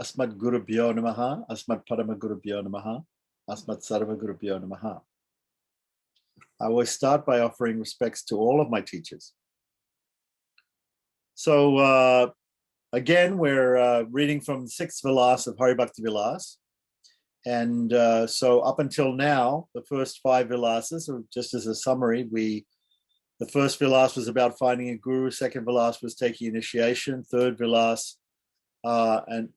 Asmat Gurubhyo Namaha, Asmat Parama Gurubhyo Namaha, Asmat Sarva Gurubhyo Namaha. I always start by offering respects to all of my teachers. So again, we're reading from the 6th Vilasa of Hari Bhakti Vilasa. And so up until now, the first 5 Vilasas, or just as a summary, the first Vilas was about finding a guru, second Vilas was taking initiation, third Vilas and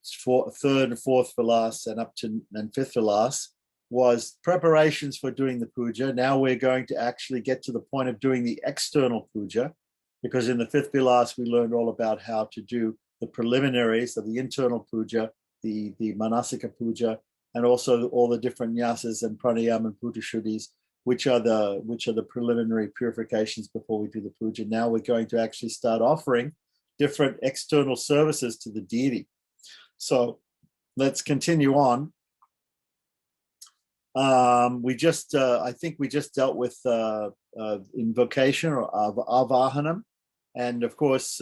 third and fourth Vilas and up to and fifth Vilas was preparations for doing the puja. Now we're going to actually get to the point of doing the external puja, because in the fifth Vilas we learned all about how to do the preliminaries of the internal puja, the manasika puja, and also all the different nyasas and pranayama and putashuddhis, which are the preliminary purifications before we do the puja. Now we're going to actually start offering different external services to the deity. So let's continue on. I think we just dealt with invocation or avahanam, and of course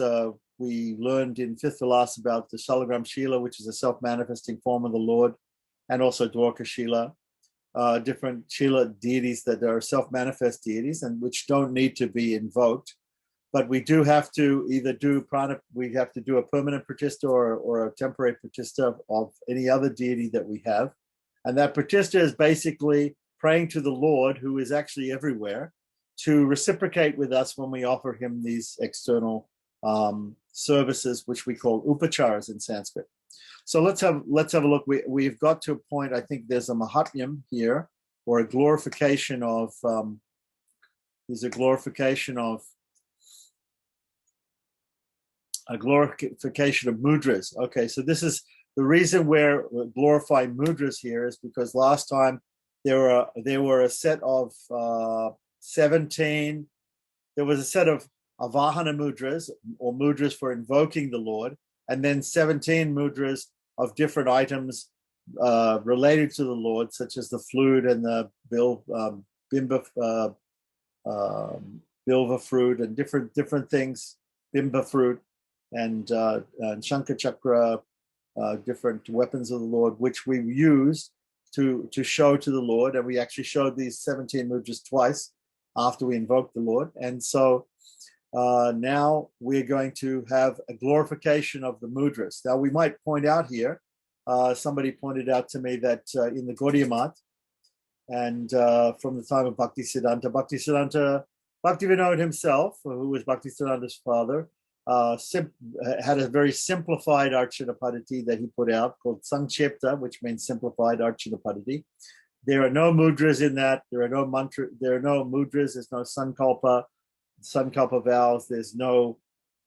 we learned in fifth Vilas about the Shalagram Shila, which is a self-manifesting form of the Lord, and also Dwarka Shila, different Shila deities that are self-manifest deities and which don't need to be invoked. But we do have to either do prana, we have to do a permanent pratishta or a temporary pratishta of any other deity that we have. And that pratishta is basically praying to the Lord, who is actually everywhere, to reciprocate with us when we offer him these external services, which we call upacharas in Sanskrit. So let's have a look. We've got to a point, I think there's a mahatmyam here, or a glorification of mudras. Okay, so this is the reason we're glorifying mudras here is because last time there were a set of 17. There was a set of avahana mudras, or mudras for invoking the Lord, and then 17 mudras of different items related to the Lord, such as the flute and the bilva fruit and different things, bimba fruit and shankha chakra, different weapons of the Lord, which we used to show to the Lord. And we actually showed these 17 mudras twice after we invoked the Lord. And so now we're going to have a glorification of the mudras. Now we might point out here, somebody pointed out to me that in the Gaudiya Math, and from the time of Bhaktisiddhanta Bhaktivinoda himself, who was Bhaktisiddhanta's father, had a very simplified Archana Paddhati that he put out called Sanchepta, which means simplified Archana Paddhati. There are no mudras in that. There are no mudras. There's no sankalpa vows. There's no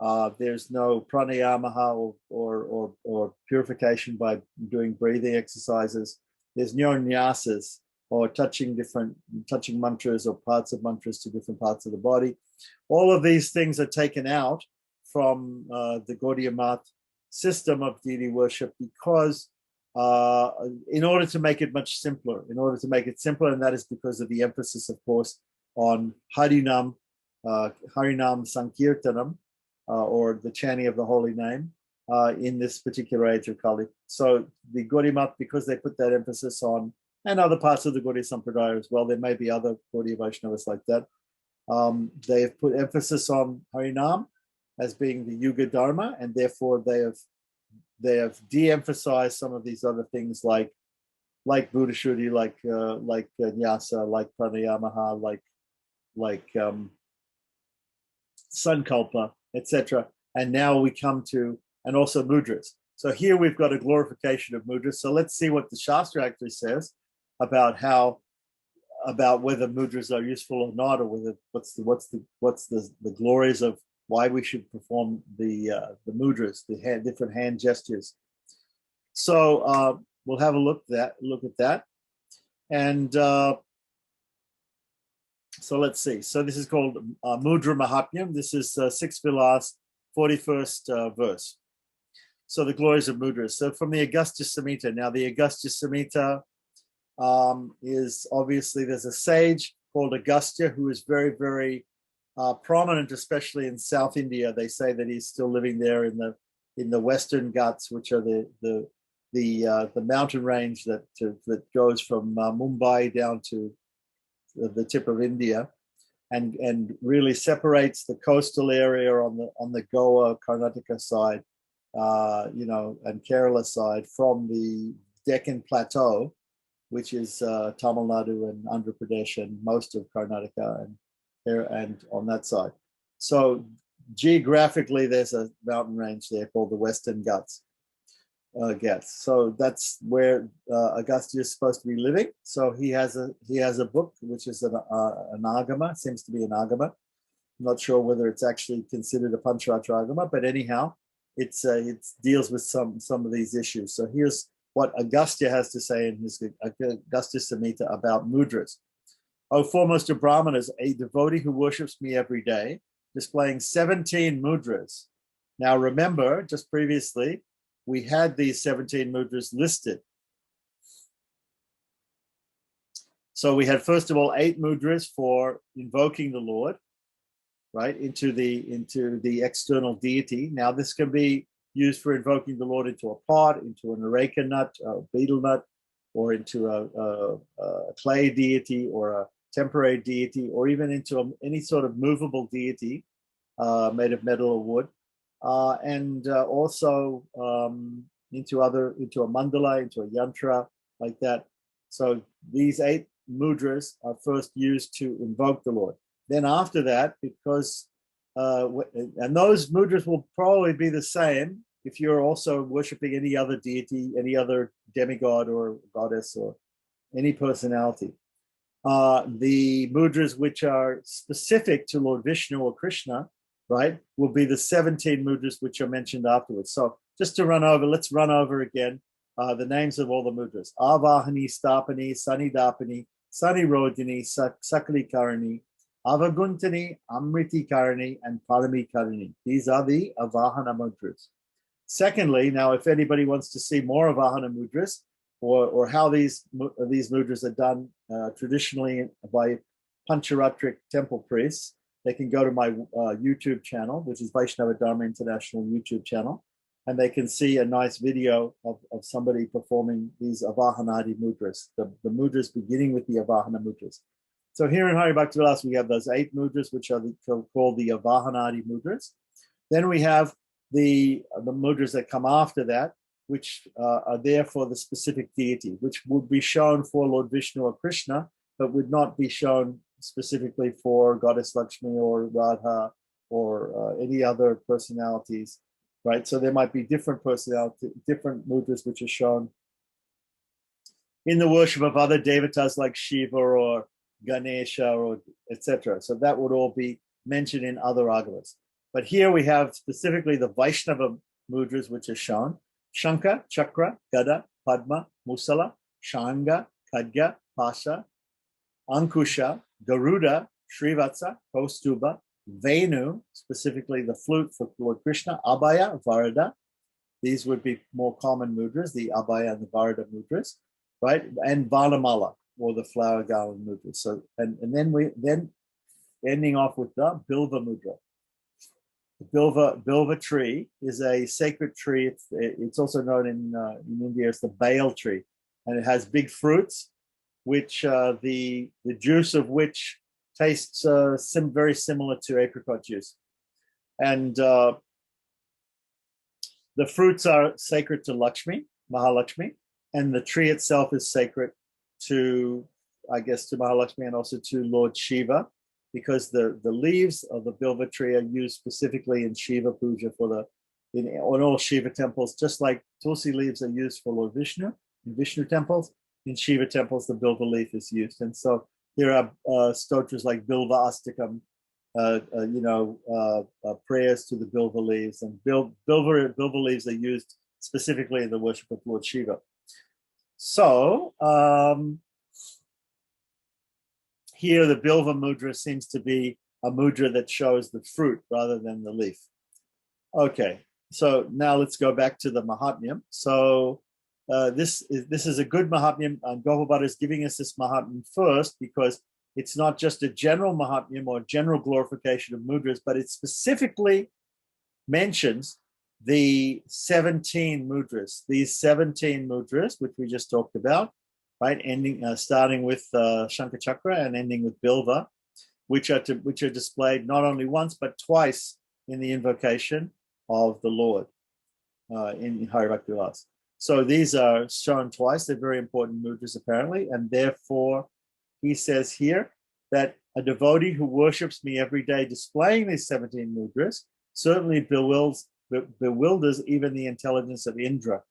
pranayama or purification by doing breathing exercises. There's no nyasas or touching mantras or parts of mantras to different parts of the body. All of these things are taken out from the Gaudiya Math system of deity worship because in order to make it much simpler, and that is because of the emphasis, of course, on Harinam Sankirtanam, or the chanting of the holy name in this particular age of Kali. So the Gaudiya Math, because they put that emphasis on, and other parts of the Gaudiya Sampradaya as well, there may be other Gaudiya Vaishnavas like that, they have put emphasis on Harinam as being the Yuga Dharma, and therefore they have de-emphasized some of these other things like Buddha-shuddhi, like Nyasa, like Pranayamaha, like Sankalpa, etc. And now we come to, and also mudras. So here we've got a glorification of mudras. So let's see what the Shastra actually says about whether mudras are useful or not, or whether what's the glories of why we should perform the mudras, the different hand gestures. So we'll have a look at that. And so let's see. So this is called Mudra Mahatmyam. This is 6th Vilas, 41st verse. So the glories of mudras. So from the Agastya Samhita. Now the Agastya Samhita is obviously, there's a sage called Agastya who is very, very prominent, especially in South India. They say that he's still living there in the Western Ghats, which are the the mountain range that goes from Mumbai down to the tip of India, and really separates the coastal area on the Goa Karnataka side, and Kerala side from the Deccan Plateau, which is Tamil Nadu and Andhra Pradesh and most of Karnataka and on that side. So geographically, there's a mountain range there called the Western Ghats. So that's where Agastya is supposed to be living. So he has a book which is an agama, seems to be an agama. I'm not sure whether it's actually considered a Pancharatra agama, but anyhow, it deals with some of these issues. So here's what Agastya has to say in his Agastya Samhita about mudras. O foremost of Brahmanas, a devotee who worships me every day, displaying 17 mudras. Now remember, just previously, we had these 17 mudras listed. So we had, first of all, 8 mudras for invoking the Lord, right, into the external deity. Now this can be used for invoking the Lord into a pot, into an areca nut, a betel nut, or into a clay deity or a temporary deity, or even into any sort of movable deity made of metal or wood. And also into a mandala, into a yantra, like that. So these 8 mudras are first used to invoke the Lord. Then after that, because and those mudras will probably be the same if you're also worshiping any other deity, any other demigod or goddess or any personality. The mudras which are specific to Lord Vishnu or Krishna, right, will be the 17 mudras which are mentioned afterwards. So just to let's run over again the names of all the mudras. Avahani, Stapani, Sanidapani, Sanirodini, Sakali Karani, Avaguntani, Amriti Karani, and Parami Karani. These are the Avahana mudras. Secondly, now if anybody wants to see more Avahana mudras, or how these mudras are done traditionally by Pancharatric temple priests, they can go to my YouTube channel, which is Vaishnava Dharma International YouTube channel, and they can see a nice video of somebody performing these Avahanadi mudras, the mudras beginning with the Avahana mudras. So here in Hari Bhakti Vilasa, we have those 8 mudras, which are called the Avahanadi mudras. Then we have the mudras that come after that, which are there for the specific deity, which would be shown for Lord Vishnu or Krishna, but would not be shown specifically for Goddess Lakshmi or Radha or any other personalities, right? So there might be different mudras which are shown in the worship of other devatas like Shiva or Ganesha or etc. So that would all be mentioned in other agamas. But here we have specifically the Vaishnava mudras which are shown. Shankha, Chakra, Gada, Padma, Musala, Shanga, Khadga, Pasha, Ankusha, Garuda, Srivatsa, Kaustuba, Venu, specifically the flute for Lord Krishna, Abhaya, Varada. These would be more common mudras, the Abhaya and the Varada mudras, right? And Vanamala, or the flower garland mudras. So, and then ending off with the Bilva mudra. The Bilva tree is a sacred tree. It's also known in India as the Bael tree, and it has big fruits, which the juice of which tastes very similar to apricot juice. And the fruits are sacred to Lakshmi, Mahalakshmi, and the tree itself is sacred to Mahalakshmi and also to Lord Shiva, because the leaves of the Bilva tree are used specifically in Shiva puja in all Shiva temples, just like Tulsi leaves are used for Lord Vishnu in Vishnu temples. In Shiva temples, the Bilva leaf is used. And so there are stotras like Bilva Astakam, prayers to the Bilva leaves, and Bilva leaves are used specifically in the worship of Lord Shiva. So here the Bilva mudra seems to be a mudra that shows the fruit rather than the leaf. Okay, so now let's go back to the Mahatmyam. So this is a good Mahatmyam, and Gopal is giving us this Mahatmyam first because it's not just a general Mahatmyam or general glorification of mudras, but it specifically mentions the 17 mudras. These 17 mudras, which we just talked about, right, starting with Shankha Chakra and ending with Bilva, which are displayed not only once but twice in the invocation of the Lord in Hari Bhakti Vilas. So these are shown twice. They're very important mudras apparently, and therefore he says here that a devotee who worships me every day displaying these 17 mudras certainly bewilders even the intelligence of Indra,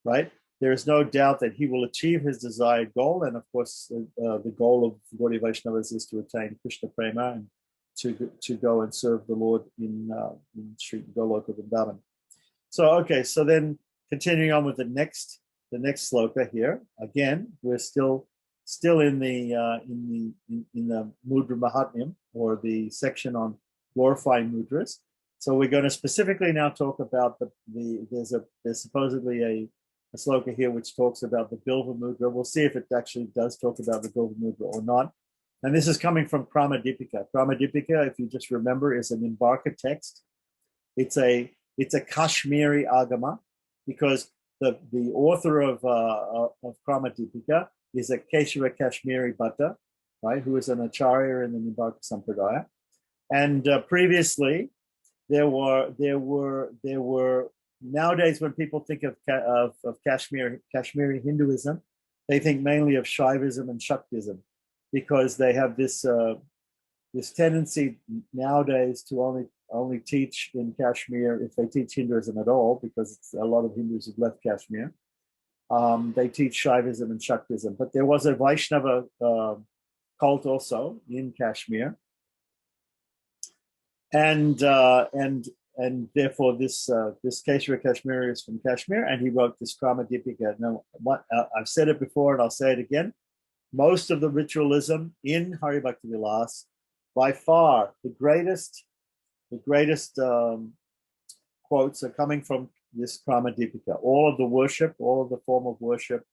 right? There is no doubt that he will achieve his desired goal. And of course, the goal of Gaudiya Vaishnavas is to attain Krishna Prema and to go and serve the Lord in Sri Goloka Vrindavan. So, okay, so then continuing on with the next sloka here. Again, we're still in the Mudra Mahatmyam, or the section on glorifying mudras. So we're going to specifically now talk about there's supposedly a sloka here which talks about the Bilva Mudra. We'll see if it actually does talk about the Bilva Mudra or not. And this is coming from Kramadipika. Kramadipika, if you just remember, is an Nimbarka text. It's a Kashmiri agama, because the author of Kramadipika is a Keshava Kashmiri Bhatta, right, who is an acharya in the Nimbarka Sampradaya. And previously, there were nowadays when people think of Kashmiri Hinduism, they think mainly of Shaivism and Shaktism, because they have this tendency nowadays to only teach in Kashmir, if they teach Hinduism at all, because it's a lot of Hindus have left Kashmir. They teach Shaivism and Shaktism, but there was a Vaishnava cult also in Kashmir, and therefore this Keshava Kashmiri is from Kashmir, and he wrote this Kramadipika. Now, I've said it before, and I'll say it again. Most of the ritualism in Hari Bhakti Vilas, by far the greatest quotes are coming from this Kramadipika. All of the worship, all of the form of worship,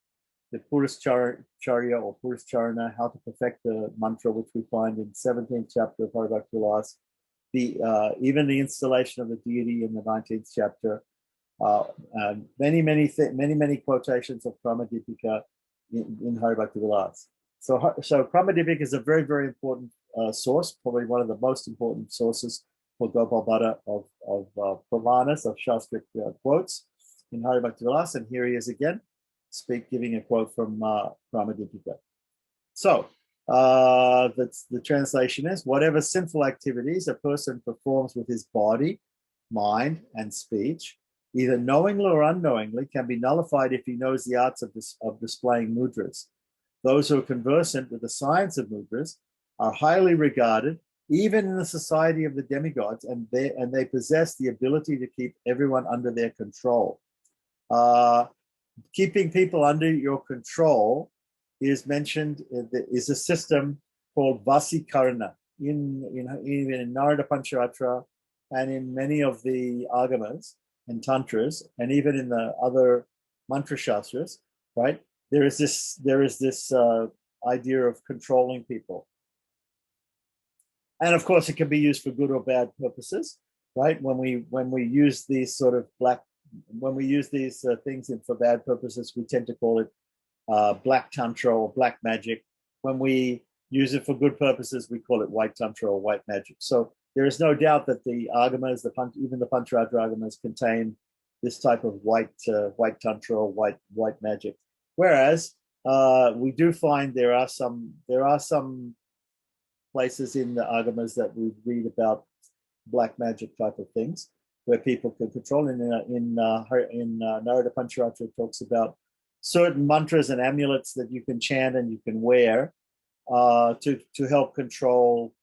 the Puruscharya or Puruscharana, how to perfect the mantra, which we find in 17th chapter of Hari Bhakti Vilas, even the installation of the deity in the 19th chapter, many quotations of Kramadipika in Hari Bhakti Vilas. So Kramadipika is a very, very important source, probably one of the most important sources for Gopal Bhatta of Pramanas, of Shastric quotes in Hari Bhakti Vilas. And here he is again, giving a quote from Kramadipika. So the translation is, whatever sinful activities a person performs with his body, mind, and speech, either knowingly or unknowingly, can be nullified if he knows the arts of displaying mudras. Those who are conversant with the science of mudras are highly regarded, even in the society of the demigods, and they possess the ability to keep everyone under their control. Keeping people under your control is mentioned, is a system called Vasikarna even in Narada Pancharatra and in many of the agamas and tantras, and even in the other mantra shastras, right? There is this idea of controlling people. And of course, it can be used for good or bad purposes, right? When we use these sort of things for bad purposes, we tend to call it black tantra or black magic. When we use it for good purposes, we call it white tantra or white magic. So there is no doubt that the agamas, even the Pancharatra agamas, contain this type of white tantra or white magic. Whereas we do find there are some places in the agamas that we read about black magic type of things, where people can control. In Narada Pancharatra, it talks about certain mantras and amulets that you can chant and you can wear to help control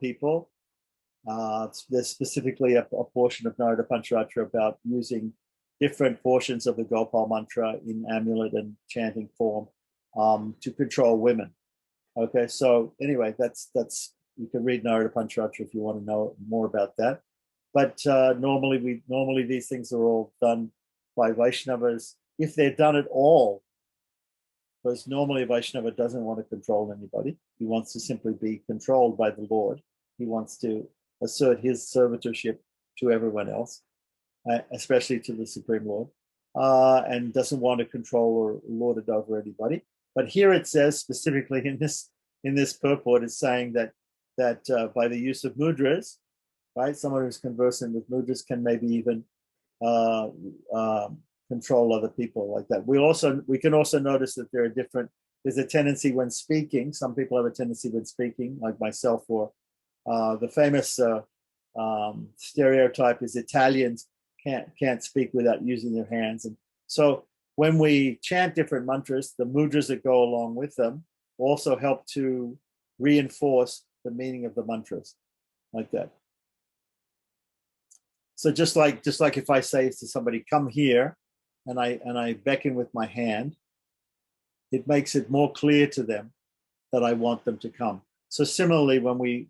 people. There's specifically a portion of Narada Pancharatra about using different portions of the Gopal mantra in amulet and chanting form to control women. Okay, so anyway, that's you can read Narada Pancharatra if you want to know more about that. But normally these things are all done by Vaishnavas, if they're done at all, because normally a Vaishnava doesn't want to control anybody. He wants to simply be controlled by the Lord. He wants to assert his servitorship to everyone else. especially to the Supreme Lord, and doesn't want to control or lord it over anybody. But here it says specifically in this purport, it's saying that by the use of mudras, right, someone who's conversant with mudras can maybe even uh, control other people like that. We can also notice that there's a tendency when speaking. Some people have a tendency when speaking, like myself, or the famous stereotype is Italians can't speak without using their hands. And so when we chant different mantras, the mudras that go along with them also help to reinforce the meaning of the mantras, like that. So just like if I say to somebody, come here, and I beckon with my hand, it makes it more clear to them that I want them to come. So similarly, when we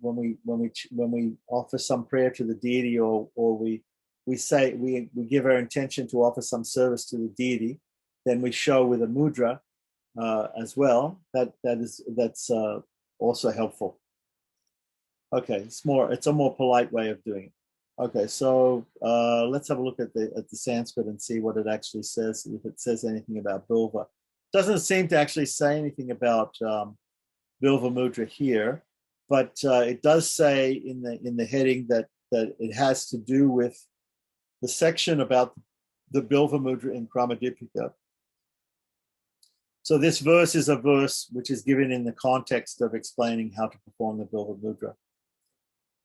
offer some prayer to the deity, or we give our intention to offer some service to the deity, then we show with a mudra as well. That's also helpful. Okay, it's a more polite way of doing it. Okay, so let's have a look at the Sanskrit and see what it actually says, if it says anything about Bilva. It doesn't seem to actually say anything about Bilva Mudra here, but it does say in the heading that it has to do with the section about the Bilva Mudra in Kramadipika. So this verse is a verse which is given in the context of explaining how to perform the Bilva Mudra.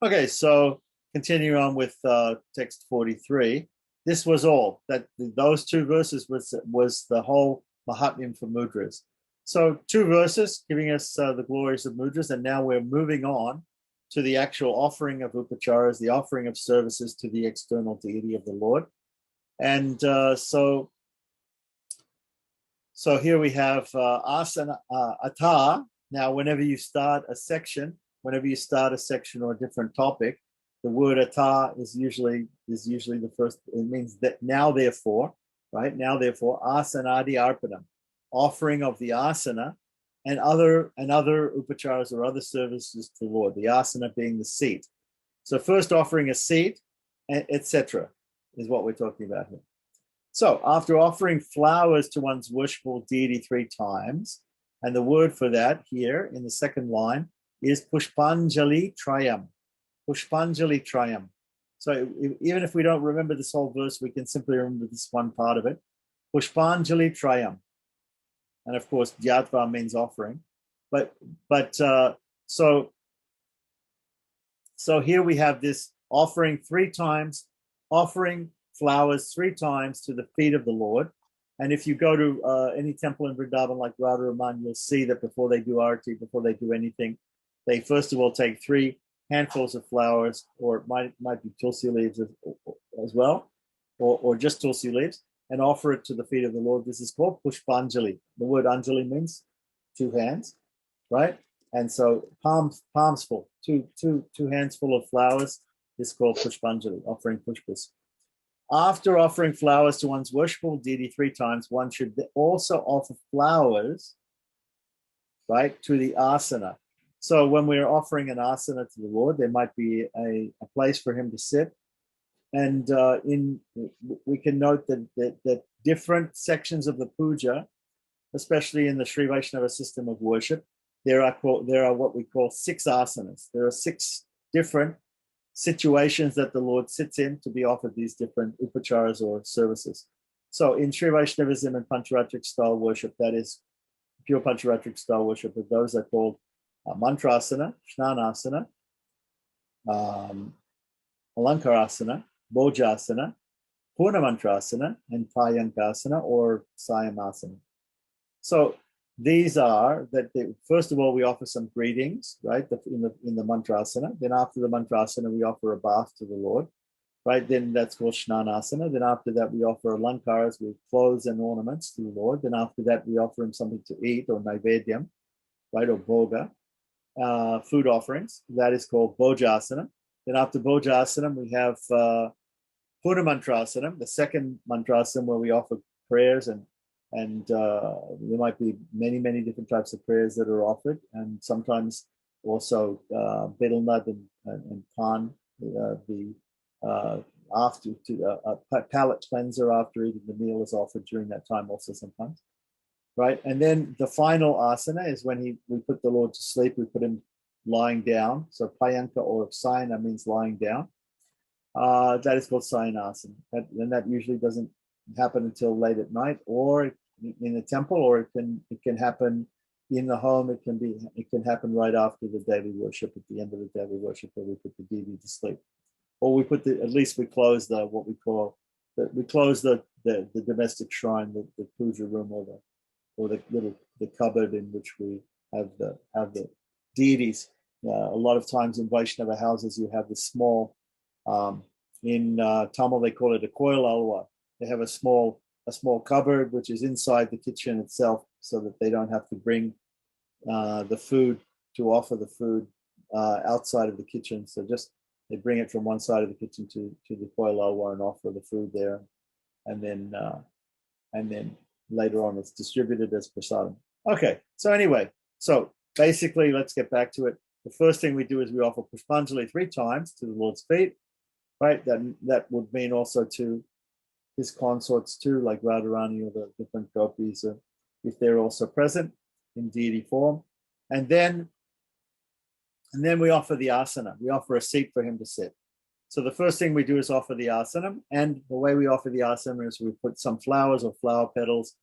Okay, so continue on with text 43. This was all. Those two verses was the whole Mahatmyam for mudras. So 2 verses giving us the glories of mudras, and now we're moving on to the actual offering of upacharas, the offering of services to the external deity of the Lord. And so here we have asana ata. Now, whenever you start a section or a different topic, the word ata is usually the first. It means that now, therefore, right? Now, therefore, asanadi arpanam, offering of the asana and other upacharas or other services to the Lord. The asana being the seat. So first offering a seat, etc., is what we're talking about here. So after offering flowers to one's worshipful deity 3 times, and the word for that here in the second line is pushpanjali trayam. Pushpanjali trayam. So even if we don't remember this whole verse, we can simply remember this one part of it. Pushpanjali trayam. And of course, Dyatva means offering. But so here we have this offering 3 times, offering flowers 3 times to the feet of the Lord. And if you go to any temple in Vrindavan like Radharaman, you'll see that before they do arati, before they do anything, they first of all take 3 handfuls of flowers, or it might be tulsi leaves as well, or just tulsi leaves, and offer it to the feet of the Lord. This is called pushpanjali. The word anjali means 2 hands, right? And so palms full, two hands full of flowers is called pushpanjali, offering pushpas. After offering flowers to one's worshipful deity 3 times, one should also offer flowers, right, to the asana. So when we're offering an asana to the Lord, there might be a place for him to sit. And we can note that different sections of the puja, especially in the Sri Vaishnava system of worship, there are what we call 6 asanas. There are 6 different situations that the Lord sits in to be offered these different upacharas or services. So in Sri Vaishnavism and Pancharatric style worship, that is pure Pancharatric style worship, those are called mantrasana, shnanasana, alankarasana, bojasana, purnamantrasana, and payankasana or sayamasana. So these are first of all, we offer some greetings, right, in the mantrasana. Then after the mantrasana, we offer a bath to the Lord, right? Then that's called shnanasana. Then after that, we offer alankaras with clothes and ornaments to the Lord. Then after that, we offer him something to eat, or naivedyam, right, or bhoga, food offerings. That is called bojasana. Then after bojasana, we have purnamantrasana, the second mantrasana, where we offer prayers, and there might be many different types of prayers that are offered, and sometimes also betel nut and pan, the after to a palate cleanser after eating the meal is offered during that time also sometimes, right? And then the final asana is when we put the Lord to sleep. We put him lying down. So payanka or sayana means lying down. That is called sayanasana. And that usually doesn't happen until late at night, or in the temple, or it can happen in the home. It can happen right after the daily worship, at the end of the daily worship, where we put the deity to sleep, or we close the domestic shrine, the puja room, or the cupboard in which we have the deities. A lot of times in Vaishnava houses, you have the small. In Tamil, they call it a koil alwa. They have a small cupboard which is inside the kitchen itself, so that they don't have to bring the food to offer the food outside of the kitchen. So just they bring it from one side of the kitchen to the koil alwa and offer the food there, and then later on it's distributed as prasadam. Okay, so anyway, so basically, let's get back to it. The first thing we do is we offer pushpanjali 3 times to the Lord's feet, right? That would mean also to his consorts too, like Radharani or the different gopis, if they're also present in deity form. And then we offer the asana. We offer a seat for him to sit. So the first thing we do is offer the asana. And the way we offer the asana is we put some flowers or flower petals.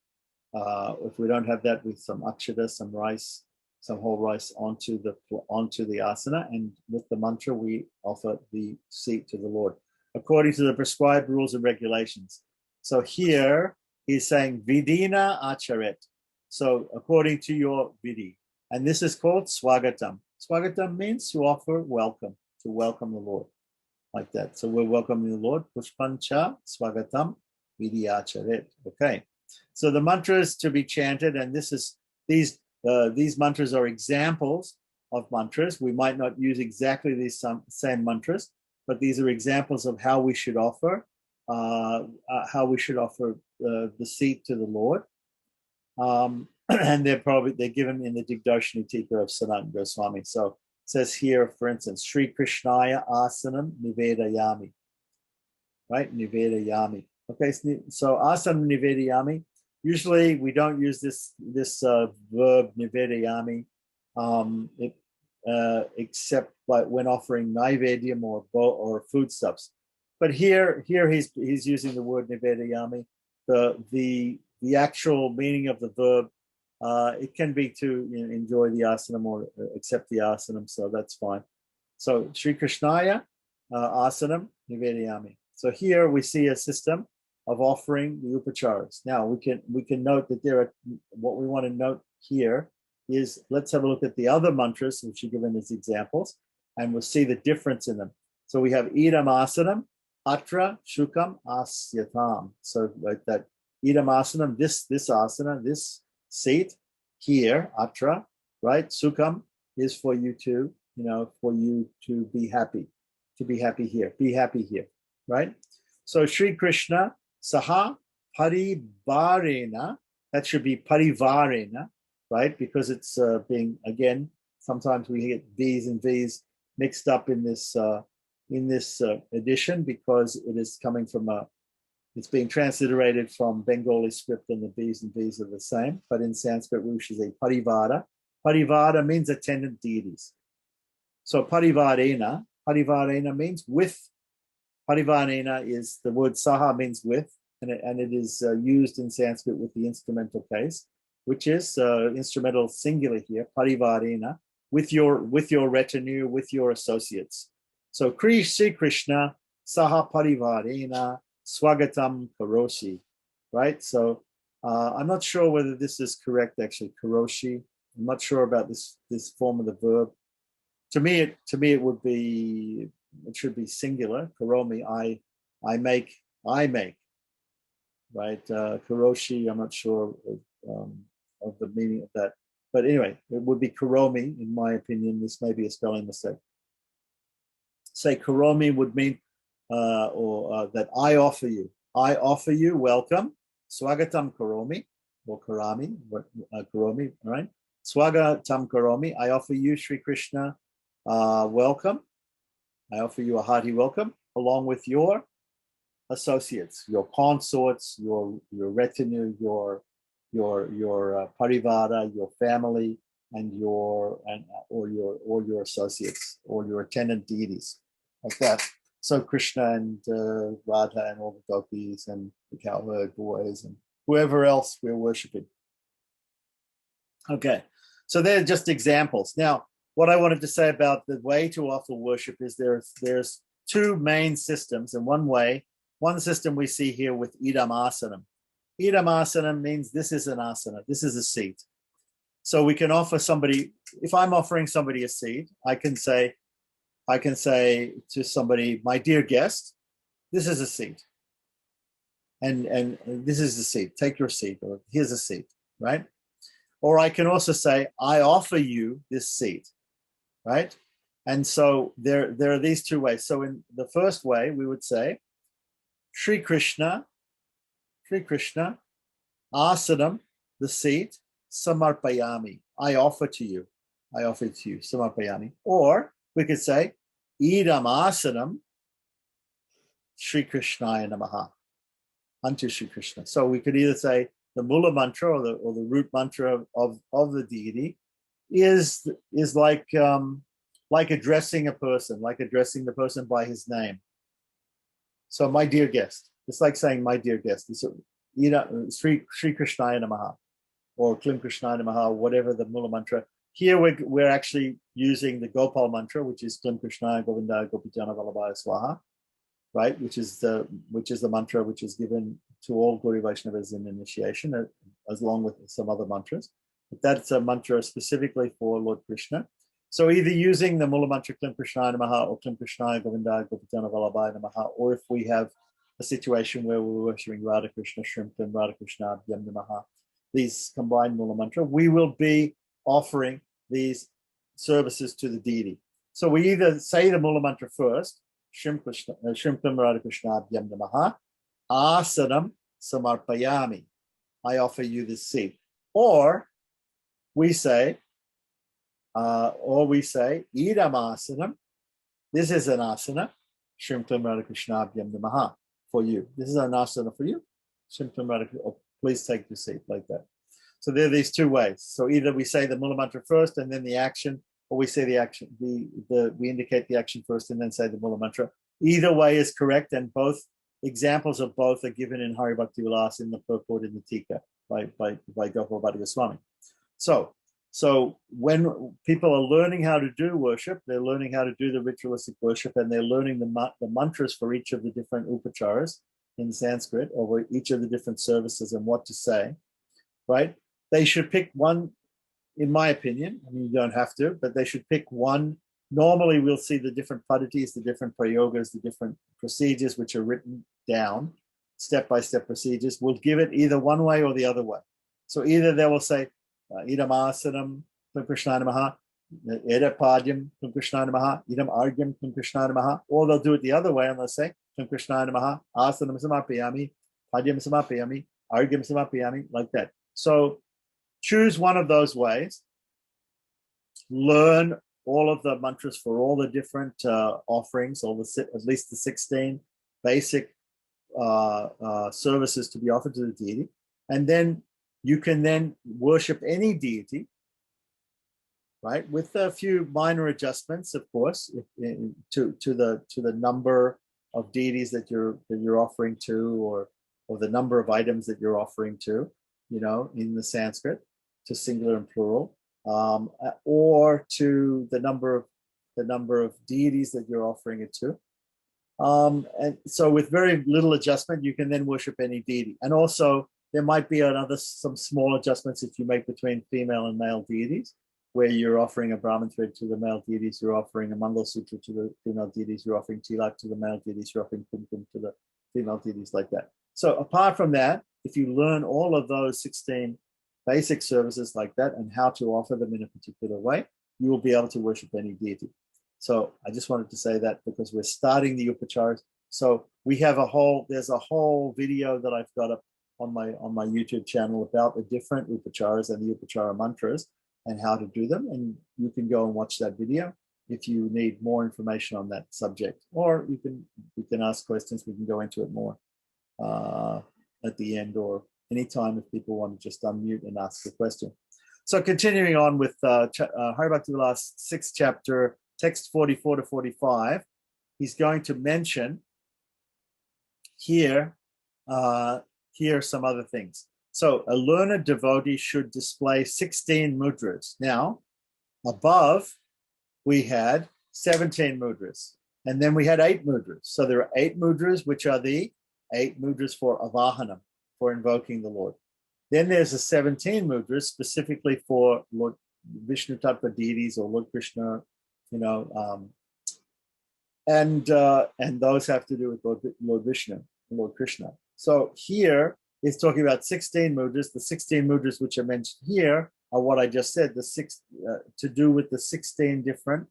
If we don't have that, with some akshata, some rice, some whole rice onto the asana, and with the mantra we offer the seat to the Lord according to the prescribed rules and regulations. So here he's saying vidina acharet, so according to your vidhi, and this is called swagatam. Swagatam means to offer welcome, to welcome the Lord, like that. So we're welcoming the Lord. Pushpancha swagatam vidhi acharet. Okay, so the mantras to be chanted, and these mantras are examples of mantras. We might not use exactly these same mantras, but these are examples of how we should offer the seat to the Lord. And they're given in the Digdarshini Tika of Sanatana Goswami. So it says here, for instance, Sri Krishnaya Asanam Nivedayami, right? Nivedayami. Okay, so Asanam Nivedayami. Usually we don't use this verb nivedayami, except when offering naivedyam or foodstuffs. But here he's using the word nivedayami. The actual meaning of the verb, it can be to enjoy the asanam or accept the asanam, so that's fine. So Sri Krishnaya asanam nivedayami. So here we see a system of offering the upacharas. Now we can note that there are, what we want to note here is, let's have a look at the other mantras which are given as examples, and we'll see the difference in them. So we have idam asanam, atra shukam asyatam. So like that idam asanam, this asana, this seat here, atra, right? Sukam is for you to, for you to be happy here, right? So Sri Krishna Saha Parivarena, that should be Parivarena, right? Because it's being, again, sometimes we get V's and V's mixed up in this edition, because it is coming from it's being transliterated from Bengali script, and the B's and V's are the same. But in Sanskrit, we should say Parivara. Parivara means attendant deities. So Parivarena means with. Parivarena is the word saha, means with, and it is used in Sanskrit with the instrumental case, which is instrumental singular here, Parivarena, with your retinue, with your associates. So Sri Krishna saha Parivarena swagatam karoshi, right? So I'm not sure whether this is correct, actually, karoshi. I'm not sure about this form of the verb. To me, it should be singular. Karomi, I make, right? Karoshi, I'm not sure of the meaning of that. But anyway, it would be karomi, in my opinion. This may be a spelling mistake. Say karomi would mean, that I offer you welcome. Swagatam karomi, or karami, karomi, right? Swagatam karomi, I offer you, Sri Krishna, welcome. I offer you a hearty welcome, along with your associates, your consorts, your retinue, your parivara, your family, and or your associates, or your attendant deities, like that. So Krishna and Radha and all the gopis and the cowherd boys and whoever else we're worshiping. Okay, so they're just examples. Now, what I wanted to say about the way to offer worship is there's two main systems, and one system we see here with idam asanam. Idam asanam means this is an asana, this is a seat. So we can offer somebody, if I'm offering somebody a seat, I can say to somebody, my dear guest, this is a seat. And this is the seat, take your seat, or here's a seat, right? Or I can also say, I offer you this seat, right? And so there are these two ways. So in the first way, we would say, Sri Krishna, asanam, the seat, samarpayami, I offer to you, samarpayami. Or we could say, idam asanam, Sri Krishnaya namaha, unto Sri Krishna. So we could either say the mula mantra or the root mantra of the deity is like addressing a person, like addressing the person by his name. So my dear guest, it's like saying my dear guest. It's Sri Krishnaya namaha, or Klim Krishnaya namaha, whatever the mula mantra. Here we're actually using the Gopal mantra, which is Klim Krishnaya Govinda Gopijana Vallabhaya Swaha, right? Which is the mantra which is given to all Gauri Vaishnavas in initiation, as along with some other mantras. But that's a mantra specifically for Lord Krishna. So either using the mula mantra Klim Krishnaya namaha or Klim Krishnaya Govinda Gopijana Vallabhaya namaha, or if we have a situation where we're worshipping Radha Krishna Shrim Klim Radha Krishna Abhyam namaha, these combined mula mantra, we will be offering these services to the deity. So we either say the mula mantra first, Shrim Klim Radha Krishna Abhyam namaha, asanam samarpayami, I offer you this seat. Or we say, idam asanam, this is an asana, Shrim Klim Radha Krishna Abhyam namaha, for you. This is an asana for you. Shrim Klim Radha, please take your seat, like that. So there are these two ways. So either we say the mula mantra first and then the action, or we say the action, we indicate the action first and then say the mula mantra. Either way is correct, and both examples of both are given in Hari Bhakti Vilasa in the purport in the Tika by Gopal Bhatta Goswami. So when people are learning how to do worship, they're learning how to do the ritualistic worship, and they're learning the mantras for each of the different upacharas in Sanskrit, or each of the different services and what to say, right? They should pick one, in my opinion. I mean, you don't have to, but they should pick one. Normally, we'll see the different padatis, the different prayogas, the different procedures which are written down, step-by-step procedures. We'll give it either one way or the other way. So either they will say, idam asanam Klim Krishnaya namaha, eda padyam Klim Krishnaya namaha, idam argyam Klim Krishnaya namaha, or they'll do it the other way and they'll say, Klim Krishnaya namaha, asanam samarpayami, padyam samarpayami, argyam samarpayami, like that. So choose one of those ways, learn all of the mantras for all the different offerings, at least the 16 basic services to be offered to the deity, and then you can then worship any deity, right, with a few minor adjustments, of course, to the number of deities that you're offering to, or the number of items that you're offering to, in the Sanskrit, to singular and plural, or to the number of deities that you're offering it to. And so with very little adjustment, you can then worship any deity. And also there might be some small adjustments that you make between female and male deities, where you're offering a Brahman thread to the male deities, you're offering a Mangal Sutra to the female deities, you're offering tilak to the male deities, you're offering kumkum to the female deities, like that. So apart from that, if you learn all of those 16 basic services like that and how to offer them in a particular way, you will be able to worship any deity. So I just wanted to say that because we're starting the upacharas. So there's a whole video that I've got up on my YouTube channel about the different upacharas and the upachara mantras and how to do them. And you can go and watch that video. if you need more information on that subject, or you can ask questions. We can go into it more at the end, or anytime if people want to just unmute and ask a question. So continuing on with Hari Bhakti Vilasa 6th chapter, text 44 to 45, he's going to mention here some other things. So a learned devotee should display 16 mudras. Now, above we had 17 mudras, and then we had 8 mudras. So there are 8 mudras, which are the 8 mudras for avahanam, for invoking the Lord. Then there's the 17 mudras specifically for Lord Vishnu Tattva deities or Lord Krishna, and those have to do with Lord Vishnu, Lord Krishna. So here is talking about 16 mudras. The 16 mudras which are mentioned here are what I just said, the 6 to do with the 16 different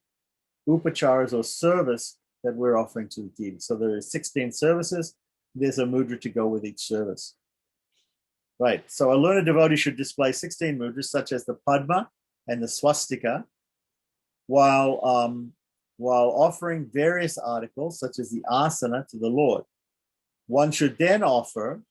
upacharas or service that we're offering to the deity. So there are 16 services. There's a mudra to go with each service. Right. So a learned devotee should display 16 mudras, such as the Padma and the Swastika, while offering various articles, such as the asana, to the Lord. One should then offer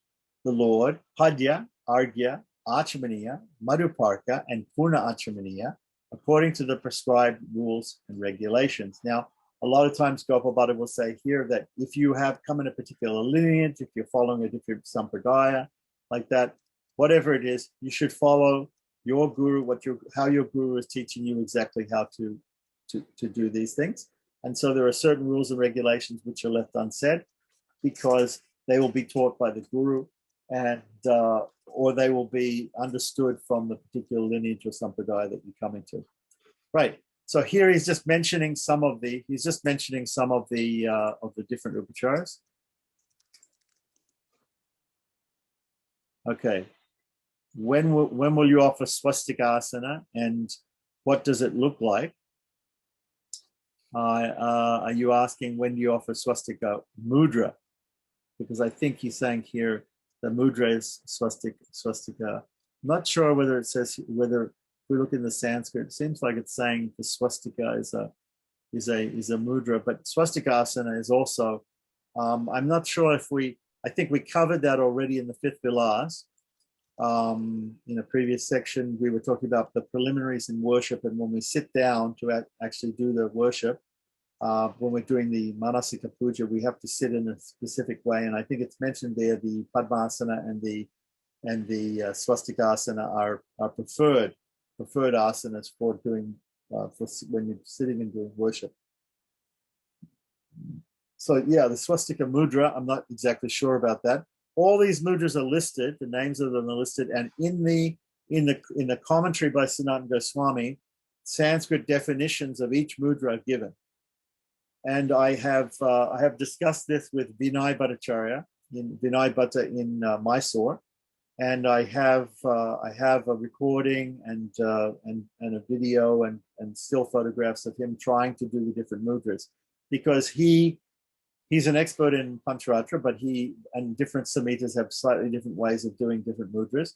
the Lord Padya, Arghya, Achamaniya, Madhuparka, and Purna Achamaniya, according to the prescribed rules and regulations. Now, a lot of times Gopal Bhatta will say here that if you have come in a particular lineage, if you're following a different sampradaya, like that, whatever it is, you should follow your guru, how your guru is teaching you exactly how to do these things. And so there are certain rules and regulations which are left unsaid because they will be taught by the guru, and or they will be understood from the particular lineage or sampradaya that you come into. Right. So here he's just mentioning some of the different upacharas. Okay. When will you offer swastikasana, and what does it look like? Are you asking when do you offer swastika mudra? Because I think he's saying here the mudra is swastika. I'm not sure whether it says, whether if we look in the Sanskrit, it seems like it's saying the swastika is a mudra, but swastikasana is also. I'm not sure if I think we covered that already in the 5th Vilasa. In a previous section, we were talking about the preliminaries in worship, and when we sit down to actually do the worship, when we're doing the Manasika Puja, we have to sit in a specific way, and I think it's mentioned there the Padmasana and the Swastikasana are preferred asanas for doing for when you're sitting and doing worship. So yeah, the Swastika Mudra, I'm not exactly sure about that. All these mudras are listed, the names of them are listed, and in the commentary by Sanatana Goswami, Sanskrit definitions of each mudra are given. And I have discussed this with Vinay Bhattacharya in Mysore, and I have a recording and a video and still photographs of him trying to do the different mudras, because he's an expert in Pancharatra, but and different Samhitas have slightly different ways of doing different mudras.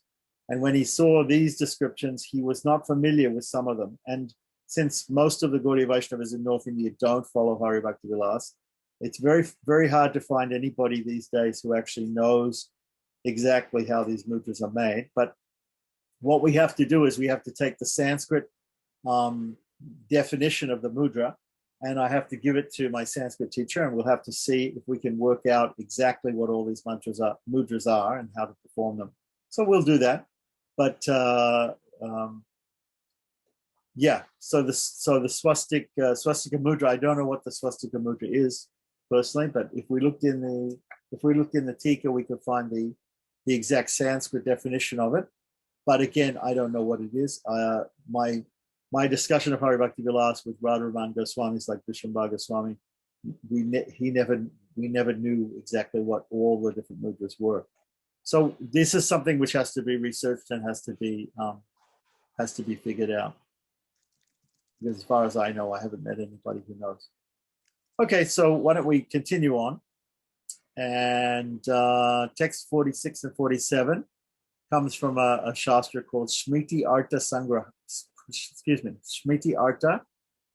And when he saw these descriptions, he was not familiar with some of them. And since most of the Gaudiya Vaishnavas in North India don't follow Hari Bhakti Vilasa, it's very, very hard to find anybody these days who actually knows exactly how these mudras are made. But what we have to do is we have to take the Sanskrit definition of the mudra, and I have to give it to my Sanskrit teacher, and we'll have to see if we can work out exactly what all these mudras are and how to perform them. So we'll do that. But yeah, so the swastika mudra, I don't know what the swastika mudra is personally, but if we looked in the Tika, we could find the exact Sanskrit definition of it. But again, I don't know what it is. My discussion of Hari Bhakti Vilasa with Radharaman Goswamis like Vishwambhara Goswami, we never knew exactly what all the different mudras were. So this is something which has to be researched and has to be figured out. Because as far as I know, I haven't met anybody who knows. Okay, so why don't we continue on? And text 46 and 47 comes from a shastra called Smriti Artha Sangraha. Smriti Artha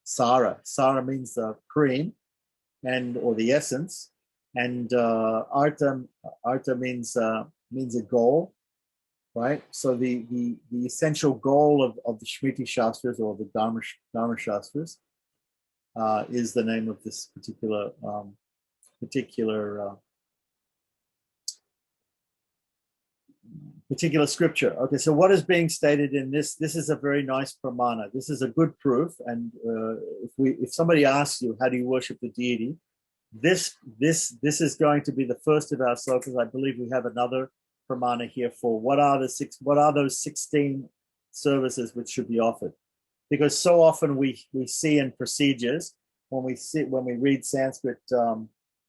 Sara. Sara means the cream and or the essence, and arta means a goal, right? So the essential goal of the Shmiti Shastras or the Dharma Shastras is the name of this particular scripture. Okay, so what is being stated in this? This is a very nice pramana. This is a good proof. And if somebody asks you how do you worship the deity, this is going to be the first of our slokas. I believe we have another pramana here for what are those 16 services which should be offered, because so often we see in procedures when we read Sanskrit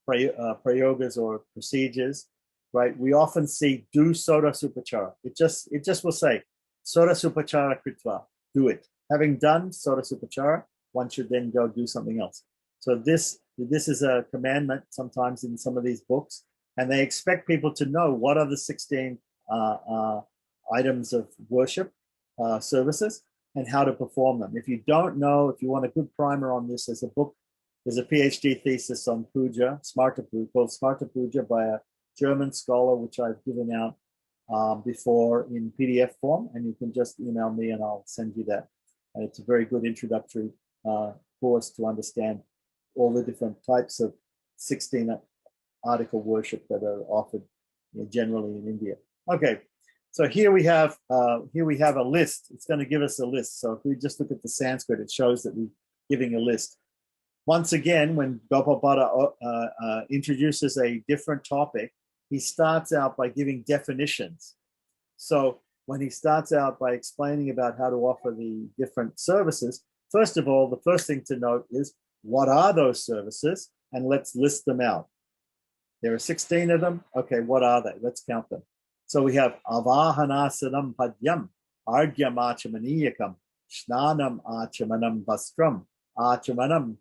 prayogas or procedures, right? We often see do soda supachara. It just will say soda supachara kritva, do it. Having done soda supachara, one should then go do something else. So this is a commandment sometimes in some of these books, and they expect people to know what are the 16 items of worship services and how to perform them. If you don't know, if you want a good primer on this, there's a PhD thesis on puja, Smarta Puja, called Smarta Puja by a German scholar, which I've given out before in PDF form, and you can just email me and I'll send you that. And it's a very good introductory course to understand all the different types of 16 article worship that are offered generally in India. Okay, so here we have a list. It's going to give us a list. So if we just look at the Sanskrit, it shows that we're giving a list. Once again, when Gopal Bhatta introduces a different topic, he starts out by giving definitions. So when he starts out by explaining about how to offer the different services, first of all, the first thing to note is what are those services? And let's list them out. There are 16 of them. Okay, what are they? Let's count them. So we have avahanasanam padyam, argyam achamaniyakam, snanam achamanam vastram, achamanam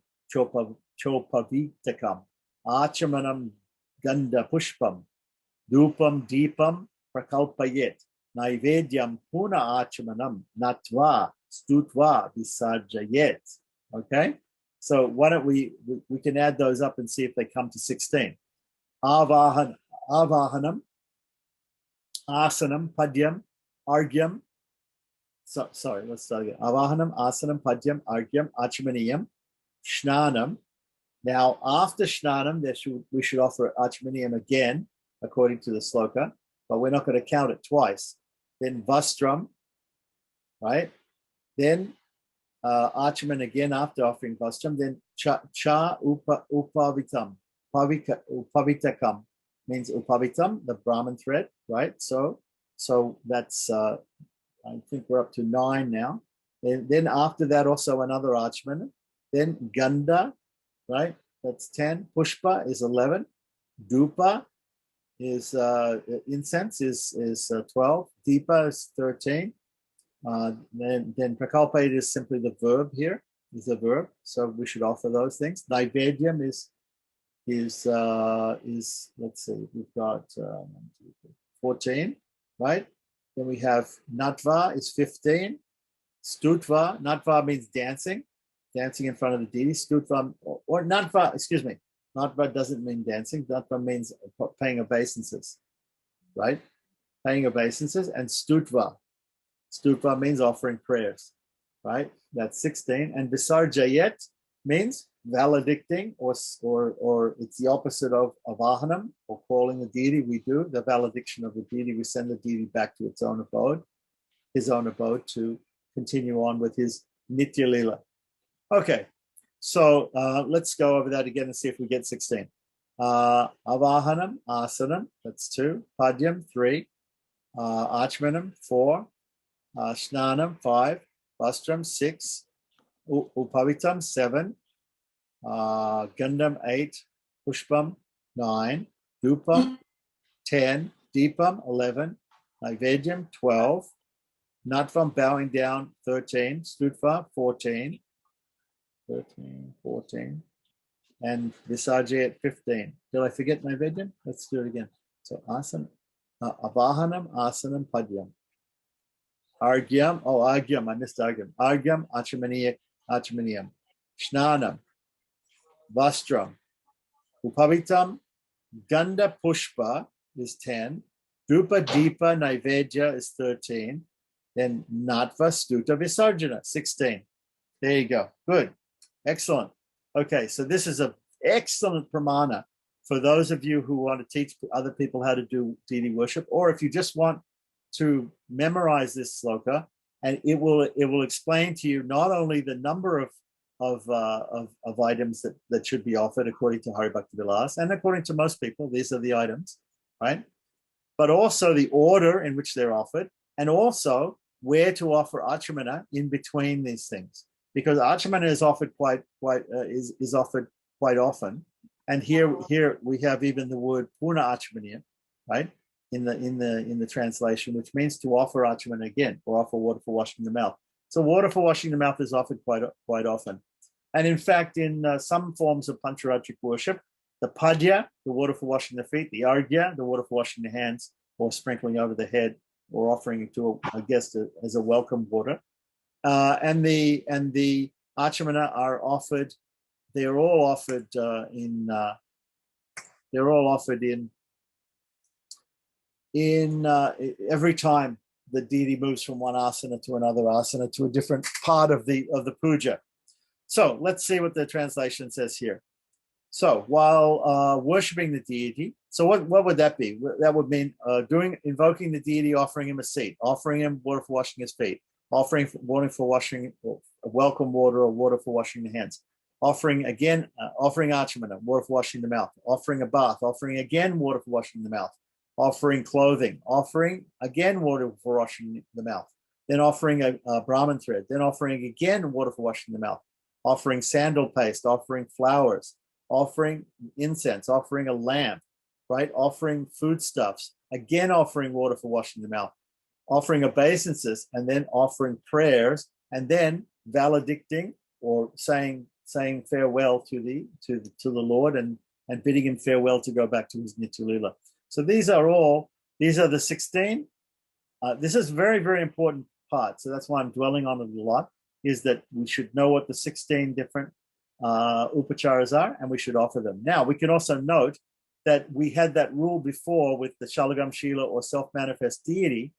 chopavitakam, achamanam ganda pushpam, dupam deepam prakalpayet, naivedyam puna achamanam, natva stutva visarjayet. Okay, so why don't we can add those up and see if they come to 16. Avahanam, asanam, padyam, argyam. Sorry, let's start again. Avahanam, asanam, padyam, argyam, achamaniyam, shnanam. Now, after shnanam, we should offer achamaniyam again, according to the sloka, but we're not going to count it twice. Then vastram, right? Then achaman again after offering vastram. Then cha upavitam. Upavitakam means upavitam, the Brahmin thread, right? So that's I think we're up to 9 now. Then after that also another archman. Then ganda, right? That's 10. Pushpa is 11. Dupa is incense is 12. Deepa is 13. Then prakalpayat is simply the verb here. Is the verb. So we should offer those things. Naivedyam is let's see, we've got 14, right? Then we have natva is 15. Stutva, natva means dancing in front of the deity. Stutva or natva, excuse me, natva doesn't mean dancing. Natva means paying obeisances, right? Paying obeisances. And stutva means offering prayers, right? That's 16. And visarjayet means valedicting, or it's the opposite of avahanam, or calling the deity. We do the valediction of the deity. We send the deity back to his own abode to continue on with his nitya lila. Okay, so let's go over that again and see if we get 16. Avahanam, asanam, that's 2. Padyam, 3. Achmanam, 4. Snanam, 5. Vastram, 6. Upavitam, 7. Gandam 8, Pushpam 9, Dupam 10, Deepam 11, Naivedyam 12, Natvam bowing down 13, Stutva 14, and Visarjay at 15. Did I forget Naivedyam? Let's do it again. So Asanam, Avahanam, Asanam, Padyam. Argyam, I missed Argyam. Argyam, Achamaniyam. Shnanam, Vastram, Upavitam, Ganda Pushpa is 10, Drupa Deepa Naivedya is 13, then Natva Stuta Visarjana, 16. There you go. Good. Excellent. Okay, so this is an excellent pramana for those of you who want to teach other people how to do deity worship, or if you just want to memorize this sloka, and it will explain to you not only the number of items that should be offered according to Hari Bhakti Vilas, and according to most people, these are the items, right? But also the order in which they're offered, and also where to offer achamana in between these things, because achamana is offered is offered quite often, and here we have even the word purna achamaniya, right, in the translation, which means to offer achamana again, or offer water for washing the mouth. So water for washing the mouth is offered quite often, and in fact, in some forms of pancharatric worship, the padya, the water for washing the feet, the arghya, the water for washing the hands, or sprinkling over the head, or offering it to a guest as a welcome water, and the achamana are offered. They're all offered in every time the deity moves from one asana to another asana to a different part of the puja. So let's see what the translation says here. So while worshiping the deity, so what would that be? That would mean invoking the deity, offering him a seat, offering him water for washing his feet, offering water for washing, welcome water or water for washing the hands, offering achamana, water for washing the mouth, offering a bath, offering again water for washing the mouth, offering clothing, offering again water for washing the mouth, then offering a Brahman thread, then offering again water for washing the mouth, offering sandal paste, offering flowers, offering incense, offering a lamp, right? Offering foodstuffs, again offering water for washing the mouth, offering obeisances, and then offering prayers, and then valedicting or saying farewell to the Lord and bidding him farewell to go back to his Nitya Lila. So these are the 16. This is very, very important part. So that's why I'm dwelling on it a lot, is that we should know what the 16 different upacharas are, and we should offer them. Now, we can also note that we had that rule before with the Shalagam Shila or self-manifest deity,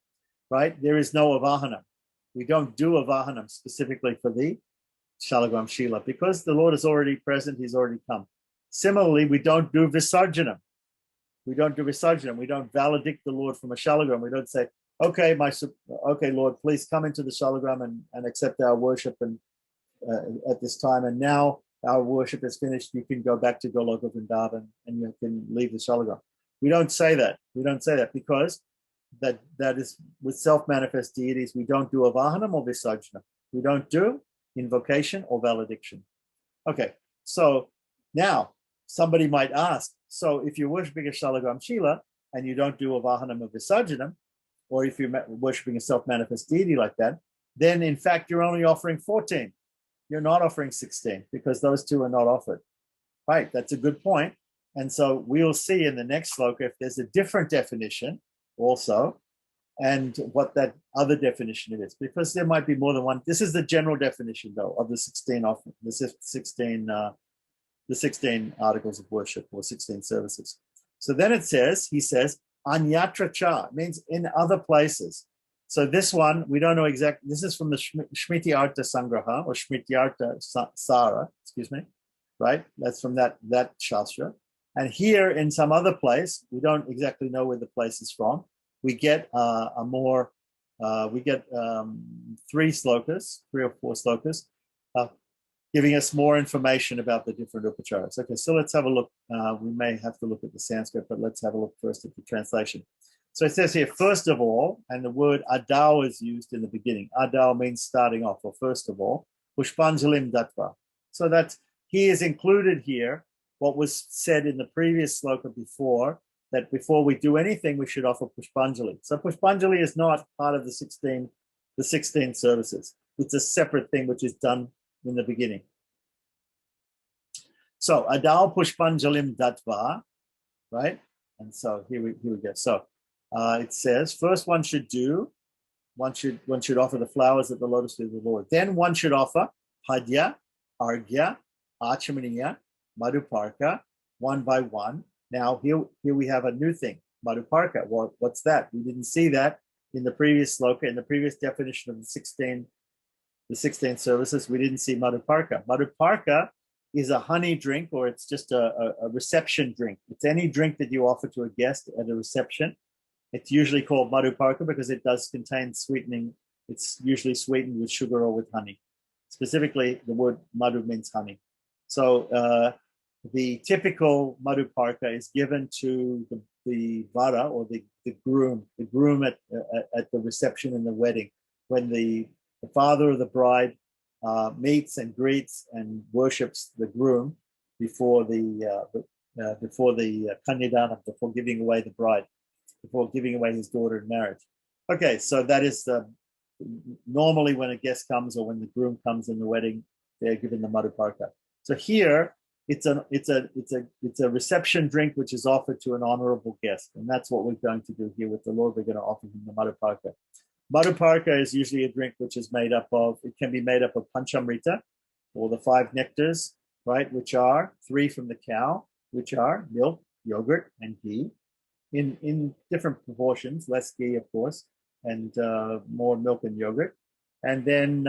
right? There is no avahanam. We don't do avahanam specifically for the Shalagam Shila because the Lord is already present, he's already come. Similarly, we don't do Visarjanam. We don't valedict the Lord from a Shalagram. We don't say, okay, Lord, please come into the Shalagram and accept our worship and at this time. And now our worship is finished. You can go back to Goloka Vrindavan and you can leave the Shalagram. We don't say that. Because that is with self-manifest deities. We don't do avahanam or visarjana. We don't do invocation or valediction. Okay, so now somebody might ask, so if you're worshiping a Shalagram Shila and you don't do avahanam or visarjanam, or if you're worshiping a self-manifest deity like that, then in fact you're only offering 14. You're not offering 16 because those two are not offered. Right, that's a good point. And so we'll see in the next sloka if there's a different definition also, and what that other definition is, because there might be more than one. This is the general definition, though, of the 16 offerings, the 16 articles of worship or 16 services. So then he says, anyatra cha, means in other places. So this one, we don't know exactly. This is from the Shmiti Artha Sangraha or Shmiti Artha Sara, right? That's from that Shastra. And here in some other place, we don't exactly know where the place is from. We get three or four slokas, giving us more information about the different upacharas. Okay, so let's have a look. We may have to look at the Sanskrit, but let's have a look first at the translation. So it says here, first of all, and the word adao is used in the beginning. Adao means starting off, or first of all, pushpanjalim datva. So that's, he is included here what was said in the previous sloka before, that before we do anything, we should offer pushpanjali. So pushpanjali is not part of the 16 services. It's a separate thing which is done in the beginning. So adao pushpanjalim datva, right? And so here we go. So it says first one should offer the flowers at the lotus feet of the Lord. Then one should offer padya, Argya, Achamaniya, Madhuparka, one by one. Now here we have a new thing, Madhuparka. Well, what's that? We didn't see that in the previous sloka, in the previous definition of the 16 services. We didn't see Madhuparka. Madhuparka is a honey drink, or it's just a reception drink. It's any drink that you offer to a guest at a reception. It's usually called Madhuparka because it does contain sweetening. It's usually sweetened with sugar or with honey. Specifically, the word madhu means honey. So the typical Madhuparka is given to the vara, or the groom at the reception in the wedding, when the father of the bride meets and greets and worships the groom before the kanyadana, before giving away the bride, before giving away his daughter in marriage. Okay, so that is normally when a guest comes, or when the groom comes in the wedding, they're given the Madhuparka. So here it's a reception drink which is offered to an honorable guest, and that's what we're going to do here with the Lord. We're going to offer him the Madhuparka. Madhuparka is usually a drink which is made up of, it can be made up of panchamrita, or the 5 nectars, right, which are 3 from the cow, which are milk, yogurt, and ghee, in different proportions, less ghee, of course, and more milk and yogurt. And then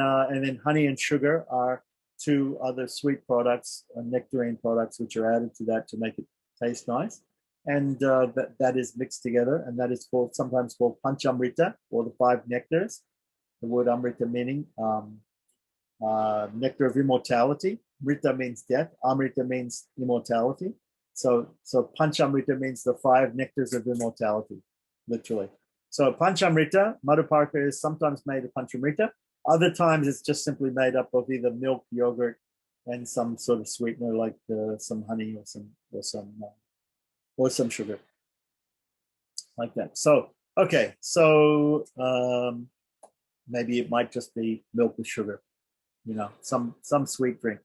honey and sugar are 2 other sweet products, nectarine products, which are added to that to make it taste nice. And that is mixed together, and that is sometimes called panchamrita, or the 5 nectars. The word amrita meaning nectar of immortality. Mrita means death. Amrita means immortality. So panchamrita means the 5 nectars of immortality, literally. So panchamrita, Madhuparka, is sometimes made of panchamrita. Other times it's just simply made up of either milk, yogurt, and some sort of sweetener like some honey or some sugar, like that. So okay, so maybe it might just be milk with sugar, some sweet drink.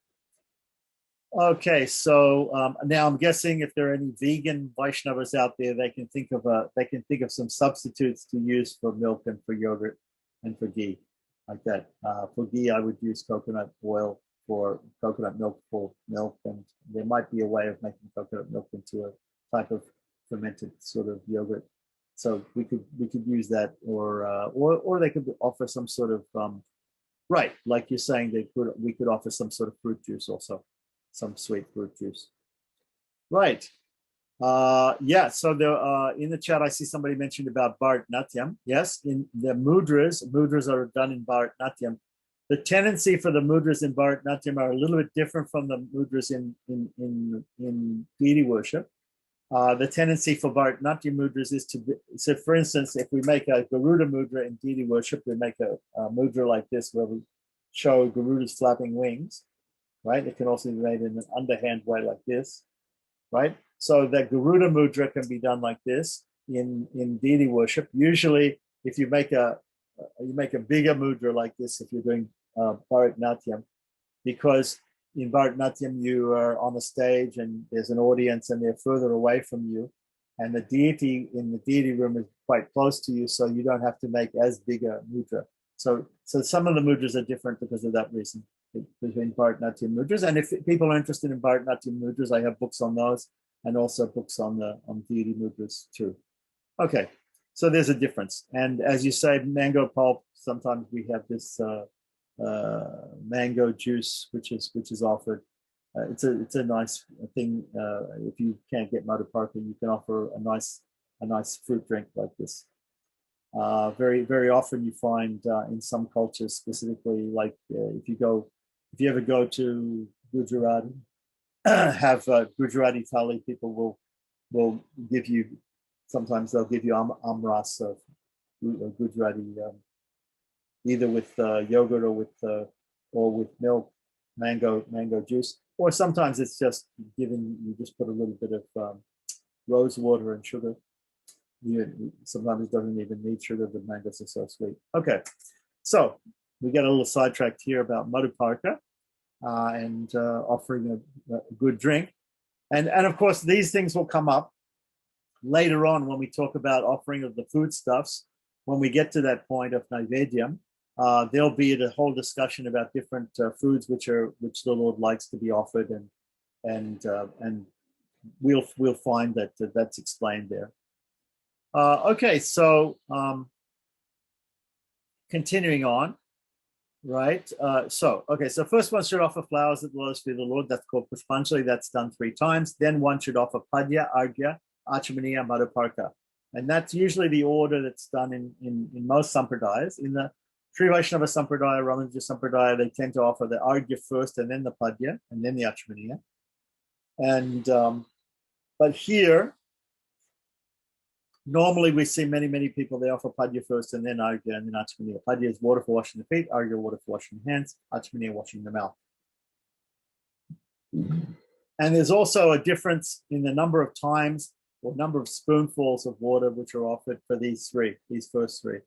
Okay, so now I'm guessing if there are any vegan Vaishnavas out there, they can think of some substitutes to use for milk and for yogurt and for ghee, like that. For ghee, I would use coconut oil, for coconut milk for milk, and there might be a way of making coconut milk into a type of fermented sort of yogurt. So we could use that, or they could offer some sort of right, like you're saying, we could offer some sort of fruit juice also. Some sweet fruit juice. Right. Yeah, so in the chat, I see somebody mentioned about Bharatanatyam. Yes, in the mudras are done in Bharatanatyam. The tendency for the mudras in Bharatanatyam are a little bit different from the mudras in deity worship. The tendency for Bharatanatyam mudras is so for instance, if we make a Garuda mudra in deity worship, we make a mudra like this where we show Garuda's flapping wings. Right? It can also be made in an underhand way like this, right? So the Garuda mudra can be done like this in deity worship. Usually, if you make a bigger mudra like this, if you're doing Bharatanatyam, because in Bharatanatyam you are on a stage and there's an audience and they're further away from you, and the deity in the deity room is quite close to you, so you don't have to make as big a mudra. So some of the mudras are different because of that reason, between Bharatanatyam mudras. And if people are interested in Bharatanatyam mudras, I have books on those, and also books on deity mudras too. Okay, so there's a difference. And as you say, mango pulp, sometimes we have this mango juice which is offered. It's a nice thing. If you can't get Madhuparka, you can offer a nice fruit drink like this. Very, very often you find in some cultures, specifically, like if you ever go to Gujarat, have Gujarati thali, people will give you, sometimes they'll give you amras of Gujarati, either with yogurt or with milk, mango juice, or sometimes it's just you just put a little bit of rose water and sugar. Sometimes it doesn't even need sugar. The mangoes are so sweet. Okay, so we get a little sidetracked here about Madhuparka and offering a good drink, and of course these things will come up later on when we talk about offering of the foodstuffs. When we get to that point of Naivedyam, there'll be a whole discussion about different foods which the Lord likes to be offered, and we'll find that that's explained there. Okay, so continuing on, right? So first one should offer flowers that will for the Lord. That's called Pushpanjali. That's done 3 times. Then one should offer Padya, Arghya, Achmaniya, Madhuparka. And that's usually the order that's done in most sampradayas. In the Sri Vaishnava Sampradaya, Ramanuja Sampradaya, they tend to offer the Arghya first and then the Padya and then the Achmaniya. And but here, normally we see many people, they offer Padya first and then Arghya and then Achmaniya. Padya is water for washing the feet, Arghya water for washing the hands, Achmaniya washing the mouth. And there's also a difference in the number of times or number of spoonfuls of water which are offered for these first three,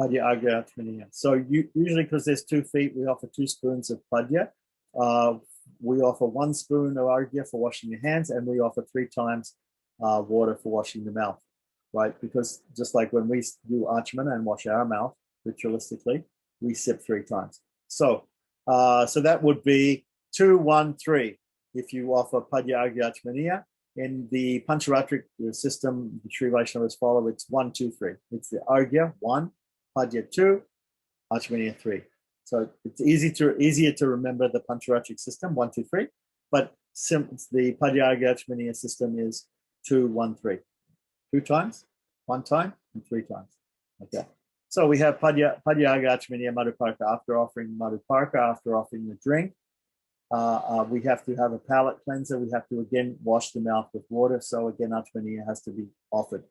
Padya, Arghya, Achmaniya. So usually because there's 2 feet, we offer 2 spoons of Padya. We offer 1 spoon of Arghya for washing your hands, and we offer 3 times water for washing the mouth, right? Because just like when we do Achmana and wash our mouth ritualistically, we sip 3 times. So that would be 2, 1, 3. If you offer Padya, Arghya, Achmaniya. In the Pancharatric system, the Sri Vaishnavas follow, it's 1, 2, 3. It's the Arghya 1, Padya 2, Achmaniya 3. So it's easier to remember the Pancharatric system, 1, 2, 3. But the Padya, Arghya, Achmaniya system is 2, 1, 3. 2 times, 1 time, and 3 times. Okay. So we have Padya, Arghya, Achmaniya, Madhuparka. After offering Madhuparka, after offering the drink, we have to have a palate cleanser. We have to again wash the mouth with water. So again, Achmaniya has to be offered.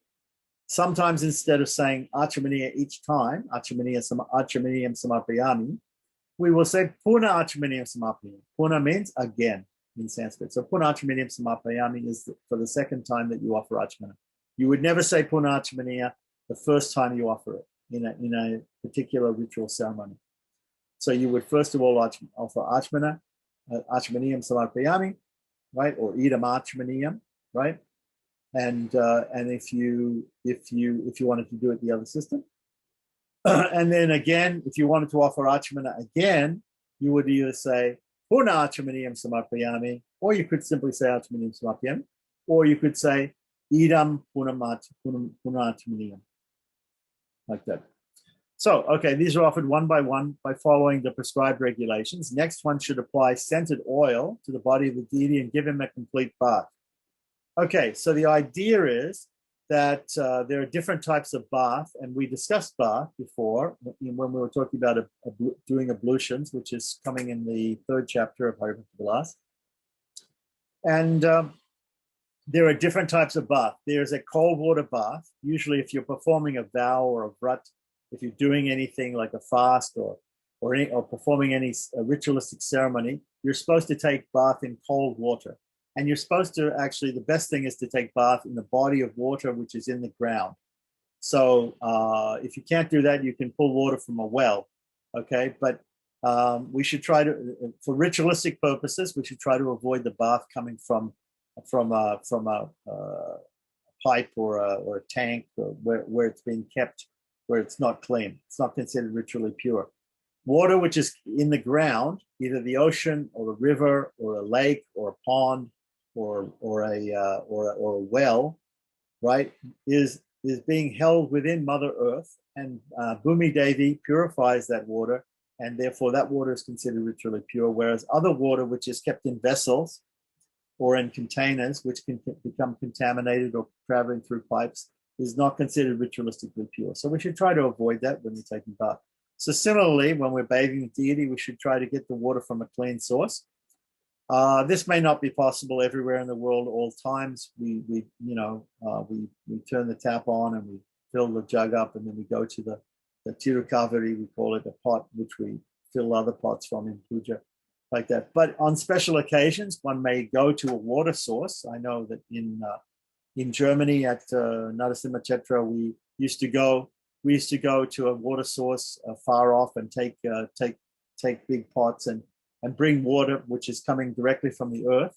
Sometimes instead of saying Achmaniya each time, Achmaniyam Samarpayami, we will say Puna Achmaniyam Samarpayami. Puna means again in Sanskrit. So Puna Achmaniyam Samarpayami is for the second time that you offer Achmana. You would never say Puna Achmaniya the first time you offer it in a particular ritual ceremony. So you would first of all offer Achmana, Achmaniyam Samarpayami, right, or Idam Achmaniyam, right, and if you wanted to do it the other system, and then again, if you wanted to offer Achmana again, you would either say Puna Achmaniyam Samarpayami, or you could simply say Achmaniyam Samarpayami, or you could say Idam Puna Achmaniyam, like that. So, okay, these are offered one by one by following the prescribed regulations. Next one should apply scented oil to the body of the deity and give him a complete bath. Okay, so the idea is that there are different types of bath, and we discussed bath before when we were talking about doing ablutions, which is coming in the 3rd chapter of Hari Bhakti Vilasa. And there are different types of bath. There's a cold water bath. Usually if you're performing a vow or a vrat, if you're doing anything like a fast or performing any ritualistic ceremony, you're supposed to take bath in cold water. And you're supposed to actually, the best thing is to take bath in the body of water, which is in the ground. So if you can't do that, you can pull water from a well, okay? But we should try to, for ritualistic purposes, we should try to avoid the bath coming from a pipe or a tank or where it's being kept, where it's not clean. It's not considered ritually pure. Water which is in the ground, either the ocean or a river or a lake or a pond or a well, right, is being held within Mother Earth, and Bhumi Devi purifies that water, and therefore that water is considered ritually pure, whereas other water which is kept in vessels or in containers, which can become contaminated or traveling through pipes, is not considered ritualistically pure. So we should try to avoid that when we're taking bath. So similarly, when we're bathing the deity, we should try to get the water from a clean source. This may not be possible everywhere in the world all times. We turn the tap on and we fill the jug up, and then we go to the tirukaveri, we call it, a pot which we fill other pots from in puja, like that. But on special occasions, one may go to a water source. I know that in Germany at Narasimha Chetra, we used to go to a water source far off and take big pots and bring water which is coming directly from the earth,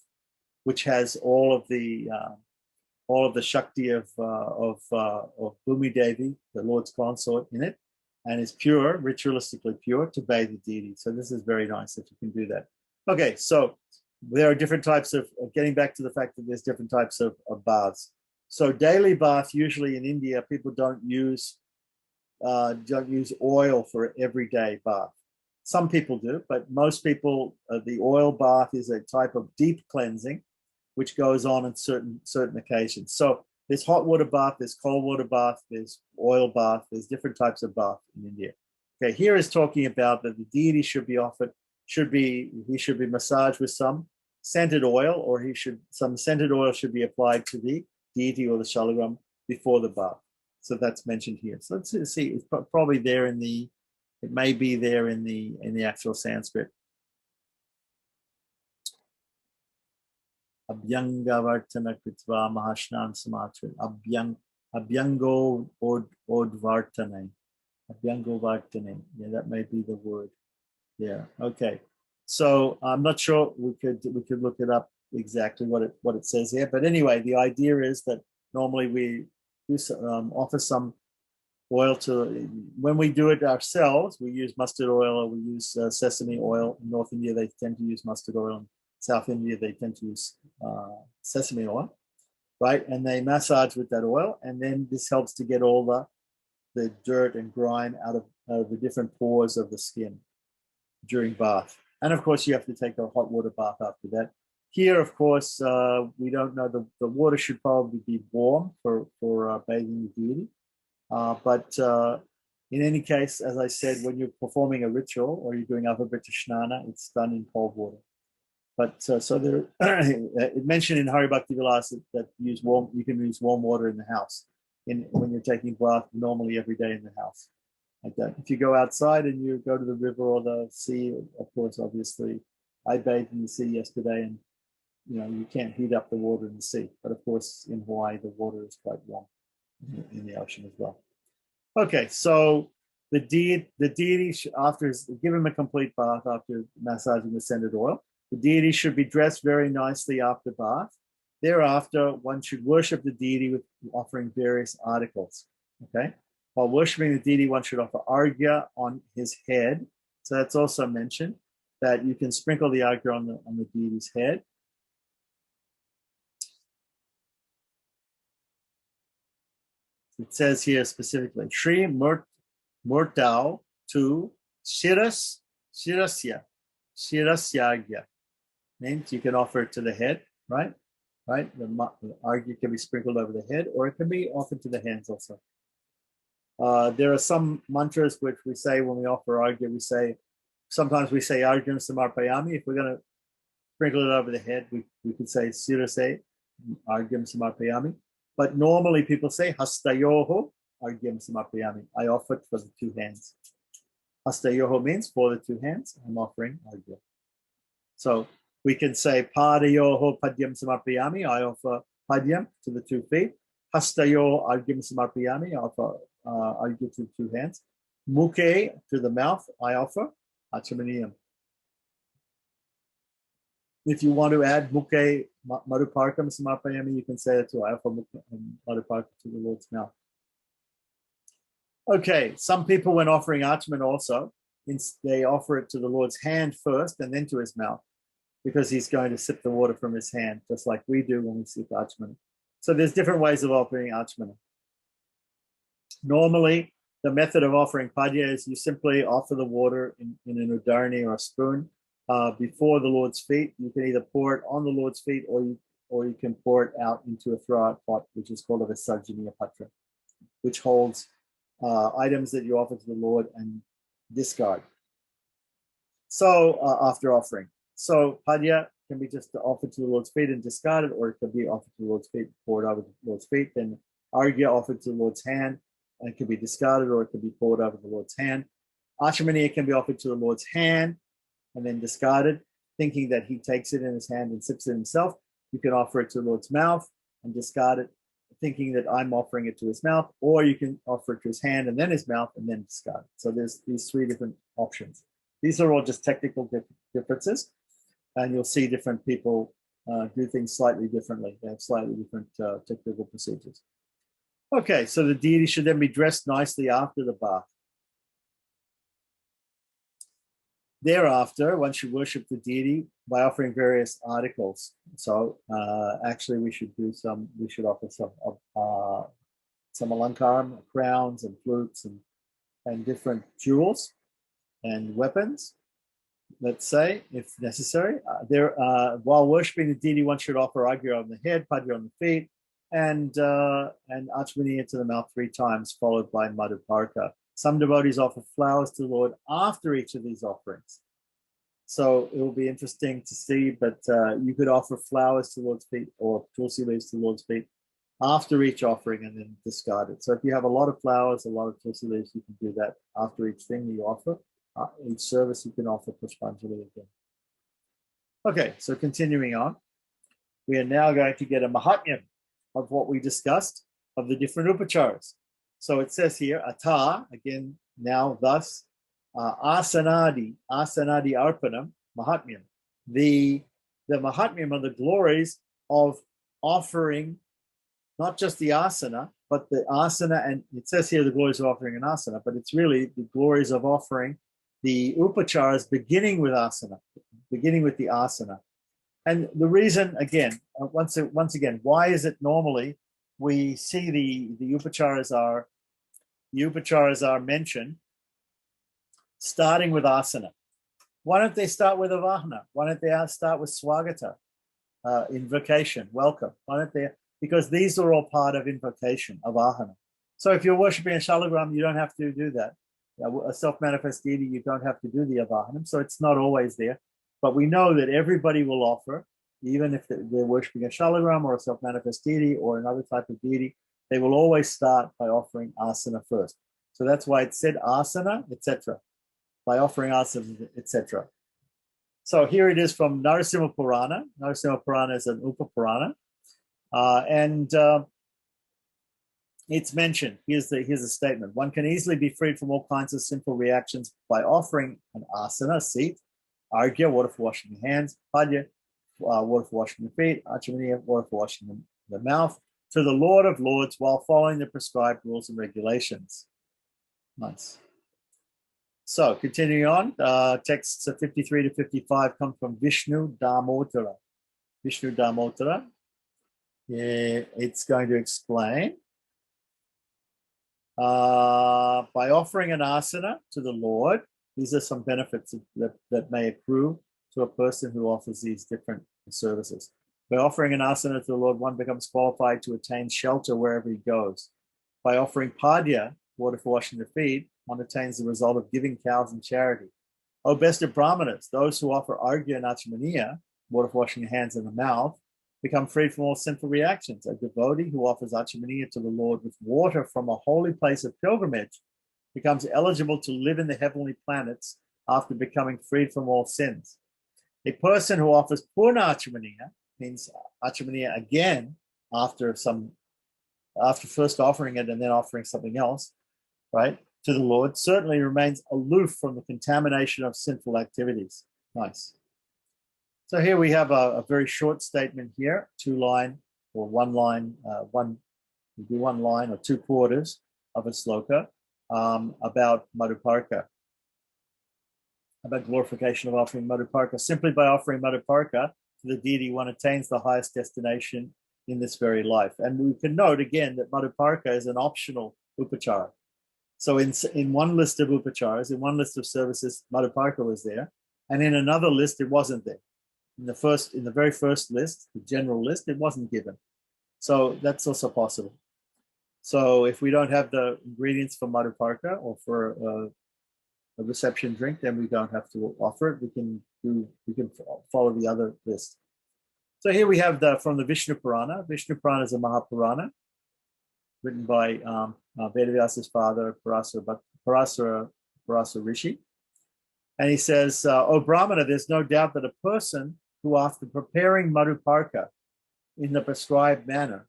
which has all of the Shakti of Bhumi Devi, the Lord's consort, in it, and is pure, ritualistically pure, to bathe the deity. So this is very nice if you can do that. Okay, so there are different types of, getting back to the fact that there's different types of baths. So daily bath, usually in India, people don't use oil for everyday bath. Some people do, but most people, the oil bath is a type of deep cleansing, which goes on in certain occasions. So there's hot water bath, there's cold water bath, there's oil bath, there's different types of bath in India. Okay, here is talking about that the deity should be offered, he should be massaged with some scented oil, or some scented oil should be applied to the deity or the shalagram before the bath. So that's mentioned here. So let's see, it's probably there it may be there in the actual Sanskrit. Abhyangavartana kritva mahashnan samatra. Abhyango odvartane. Abhyango vartane. Yeah, that may be the word. Yeah. Okay. So I'm not sure, we could look it up exactly what it says here. But anyway, the idea is that normally we offer some oil when we do it ourselves, we use mustard oil, or we use sesame oil. In North India, they tend to use mustard oil. In South India, they tend to use sesame oil, right? And they massage with that oil, and then this helps to get all the dirt and grime out of the different pores of the skin during bath. And of course, you have to take a hot water bath after that. Here, of course, we don't know, the water should probably be warm for bathing the deity. But in any case, as I said, when you're performing a ritual or you're doing Avabrita Shnana, it's done in cold water. But so there, it mentioned in Hari Bhakti Vilasa that you can use warm water in the house when you're taking bath normally every day in the house. Like that. If you go outside and you go to the river or the sea, of course, obviously, I bathed in the sea yesterday, and you can't heat up the water in the sea. But of course, in Hawaii, the water is quite warm in the ocean as well. Okay, so the deity, after give him a complete bath after massaging with scented oil, the deity should be dressed very nicely after bath. Thereafter, one should worship the deity with offering various articles. Okay, while worshiping the deity, one should offer arghya on his head. So that's also mentioned, that you can sprinkle the arghya on the deity's head. It says here specifically, Shri Murtau to Shirasyagya. Means you can offer it to the head, right? Right? The arghya can be sprinkled over the head, or it can be offered to the hands also. There are some mantras which we say when we offer arghya, sometimes we say arghya samarpayami. If we're going to sprinkle it over the head, we could say sirase arghya samarpayami. But normally people say hastayoho argyam samarpayami. I offer it for the two hands. Hastayoho means for the two hands, I'm offering arghya. So we can say padayoho padyam samarpayami. I offer padyam to the 2 feet. Hastayoho argyam samarpayami. I offer arghya to the 2 hands. Mukhe, to the mouth, I offer achamaniyam. If you want to add mukhe madhuparkam samarpayami, you can say it too. I offer madhuparkam to the Lord's mouth. Okay, some people, when offering achman also, they offer it to the Lord's hand first and then to his mouth, because he's going to sip the water from his hand, just like we do when we sip achman. So there's different ways of offering achman. Normally, the method of offering padya is you simply offer the water in an udarni or a spoon before the Lord's feet. You can either pour it on the Lord's feet, or you can pour it out into a throw-out pot, which is called a Visarjaniya Patra, which holds items that you offer to the Lord and discard. So after offering. So padya can be just offered to the Lord's feet and discarded, or it can be offered to the Lord's feet, poured over the Lord's feet. Then arghya offered to the Lord's hand, and it can be discarded, or it can be poured over the Lord's hand. Achamaniya can be offered to the Lord's hand and then discarded, thinking that he takes it in his hand and sips it himself. You can offer it to the Lord's mouth and discard it, thinking that I'm offering it to his mouth, or you can offer it to his hand and then his mouth and then discard it. So there's these 3 different options. These are all just technical differences, and you'll see different people do things slightly differently. They have slightly different technical procedures. Okay, so the deity should then be dressed nicely after the bath. Thereafter, one should worship the deity by offering various articles. So actually, we should offer some alankaram, crowns and flutes and different jewels and weapons, let's say, if necessary. While worshipping the deity, one should offer agya on the head, padya on the feet, and achmaniya to the mouth 3 times, followed by madhuparka. Some devotees offer flowers to the Lord after each of these offerings. So it will be interesting to see, but you could offer flowers to the Lord's feet or tulsi leaves to the Lord's feet after each offering and then discard it. So if you have a lot of flowers, a lot of tulsi leaves, you can do that after each thing you offer. Each service you can offer pushpanjali again. Okay, so continuing on, we are now going to get a mahatmyam of what we discussed of the different upacharas. So it says here, ata, again, now thus, asanadi arpanam, mahatmyam. The mahatmyam are the glories of offering not just the asana, but the asana, and it says here the glories of offering an asana, but it's really the glories of offering the upacharas beginning with asana, beginning with the asana. And the reason, again, once again, why is it normally we see the upacharas are mentioned starting with asana? Why don't they start with avahana? Why don't they start with swagata, invocation, welcome? Why don't they? Because these are all part of invocation, avahana. So if you're worshiping a shalagram, you don't have to do that. A self-manifest deity, you don't have to do the avahanam, so it's not always there. But we know that everybody will offer, even if they're worshiping a shalagram or a self-manifest deity or another type of deity, they will always start by offering asana first. So that's why it said asana, etc. By offering asana, etc. So here it is from Narasimha Purana. Narasimha Purana is an Upa Purana. And it's mentioned, here's a statement. One can easily be freed from all kinds of sinful reactions by offering an asana, seat, argya, water for washing the hands, padya, water for washing the feet, achmaniya, water for washing the mouth, to the Lord of Lords while following the prescribed rules and regulations. Nice. So continuing on, texts 53 to 55 come from Vishnu Damotara. Vishnu Damotara. It's going to explain. By offering an asana to the Lord, these are some benefits that may accrue to a person who offers these different services. By offering an asana to the Lord, one becomes qualified to attain shelter wherever he goes. By offering padya, water for washing the feet, one attains the result of giving cows in charity. O best of brahmanas, those who offer argya and achmaniya, water for washing the hands and the mouth, become freed from all sinful reactions. A devotee who offers achmaniya to the Lord with water from a holy place of pilgrimage becomes eligible to live in the heavenly planets after becoming freed from all sins. A person who offers purna achmaniya, means achmaniya again after first offering it and then offering something else, right, to the Lord, certainly remains aloof from the contamination of sinful activities. Nice. So here we have a very short statement here, 2-line or 1 line, one line or 2 quarters of a sloka about madhuparka, about glorification of offering madhuparka. Simply by offering madhuparka to the deity, one attains the highest destination in this very life. And we can note again that madhuparka is an optional upachara. So in one list of upacharas, in one list of services, madhuparka was there, and in another list it wasn't there. In the very first list, the general list, it wasn't given. So that's also possible. So if we don't have the ingredients for madhuparka or for a reception drink, then we don't have to offer it. We can follow the other list. So here we have from the Vishnu Purana. Vishnu Purana is a Mahapurana written by Vedavyas's father, Parasara Rishi. And he says, O Brahmana, there's no doubt that a person who, after preparing madhuparka in the prescribed manner,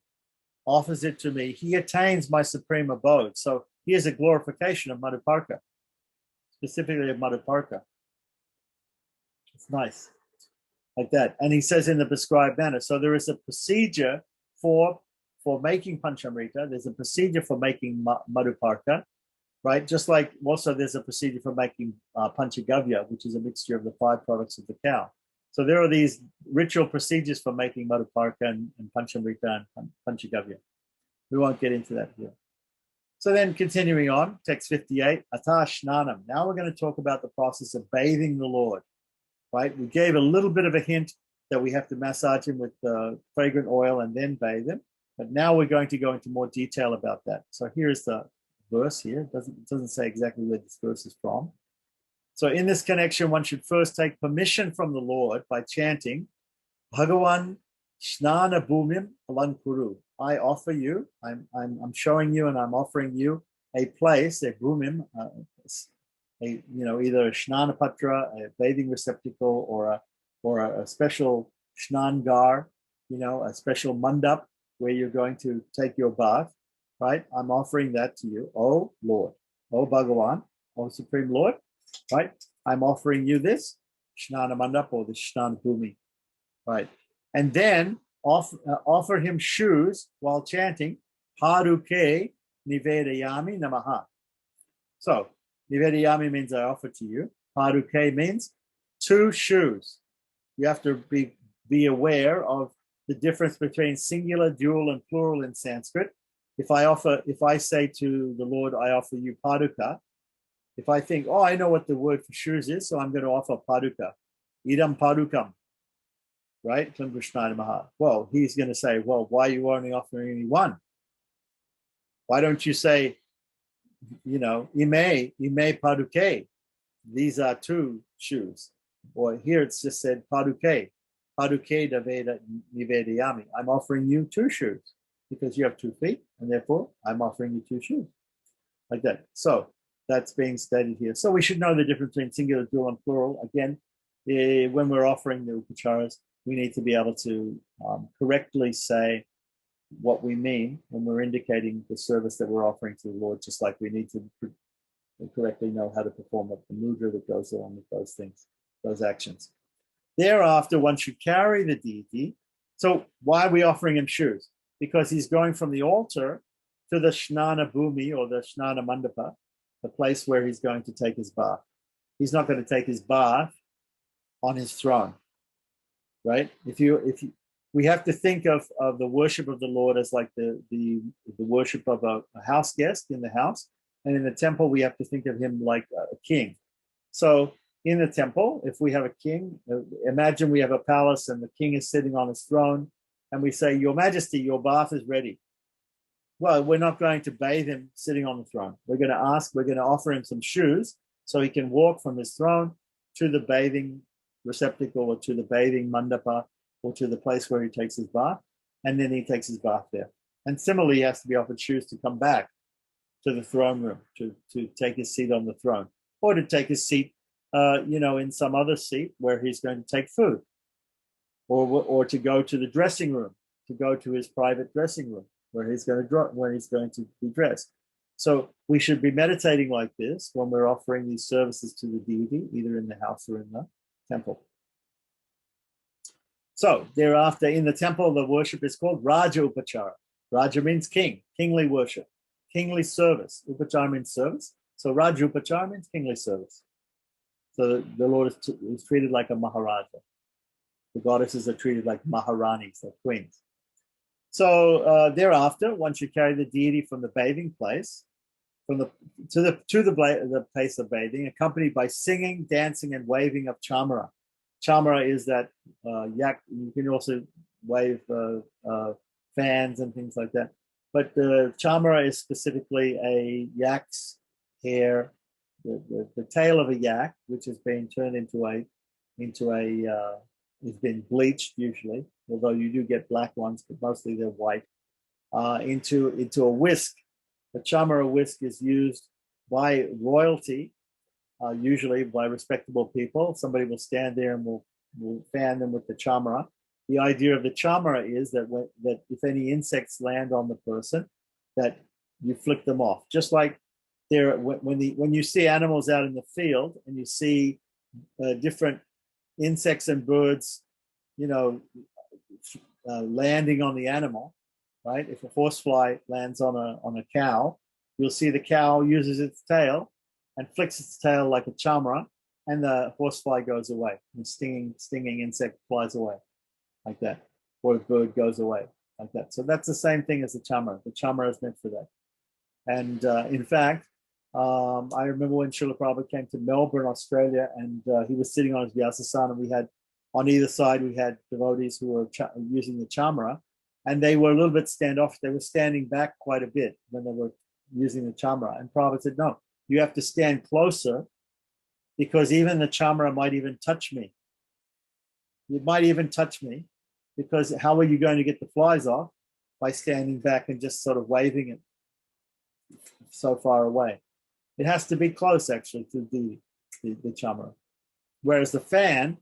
offers it to me, he attains my supreme abode. So here's a glorification of madhuparka, specifically of madhuparka. It's nice, like that. And he says in the prescribed manner. So there is a procedure for making panchamrita. There's a procedure for making madhuparka. right? Just like also there's a procedure for making panchagavya, which is a mixture of the 5 products of the cow. So there are these ritual procedures for making madhuparka and panchamrita and panchagavya. We won't get into that here. So then continuing on, text 58, Atah Shnanam. Now we're going to talk about the process of bathing the Lord, right? We gave a little bit of a hint that we have to massage him with fragrant oil and then bathe him. But now we're going to go into more detail about that. So here's the verse here. It doesn't say exactly where this verse is from. So in this connection, one should first take permission from the Lord by chanting, Bhagavan Shnana Bhumim Alankuru. I offer you, I'm showing you and I'm offering you a place, a bhumim, either a shnana patra, a bathing receptacle, or a special shnangar, a special mandap where you're going to take your bath, right? I'm offering that to you, oh Lord, oh Bhagavan, oh Supreme Lord, right? I'm offering you this shnana mandap or the shnana bhumi, right? And then offer him shoes while chanting Paruke Nivedayami Namaha. So Nivedayami means I offer to you. Paruke means 2 shoes. You have to be aware of the difference between singular, dual, and plural in Sanskrit. If I say to the Lord, I offer you paduka, if I think, I know what the word for shoes is, so I'm going to offer paduka. Idam padukam. Right? Well, he's going to say, well, why are you only offering me one? Why don't you say, ime paduke? These are 2 shoes. Or here it's just said paduke. Paduke daveda nivedayami. I'm offering you 2 shoes because you have 2 feet, and therefore I'm offering you 2 shoes. Like that. So that's being stated here. So we should know the difference between singular, dual, and plural. Again, when we're offering the upacharas, we need to be able to correctly say what we mean when we're indicating the service that we're offering to the Lord, just like we need to correctly know how to perform the mudra that goes along with those things, those actions. Thereafter, one should carry the deity. So why are we offering him shoes? Because he's going from the altar to the Shnana Bhumi or the Shnana Mandapa, the place where he's going to take his bath. He's not going to take his bath on his throne. Right? We have to think of the worship of the Lord as like the worship of a house guest in the house, and in the temple we have to think of him like a king. So in the temple, if we have a king, imagine we have a palace and the king is sitting on his throne, and we say, Your Majesty, your bath is ready. Well, we're not going to bathe him sitting on the throne. We're going to offer him some shoes so he can walk from his throne to the bathing receptacle or to the bathing mandapa or to the place where he takes his bath, and then he takes his bath there. And similarly, he has to be offered shoes to come back to the throne room, to take his seat on the throne, or to take his seat, in some other seat where he's going to take food, or to go to the dressing room, to go to his private dressing room where he's going to be dressed. So we should be meditating like this when we're offering these services to the deity, either in the house or in the temple. So thereafter, in the temple, the worship is called Raja Upachara. Raja means king, kingly worship, kingly service. Upachara means service. So Raja Upachara means kingly service. So the Lord is treated like a Maharaja. The goddesses are treated like Maharanis, like queens. So thereafter, one should carry the deity from the bathing place, to the place of bathing, accompanied by singing, dancing, and waving of chamara. Chamara is that yak. You can also wave fans and things like that. But the chamara is specifically a yak's hair, the tail of a yak, which has been turned into a it's been bleached usually, although you do get black ones, but mostly they're white, into a whisk. The chamara whisk is used by royalty, usually by respectable people. Somebody will stand there and will fan them with the chamara. The idea of the chamara is that if any insects land on the person, that you flick them off. Just like when you see animals out in the field and you see different insects and birds, landing on the animal, right? If a horsefly lands on a cow, you'll see the cow uses its tail and flicks its tail like a chamra, and the horsefly goes away. The stinging insect flies away like that, or the bird goes away like that. So that's the same thing as the chamra. The chamra is meant for that. And in fact, I remember when Srila Prabhupada came to Melbourne, Australia, and he was sitting on his Vyasasana, and we had on either side, we had devotees who were using the chamra, and they were a little bit standoffish. They were standing back quite a bit when they were using the chamra. And Prabhupada said, no, you have to stand closer, because even the chamra might even touch me. It might even touch me, because how are you going to get the flies off? By standing back and just sort of waving it so far away. It has to be close, actually, to the chamra. Whereas the fan,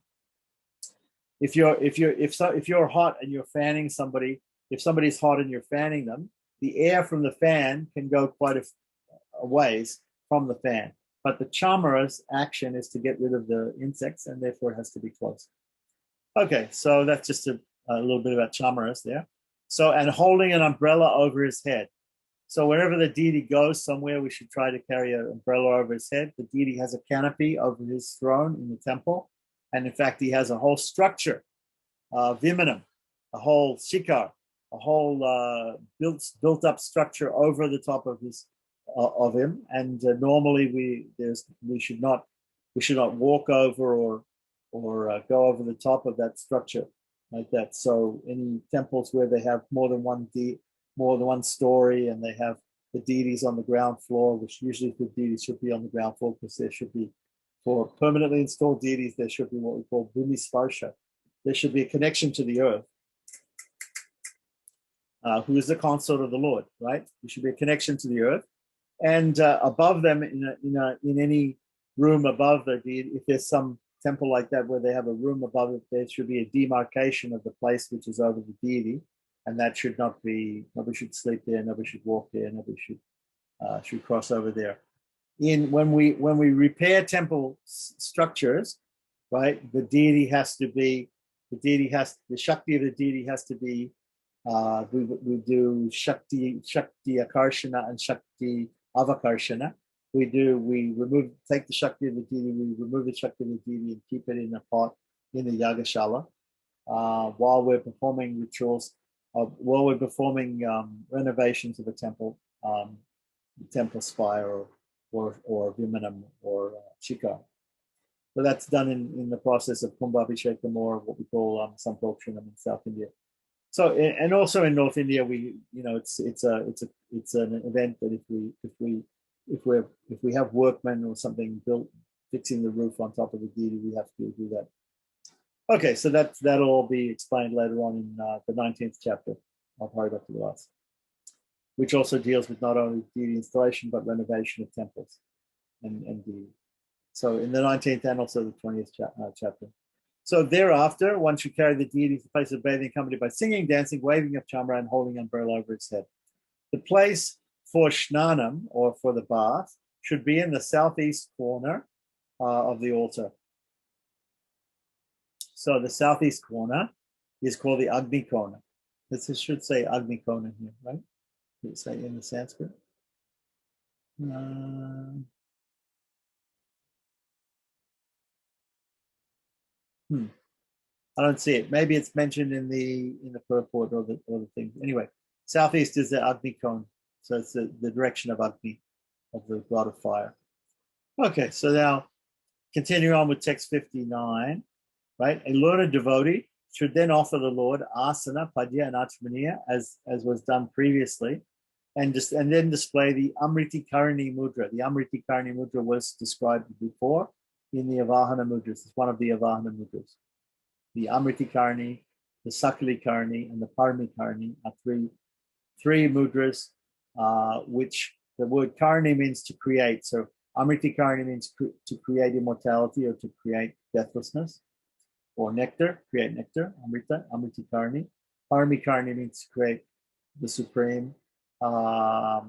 if you're hot and you're fanning somebody, if somebody's hot and you're fanning them, the air from the fan can go quite a ways from the fan. But the chamra's action is to get rid of the insects, and therefore it has to be close. Okay, so that's just a little bit about chamras there. So, and holding an umbrella over his head. So wherever the deity goes somewhere, we should try to carry an umbrella over his head. The deity has a canopy over his throne in the temple. And in fact, he has a whole structure, vimanam, a whole shikar, a whole built up structure over the top of of him. And normally we should not walk over or go over the top of that structure like that. So any temples where they have more than one story, and they have the deities on the ground floor, which usually the deities should be on the ground floor, because there should be, for permanently installed deities, there should be what we call bhumi sparsha. There should be a connection to the earth, who is the consort of the Lord, right? There should be a connection to the earth. And above them, in any room above the deity, if there's some temple like that where they have a room above it, there should be a demarcation of the place which is over the deity. And that should not be, nobody should sleep there, nobody should walk there, nobody should cross over there. When we repair temple structures, right, the Shakti of the deity has to be, we do Shakti Akarshana and Shakti Avakarshana. We take the Shakti of the deity, we remove the Shakti of the deity and keep it in a pot in the Yagashala while we're performing rituals, while we're performing renovations of a temple, temple spire or vimanam or chika. So that's done in the process of Kumbhabhishekam, or what we call Samprokshanam in South India. So, and also in North India, it's an event that if we have workmen or something built, fixing the roof on top of the deity, we have to do that. Okay, so that'll all be explained later on in the 19th chapter of Hari Bhakti Vilasa, which also deals with not only deity installation but renovation of temples and deity. So in the 19th and also the 20th chapter. So thereafter, one should carry the deity to the place of bathing, accompanied by singing, dancing, waving of chamra, and holding umbrella over its head. The place for shnanam, or for the bath, should be in the southeast corner of the altar. So the southeast corner is called the Agni Kona. This should say Agni Kona here, right? Did it say in the Sanskrit? I don't see it. Maybe it's mentioned in the purport or the thing. Anyway, southeast is the Agni Kona. So it's the direction of Agni, of the god of fire. Okay, so now continue on with text 59, right? A learned devotee should then offer the Lord asana, padya, and achmaniya, as was done previously, and then display the Amriti Karni mudra. The Amriti Karni mudra was described before in the Avahana mudras. It's one of the Avahana mudras. The Amriti Karni, the Sakali Karni, and the Parami Karni are three mudras, which the word Karni means to create. So Amriti Karni means to create immortality or to create deathlessness, or nectar, create nectar, Amrita, Amriti Karni. Parami Karni means to create the supreme. Sakali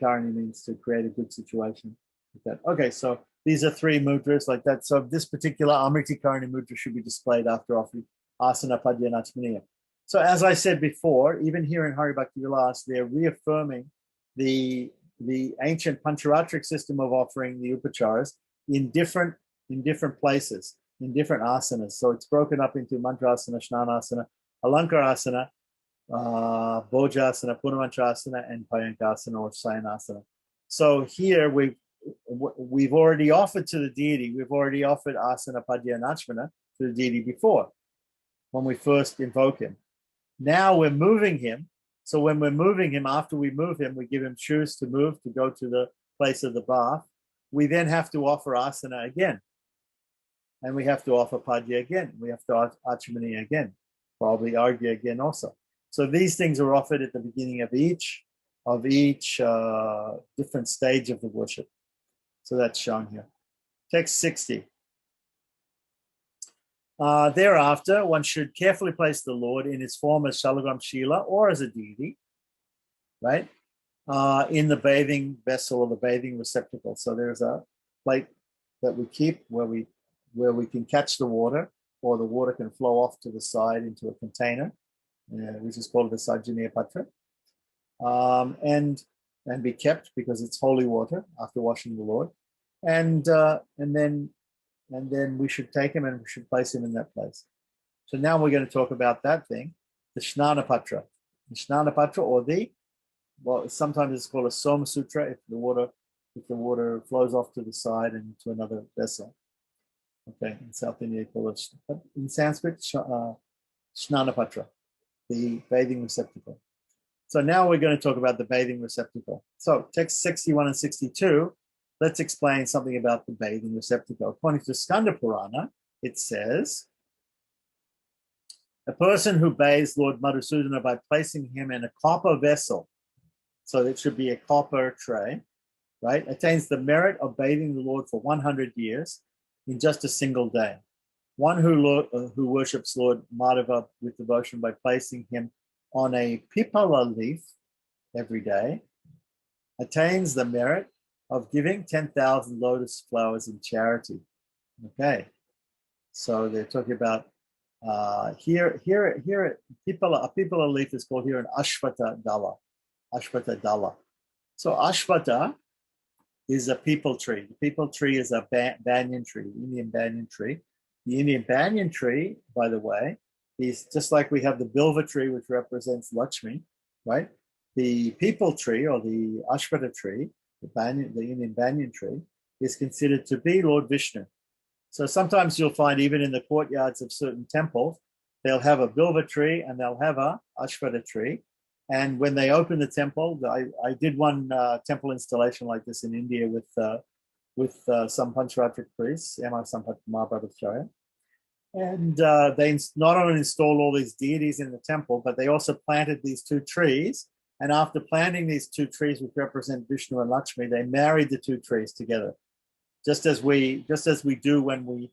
Karni means to create a good situation. Like that. Okay, so these are three mudras like that. So this particular Amriti Karni mudra should be displayed after offering asana, padya, and achmaniya. So as I said before, even here in Hari Bhakti Vilas, they're reaffirming the ancient pancharatric system of offering the upacharas in different places, in different asanas. So it's broken up into mantrasana, snanasana, alankarasana, bojasana, punamantrasana, and payankasana or sayanasana. So here we've already offered to the deity, we've already offered asana, padya, and achmana to the deity before, when we first invoke him. Now we're moving him. So when we're moving him, after we move him, we give him shoes to move, to go to the place of the bath. We then have to offer asana again. And we have to offer padya again. We have to offer achmani again, probably argya again also. So these things are offered at the beginning of each different stage of the worship. So that's shown here. Text 60. Thereafter, one should carefully place the Lord in his form as Shalagram Shila or as a deity, right? In the bathing vessel or the bathing receptacle. So there's a plate that we keep where we can catch the water, or the water can flow off to the side into a container, which is called the Sajjaniya Patra, and be kept because it's holy water after washing the Lord, and then we should take him and we should place him in that place. So now we're going to talk about that thing, the Shnana Patra. The Shnana Patra, or sometimes it's called a Soma Sutra if the water flows off to the side and to another vessel. Okay, in South India, call it, but in Sanskrit, Shnana Patra, the bathing receptacle. So now we're going to talk about the bathing receptacle. So text 61 and 62, let's explain something about the bathing receptacle. According to Skanda Purana, it says, a person who bathes Lord Madhusudana by placing him in a copper vessel, so it should be a copper tray, right, attains the merit of bathing the Lord for 100 years in just a single day. One who worships Lord Madhava with devotion by placing him on a pipala leaf every day attains the merit of giving 10,000 lotus flowers in charity. Okay, so they're talking about here a pipala leaf is called here an ashvata dala. Ashvata dala. So ashvata is a peepal tree. The peepal tree is a banyan tree, Indian banyan tree. The Indian banyan tree, by the way, is just like we have the bilva tree, which represents Lakshmi, right? The peepal tree or the ashvata tree, the Indian banyan tree, is considered to be Lord Vishnu. So sometimes you'll find even in the courtyards of certain temples, they'll have a bilva tree and they'll have a ashvata tree. And when they open the temple, I did one temple installation like this in India with some Pancharatric priests, M.R. Sampath Mahabharacharya. And they not only installed all these deities in the temple, but they also planted these two trees. And after planting these two trees, which represent Vishnu and Lakshmi, they married the two trees together. Just as we do when we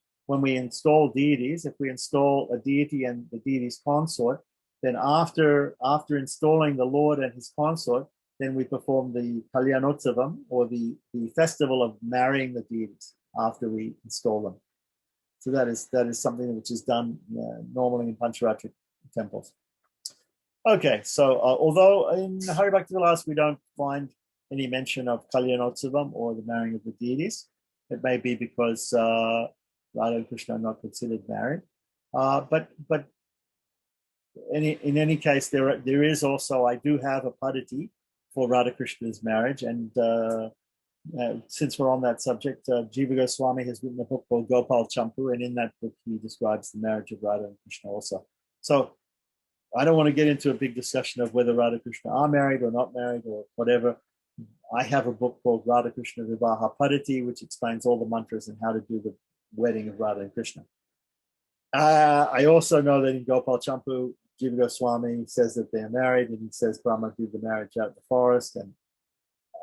install deities. If we install a deity and the deity's consort, then after installing the Lord and his consort, then we perform the Kalyanotsavam, or the festival of marrying the deities after we install them. So that is something which is done normally in Pancharatric temples. Okay, so although in Hari Bhakti Vilas we don't find any mention of Kalyanotsavam or the marrying of the deities, it may be because Radha and Krishna are not considered married. But in any case, there is also, I do have a padati for Radha Krishna's marriage, and since we're on that subject, Jiva Goswami has written a book called Gopal Champu, and in that book he describes the marriage of Radha and Krishna also. So I don't want to get into a big discussion of whether Radha Krishna are married or not married or whatever. I have a book called Radha Krishna Vivaha Padati, which explains all the mantras and how to do the wedding of Radha and Krishna. I also know that in Gopal Champu, Jiva Goswami says that they're married, and he says Brahma did the marriage out in the forest, and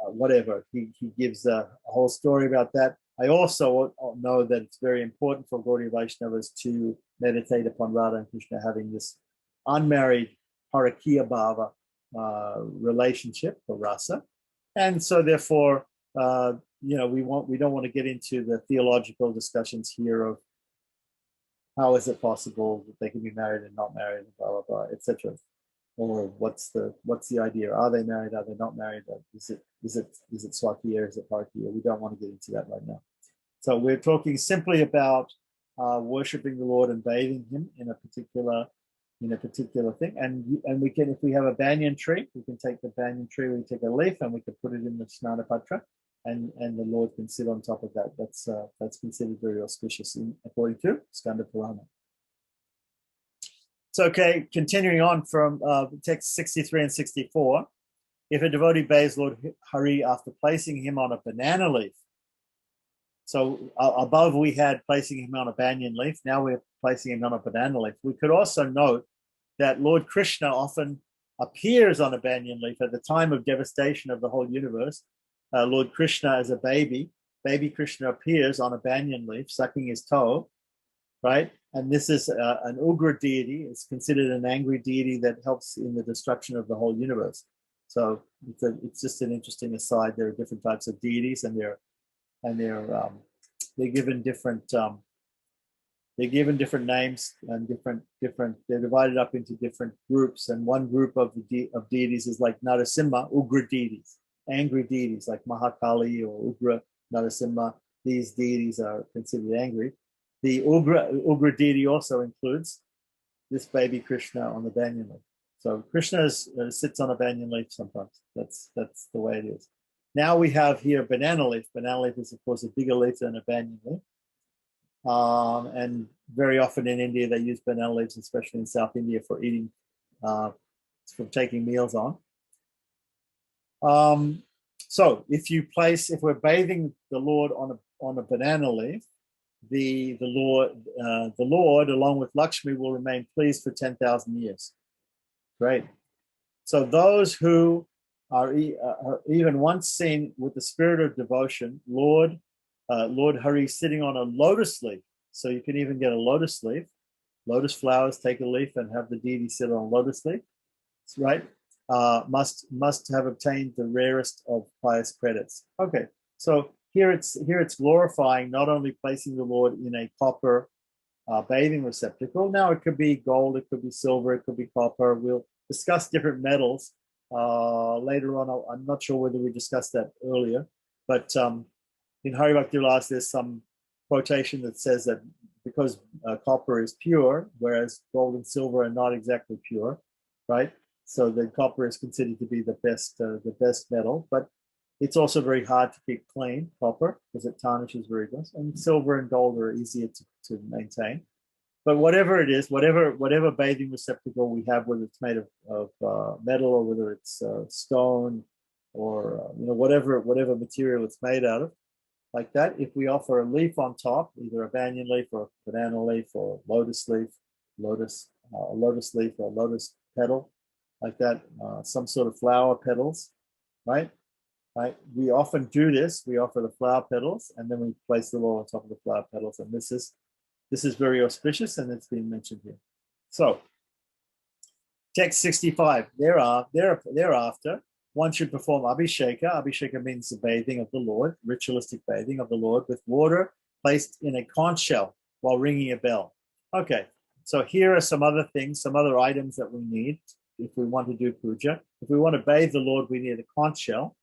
whatever. He gives a whole story about that. I also know that it's very important for Gaudiya Vaishnavas to meditate upon Radha and Krishna having this unmarried Harakiya Bhava relationship or rasa. And so therefore, we don't want to get into the theological discussions here of how is it possible that they can be married and not married, and blah, blah, blah, etc. or what's the idea? Are they married? Are they not married? Is it Swati or is it Parki? We don't want to get into that right now. So we're talking simply about worshiping the Lord and bathing Him in a particular thing. And we can, if we have a banyan tree, we can take the banyan tree, we take a leaf, and we can put it in the Snana Patra, and the Lord can sit on top of that. That's considered very auspicious according to Skanda Purana. So, okay, continuing on from text 63 and 64. If a devotee bathes Lord Hari after placing him on a banana leaf, so above we had placing him on a banyan leaf, now we're placing him on a banana leaf. We could also note that Lord Krishna often appears on a banyan leaf at the time of devastation of the whole universe. Lord Krishna as a baby Krishna appears on a banyan leaf, sucking his toe, right? And this is an Ugra deity. It's considered an angry deity that helps in the destruction of the whole universe. So it's just an interesting aside. There are different types of deities, and they're given different names and different. They're divided up into different groups, and one group of deities is like Narasimha, Ugra deities, angry deities like Mahakali or Ugra Narasimha. These deities are considered angry. The Ugra deity also includes this baby Krishna on the banyan leaf. So Krishna sits on a banyan leaf sometimes. That's the way it is. Now we have here banana leaf. Banana leaf is, of course, a bigger leaf than a banyan leaf. And very often in India, they use banana leaves, especially in South India, for eating, for taking meals on. So if we're bathing the Lord on a banana leaf, the Lord, along with Lakshmi, will remain pleased for 10,000 years. Great. So those who are even once seen with the spirit of devotion, Lord Hari sitting on a lotus leaf. So you can even get a lotus leaf, lotus flowers, take a leaf and have the deity sit on a lotus leaf, right? Must have obtained the rarest of pious credits. Okay, so here it's glorifying, not only placing the Lord in a copper bathing receptacle. Now it could be gold, it could be silver, it could be copper. We'll discuss different metals later on. I'm not sure whether we discussed that earlier, but in Hari Bhakti Vilasa, there's some quotation that says that because copper is pure, whereas gold and silver are not exactly pure, right? So the copper is considered to be the best metal, but it's also very hard to keep clean, copper, because it tarnishes very good. And silver and gold are easier to maintain. But whatever it is, whatever bathing receptacle we have, whether it's made of metal or whether it's stone or whatever material it's made out of, like that, if we offer a leaf on top, either a banyan leaf or a banana leaf or a lotus leaf, a lotus leaf or a lotus petal, like that, some sort of flower petals, right? Right. We often do this. We offer the flower petals, and then we place the Lord on top of the flower petals. And this is very auspicious, and it's been mentioned here. So, text 65. Thereafter, one should perform abhisheka. Abhisheka means the bathing of the Lord, ritualistic bathing of the Lord, with water placed in a conch shell while ringing a bell. Okay. So here are some other things, some other items that we need if we want to do puja. If we want to bathe the Lord, we need a conch shell.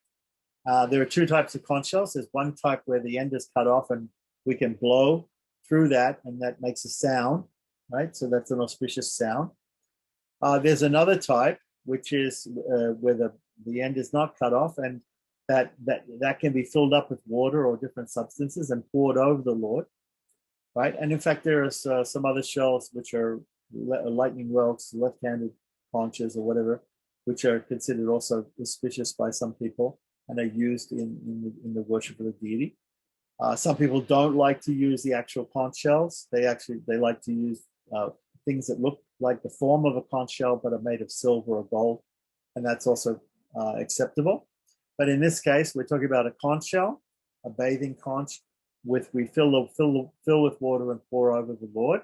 There are two types of conch shells. There's one type where the end is cut off and we can blow through that and that makes a sound, right? So that's an auspicious sound. There's another type, which is where the end is not cut off and that can be filled up with water or different substances and poured over the Lord, right? And in fact, there are some other shells which are lightning welts, left-handed conches or whatever, which are considered also auspicious by some people and are used in the worship of the deity. Some people don't like to use the actual conch shells. They like to use things that look like the form of a conch shell but are made of silver or gold, and that's also acceptable. But in this case, we're talking about a conch shell, a bathing conch, we fill with water and pour over the Lord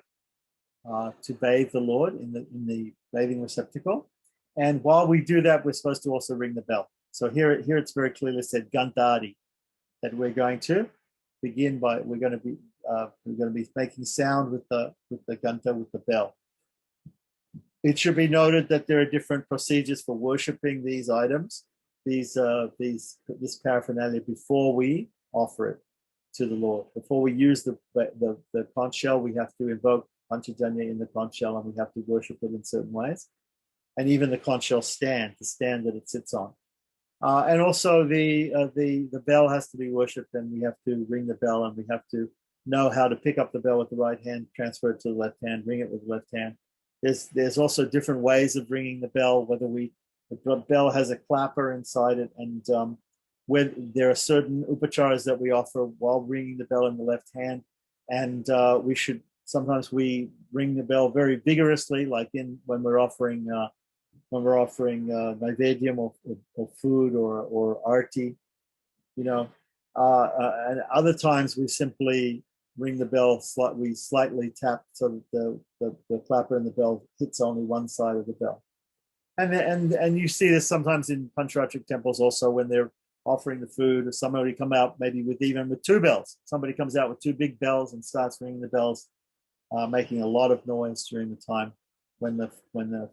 to bathe the Lord in the bathing receptacle. And while we do that, we're supposed to also ring the bell. So here it's very clearly said Gantadi, that we're going to begin by we're going to be making sound with the Ganta, with the bell. It should be noted that there are different procedures for worshiping these items, this paraphernalia, before we offer it to the Lord. Before we use the conch shell, we have to invoke Panchajanya in the conch shell, and we have to worship it in certain ways. And even the conch shell stand, the stand that it sits on. And also the bell has to be worshipped, and we have to ring the bell, and we have to know how to pick up the bell with the right hand, transfer it to the left hand, ring it with the left hand. There's also different ways of ringing the bell, whether the bell has a clapper inside it, and there are certain upacharas that we offer while ringing the bell in the left hand, and sometimes we ring the bell very vigorously, like when we're offering naivedyam or food or arti, and other times we simply ring the bell, we slightly tap so that the clapper and the bell hits only one side of the bell. And you see this sometimes in Pancharatric temples also, when they're offering the food, or somebody come out maybe with two bells. Somebody comes out with two big bells and starts ringing the bells, making a lot of noise during the time when the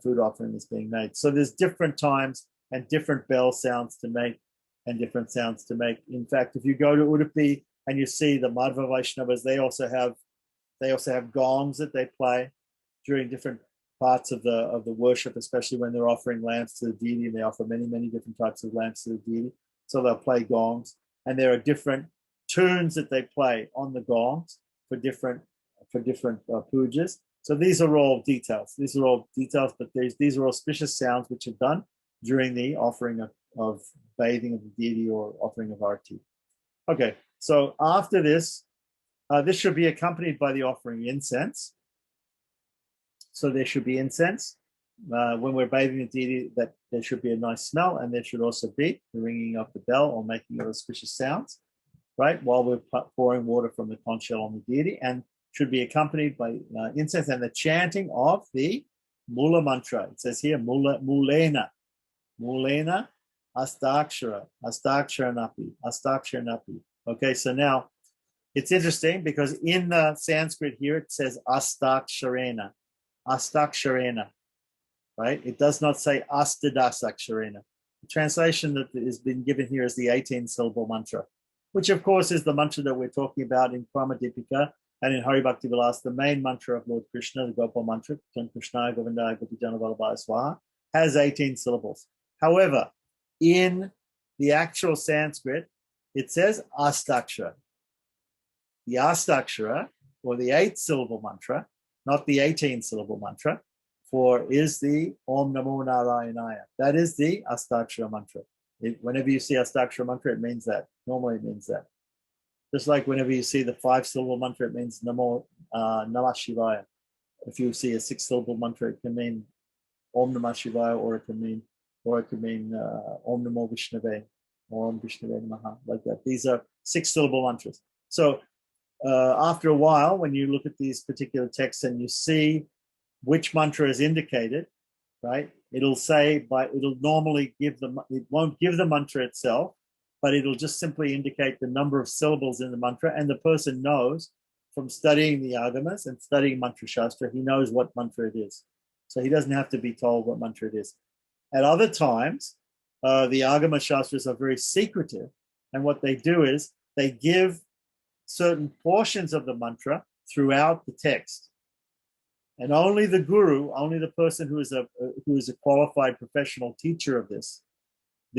food offering is being made. So there's different times and different bell sounds to make and different sounds to make. In fact, if you go to Udupi and you see the Madhva Vaishnavas, they also have gongs that they play during different parts of the worship, especially when they're offering lamps to the deity, and they offer many, many different types of lamps to the deity. So they'll play gongs, and there are different tunes that they play on the gongs for different pujas. So these are all details. But these are auspicious sounds which are done during the offering of bathing of the deity or offering of arti. Okay, so after this, this should be accompanied by the offering incense. So there should be incense. When we're bathing the deity, that there should be a nice smell, and there should also be the ringing of the bell or making of auspicious sounds, right, while we're pouring water from the conch shell on the deity, and should be accompanied by incense and the chanting of the Mula mantra. It says here, Mulena, Astakshara, Okay, so now it's interesting because in the Sanskrit here it says Astaksharena, right? It does not say Astadasaksharena. The translation that has been given here is the 18-syllable mantra, which of course is the mantra that we're talking about in Kramadipika and in Hari Bhakti Vilasa. The main mantra of Lord Krishna, the Gopal mantra, Krishna Govindaya Gopijana Vallabhaya Swaha, has 18 syllables. However, in the actual Sanskrit, it says Astakshara. The Astakshara, or the 8-syllable mantra, not the 18-syllable mantra, is the Om Namo Narayanaya. That is the Astakshara mantra. Whenever you see Astakshara mantra, it means that. Normally it means that. Just like whenever you see the 5-syllable mantra, it means Namah Shivaya. If you see a 6-syllable mantra, it can mean Om Namah Shivaya, or it can mean Om Namo Vishnave, or Om Vishnave Namaha, like that. These are 6-syllable mantras. So after a while, when you look at these particular texts and you see which mantra is indicated, right? It'll normally it won't give the mantra itself, but it'll just simply indicate the number of syllables in the mantra. And the person knows from studying the agamas and studying mantra shastra, he knows what mantra it is. So he doesn't have to be told what mantra it is. At other times, the agama shastras are very secretive. And what they do is they give certain portions of the mantra throughout the text. And only the guru, only the person who is a qualified professional teacher of this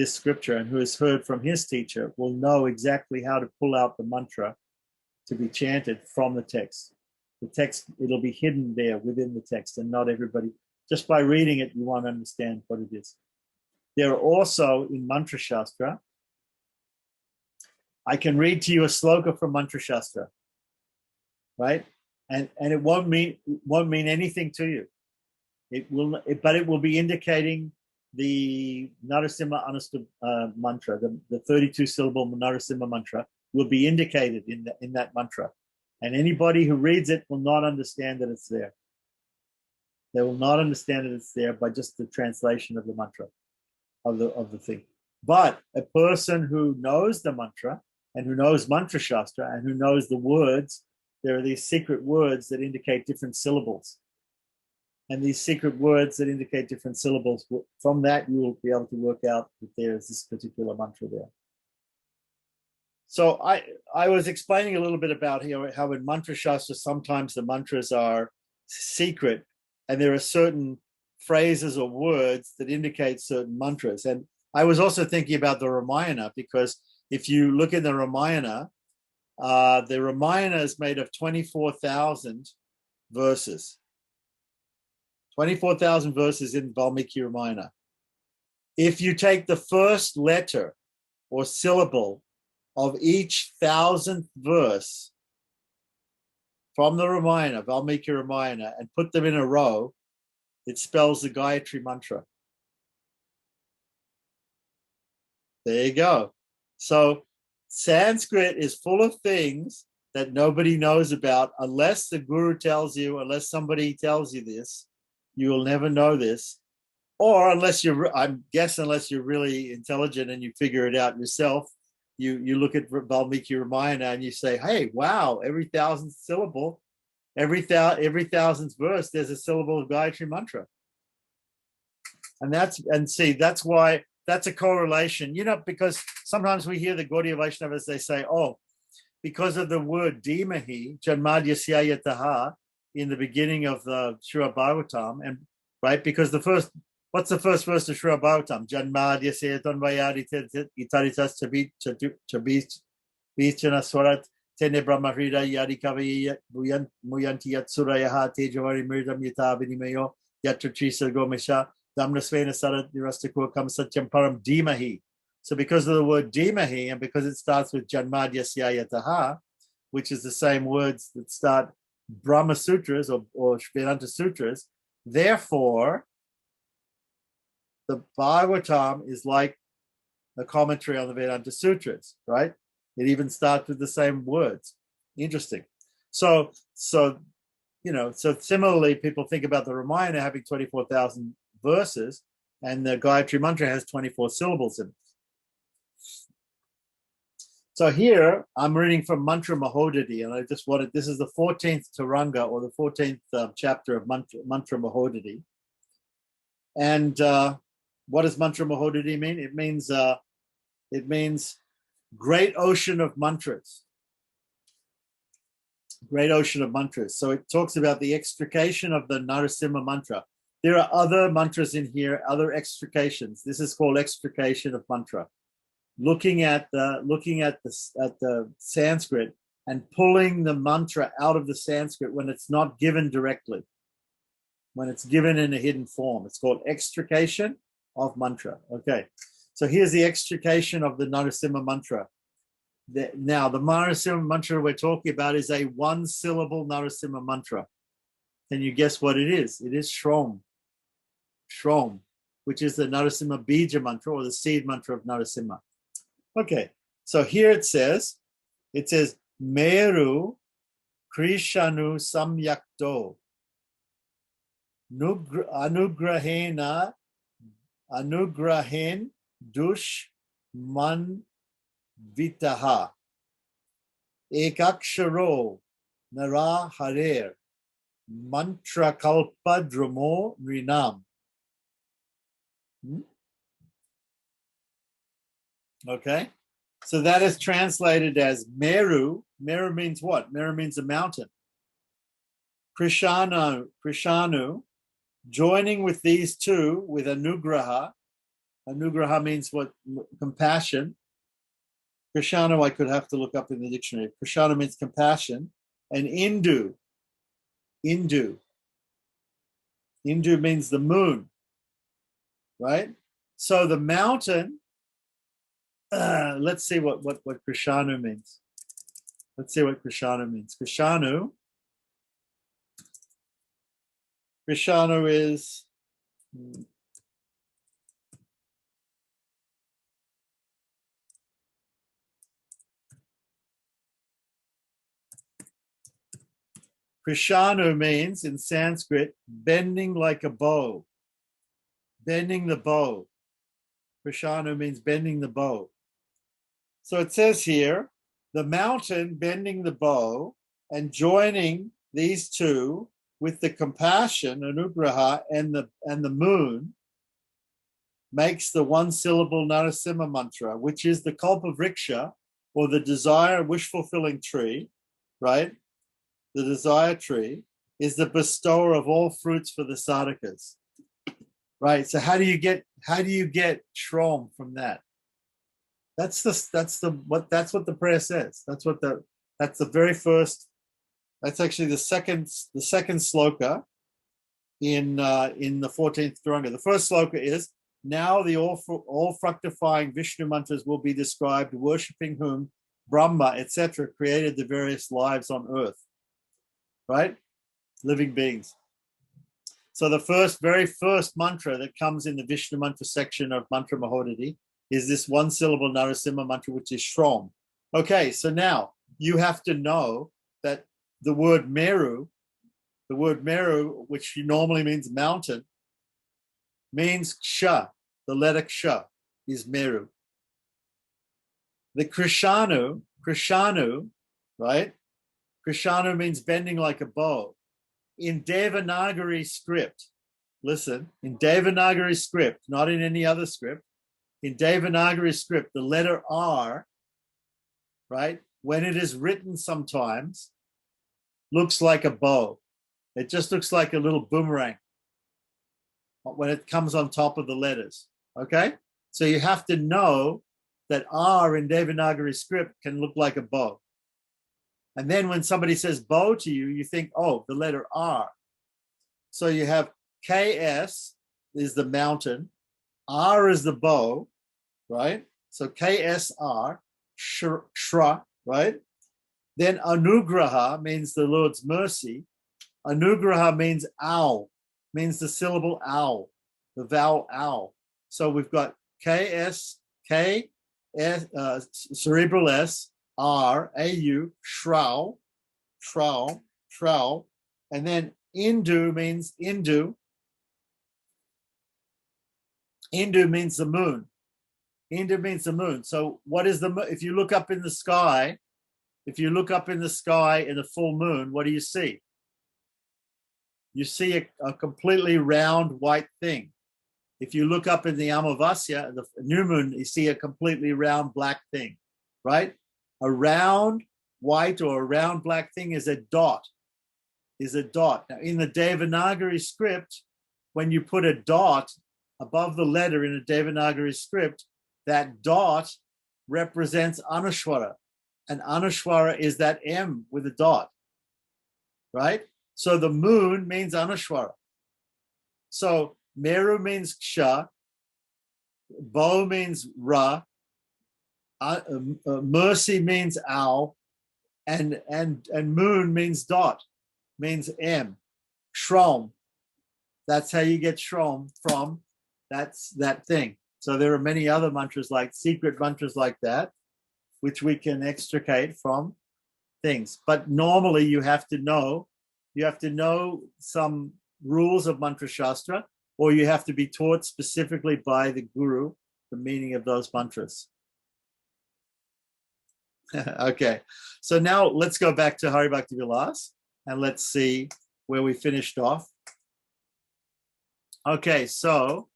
scripture and who has heard from his teacher will know exactly how to pull out the mantra to be chanted from the text. The text, it'll be hidden there within the text, and not everybody, just by reading it, you won't understand what it is. There are also in Mantra Shastra, I can read to you a sloka from Mantra Shastra, right? And it won't mean anything to you. But it will be indicating the Narasimha Anusta mantra, the 32-syllable Narasimha mantra will be indicated in that mantra. And anybody who reads it will not understand that it's there. They will not understand that it's there by just the translation of the mantra, of the thing. But a person who knows the mantra and who knows Mantra Shastra and who knows the words, there are these secret words that indicate different syllables. and these secret words that indicate different syllables. From that, you will be able to work out that there is this particular mantra there. So I was explaining a little bit about how in mantra shastra sometimes the mantras are secret, and there are certain phrases or words that indicate certain mantras. And I was also thinking about the Ramayana, because if you look in the Ramayana is made of 24,000 verses. 24,000 verses in Valmiki Ramayana. If you take the first letter or syllable of each 1,000th verse from the Ramayana, Valmiki Ramayana, and put them in a row, it spells the Gayatri mantra. There you go. So Sanskrit is full of things that nobody knows about unless the guru tells you, unless somebody tells you this. You will never know this. Or unless you're really intelligent and you figure it out yourself. You look at Valmiki Ramayana and you say, hey, wow, every 1,000th syllable, every 1,000th verse, there's a syllable of Gayatri mantra. And that's why that's a correlation, because sometimes we hear the Gaudiya Vaishnavas, they say, oh, because of the word Dhimahi, Janmadhyasya Yataha, in the beginning of the Srimad Bhagavatam, and right, because what's the first verse of Srimad Bhagavatam? Janmadhyasya Tanvayadi Itaritas Chabichana Swarat Tene Brahmahrida Yadi Kavi Muyanti Yatsurayaha Tejavari Mirdam Yata Vinimayo Yatrachisa Gomesha Damnasvena Sarat Nirastakua Kam Satyam Param Dhimahi. So because of the word Dhimahi, and because it starts with Janmadhyasya Yataha, which is the same words that start Brahma Sutras or Vedanta Sutras, therefore, the Bhagavatam is like a commentary on the Vedanta Sutras, right? It even starts with the same words. Interesting. So similarly, people think about the Ramayana having 24,000 verses, and the Gayatri Mantra has 24 syllables in it. So here, I'm reading from Mantra Mahodadi, and this is the 14th Taranga, or the 14th chapter of Mantra Mahodadi. And what does Mantra Mahodadi mean? It means great ocean of mantras. Great ocean of mantras. So it talks about the extrication of the Narasimha mantra. There are other mantras in here, other extrications. This is called extrication of mantra. Looking at the Sanskrit and pulling the mantra out of the Sanskrit when it's not given directly, when it's given in a hidden form. It's called extrication of mantra. Okay, so here's the extrication of the Narasimha mantra. Now, the Narasimha mantra we're talking about is a one-syllable Narasimha mantra. Can you guess what it is? It is Shrom. Shrom, which is the Narasimha Bija mantra, or the seed mantra of Narasimha. Okay, so here it says, Meru Krishanu Samyakto Anugrahen Dush Man Vitaha Ekaksharo Nara Harer Mantra Kalpadramo Rinam. Okay, so that is translated as Meru. Meru means what? Meru means a mountain. Krishanu, joining with these two with Anugraha. Anugraha means what? Compassion. Krishanu, I could have to look up in the dictionary. Krishanu means compassion. And Indu means the moon, right? So the mountain, let's see what Krishanu means. Let's see what Krishanu means. Krishanu is Krishanu means in Sanskrit bending like a bow. Bending the bow. Krishanu means bending the bow. So it says here, the mountain bending the bow and joining these two with the compassion, anugraha, and the moon makes the one syllable Narasimha mantra, which is the kalpavriksha, or the desire wish-fulfilling tree, right? The desire tree is the bestower of all fruits for the sadhakas. Right. So how do you get shrom from that? That's what the prayer says. That's the very first. That's actually the second sloka in the 14th Duranga. The first sloka is, now the all fructifying Vishnu mantras will be described, worshipping whom Brahma, etc., created the various lives on earth. Right? Living beings. So the very first mantra that comes in the Vishnu mantra section of Mantra Mahodadi is this one syllable Narasimha mantra, which is Shrom. Okay, so now you have to know that the word Meru, which normally means mountain, means Ksha. The letter Ksha is Meru. The Krishanu, right? Krishanu means bending like a bow. In Devanagari script, listen, in Devanagari script, not in any other script, in Devanagari script, the letter R, right, when it is written sometimes, looks like a bow. It just looks like a little boomerang when it comes on top of the letters, okay? So you have to know that R in Devanagari script can look like a bow. And then when somebody says bow to you, you think, oh, the letter R. So you have KS is the mountain, R is the bow, right? So KSR, Shra, right? Then Anugraha means the Lord's mercy. Anugraha means owl, means the syllable owl, the vowel owl. So we've got KS, cerebral S, R, A-U, shroud, and then Indu means Indu. Indu means the moon. Indu means the moon. So what is the moon? If you look up in the sky, in the full moon, what do you see? You see a completely round white thing. If you look up in the Amavasya, the new moon, you see a completely round black thing, right? A round white or a round black thing is a dot. Now, in the Devanagari script, when you put a dot above the letter in a Devanagari script, that dot represents Anushwara. And Anushwara is that M with a dot, right? So the moon means Anushwara. So Meru means Ksha, Bo means Ra, mercy means owl, and moon means dot, means M. Shrom. That's how you get Shrom from. That's that thing. So there are many other mantras, like secret mantras like that, which we can extricate from things. But normally you have to know some rules of mantra shastra, or you have to be taught specifically by the guru the meaning of those mantras. Okay, so now let's go back to Hari Bhakti Vilas and let's see where we finished off. Okay, so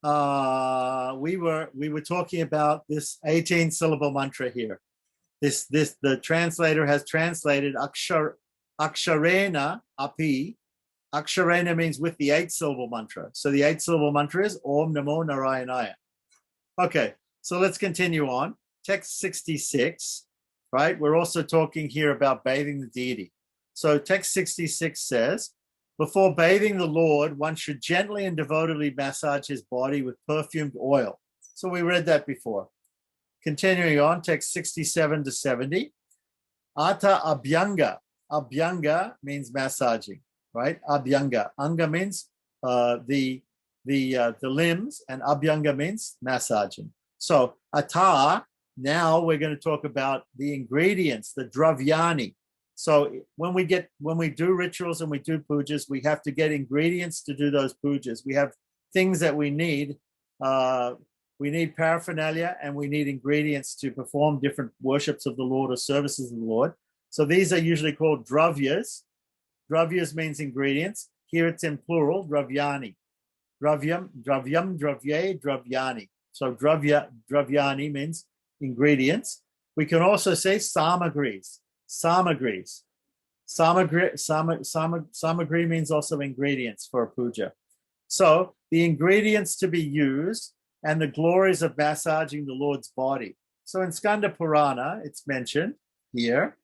we were talking about this 18-syllable mantra here. The translator has translated aksharena api. Aksharena means with the 8-syllable mantra. So the 8-syllable mantra is Om Namo Narayanaya. Okay, so let's continue on. Text 66, right? We're also talking here about bathing the deity. So text 66 says, before bathing the Lord, one should gently and devotedly massage his body with perfumed oil. So we read that before. Continuing on, text 67 to 70. Ata abhyanga. Abhyanga means massaging, right? Abhyanga. Anga means the limbs, and abhyanga means massaging. So ata, now we're going to talk about the ingredients, the dravyani. So when we do rituals and we do pujas, we have to get ingredients to do those pujas. We have things that we need. We need paraphernalia and we need ingredients to perform different worships of the Lord or services of the Lord. So these are usually called dravyas. Dravyas means ingredients. Here it's in plural, dravyani. Dravyam, dravye, dravyani. So dravyani means ingredients. We can also say samagris. Samagri means also ingredients for a puja. So the ingredients to be used and the glories of massaging the Lord's body. So in Skanda Purana, it's mentioned here,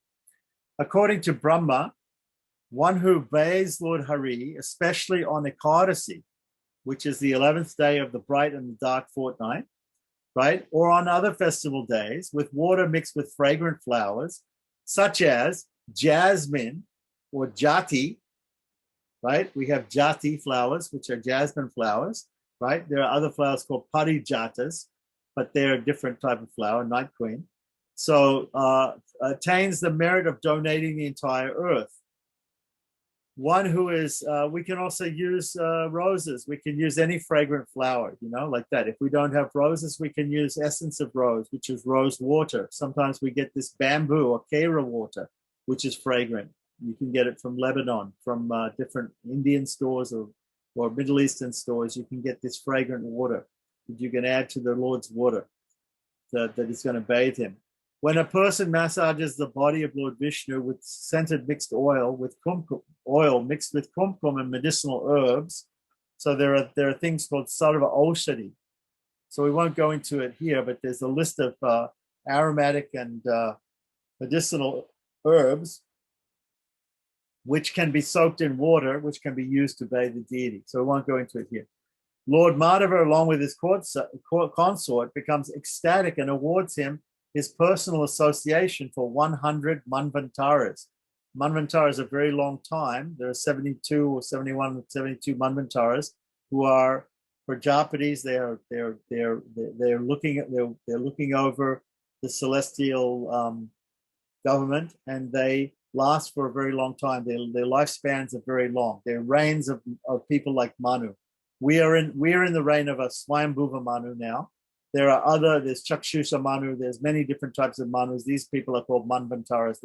according to Brahma, one who bathes Lord Hari, especially on Ekadasi, which is the 11th day of the bright and the dark fortnight, right? Or on other festival days with water mixed with fragrant flowers, such as jasmine or jati, right? We have jati flowers, which are jasmine flowers, right? There are other flowers called parijatas, but they're a different type of flower, night queen. So attains the merit of donating the entire earth. One who is, we can also use roses. We can use any fragrant flower, like that. If we don't have roses, we can use essence of rose, which is rose water. Sometimes we get this bamboo or kera water, which is fragrant. You can get it from Lebanon, from different Indian stores or Middle Eastern stores. You can get this fragrant water that you can add to the Lord's water that is going to bathe him. When a person massages the body of Lord Vishnu with scented mixed oil, with oil mixed with kumkum and medicinal herbs, so there are things called sarva oshadi. So we won't go into it here, but there's a list of aromatic and medicinal herbs which can be soaked in water, which can be used to bathe the deity. So we won't go into it here. Lord Madhava, along with his consort, becomes ecstatic and awards him his personal association for 100 manvantaras. Manvantara is a very long time. There are 72 or 71 or 72 manvantaras who are Prajapatis. They're looking over the celestial government, and they last for a very long time. Their lifespans are very long. They're reigns of people like Manu. We are in the reign of a Swayambhuva Manu now. There's Chakshusha Manu, there's many different types of Manus. These people are called Manvantaras.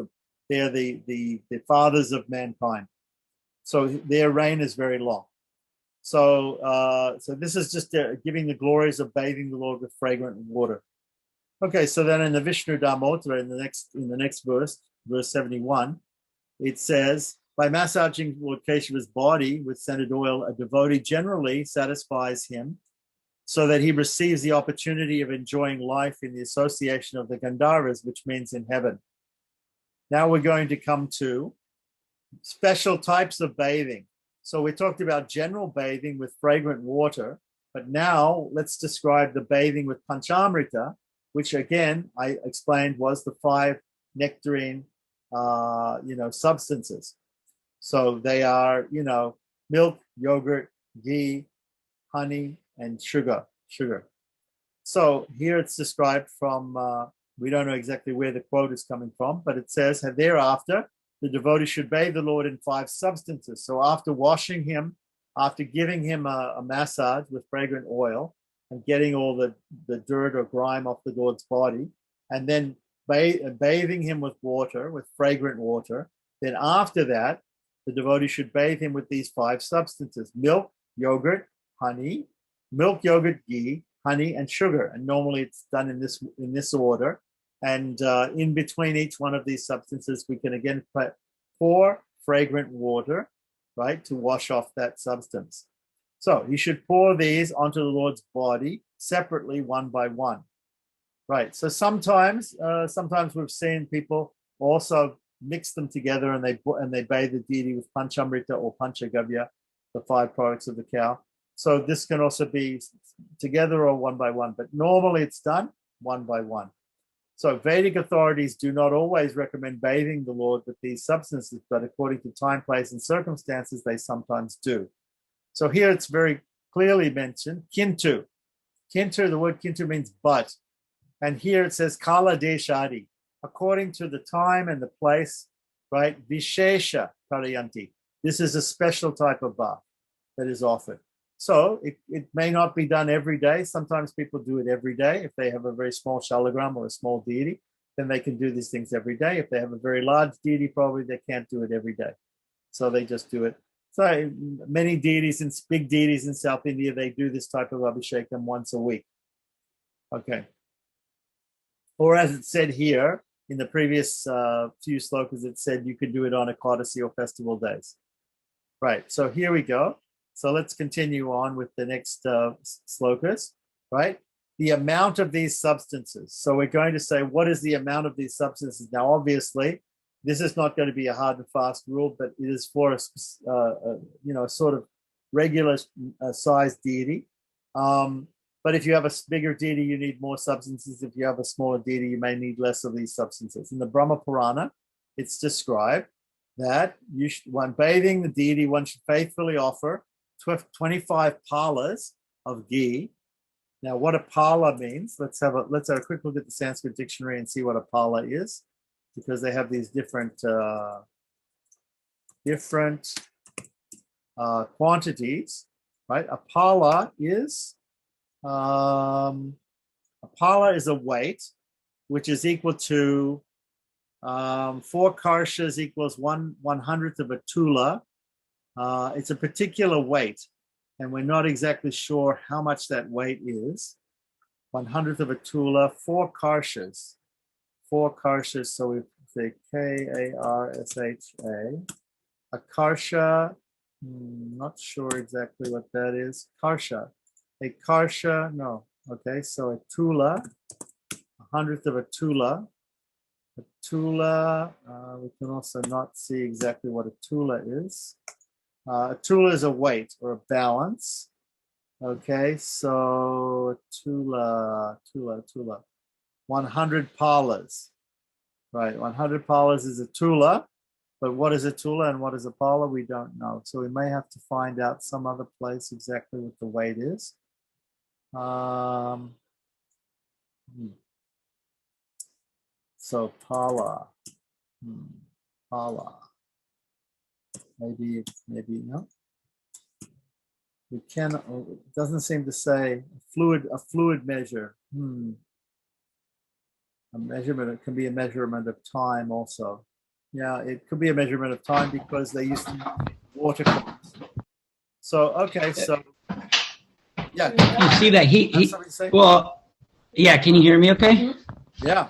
They're the fathers of mankind. So their reign is very long. So this is just giving the glories of bathing the Lord with fragrant water. Okay, so then in the Vishnu Dharmottara, in the next verse 71, it says, by massaging Lord Kesava's body with scented oil, a devotee generally satisfies him so that he receives the opportunity of enjoying life in the association of the Gandharvas, which means in heaven. Now we're going to come to special types of bathing. So we talked about general bathing with fragrant water, but now let's describe the bathing with Panchamrita, which again, I explained was the 5 nectarine, substances. So they are, milk, yogurt, ghee, honey, and sugar. So here it's described from, we don't know exactly where the quote is coming from, but it says, thereafter, the devotee should bathe the Lord in 5 substances. So after washing him, after giving him a massage with fragrant oil and getting all the dirt or grime off the Lord's body, and then bathing him with water, with fragrant water, then after that, the devotee should bathe him with these 5 substances: milk, yogurt, honey, ghee, honey, and sugar. And normally it's done in this order. And in between each one of these substances, we can again pour fragrant water, right, to wash off that substance. So you should pour these onto the Lord's body separately, one by one. Right. So sometimes we've seen people also mix them together and they bathe the deity with Panchamrita or Panchagavya, the 5 products of the cow. So this can also be together or one by one, but normally it's done one by one. So Vedic authorities do not always recommend bathing the Lord with these substances, but according to time, place, and circumstances, they sometimes do. So here it's very clearly mentioned, kintu. Kintu, the word kintu means but. And here it says kala deshadi, according to the time and the place, right? Vishesha parayanti. This is a special type of bath that is offered. So it may not be done every day. Sometimes people do it every day. If they have a very small shalagram or a small deity, then they can do these things every day. If they have a very large deity, probably they can't do it every day. So they just do it. So many deities and big deities in South India, they do this type of abhishekam once a week. Okay. Or as it said here in the previous few slokas, it said you could do it on Ekadasi or festival days. Right. So here we go. So let's continue on with the next slokas. Right. The amount of these substances. So we're going to say, what is the amount of these substances? Now, obviously, this is not going to be a hard and fast rule, but it is for a sort of regular sized deity. But if you have a bigger deity, you need more substances. If you have a smaller deity, you may need less of these substances. In the Brahma Purana, it's described that when bathing the deity, one should faithfully offer 25 palas of ghee. Now, what a pala means, let's have a quick look at the Sanskrit dictionary and see what a pala is, because they have these different quantities, right? A pala is a weight which is equal to 4 karshas equals 1/100th of a tula. It's a particular weight, and we're not exactly sure how much that weight is. 1/100th of a tula, 4 karshas. 4 karshas, so we say Karsha. A karsha, not sure exactly what that is. Karsha. A karsha, no. Okay, so a tula, 100th of a tula. A tula, we can also not see exactly what a tula is. A tula is a weight or a balance. Okay, so tula. 100 palas. Right, 100 palas is a tula, but what is a tula and what is a pala, we don't know. So we may have to find out some other place exactly what the weight is. So pala. Pala. Maybe no. We can. It doesn't seem to say a fluid measure. A measurement. It can be a measurement of time also. Yeah, it could be a measurement of time because they used to use water clocks. So okay, so yeah. You see that he well, yeah. Can you hear me? Okay. Yeah.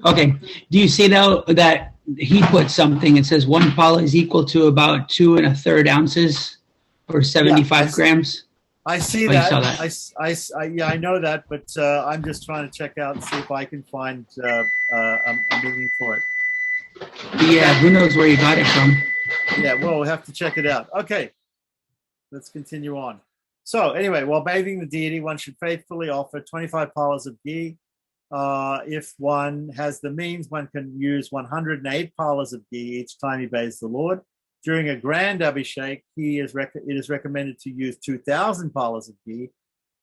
Okay. Do you see though that he put something? It says 1 pala is equal to about 2 1/3 ounces, or 75 grams. I see that. I know that, but I'm just trying to check out and see if I can find a meaning for it. Yeah, who knows where you got it from? Yeah, well, we'll have to check it out. Okay, let's continue on. So anyway, while bathing the deity, one should faithfully offer 25 palas of ghee. If one has the means, one can use 108 palas of ghee each time he bathes the Lord. During a grand abhishek, it is recommended to use 2,000 palas of ghee,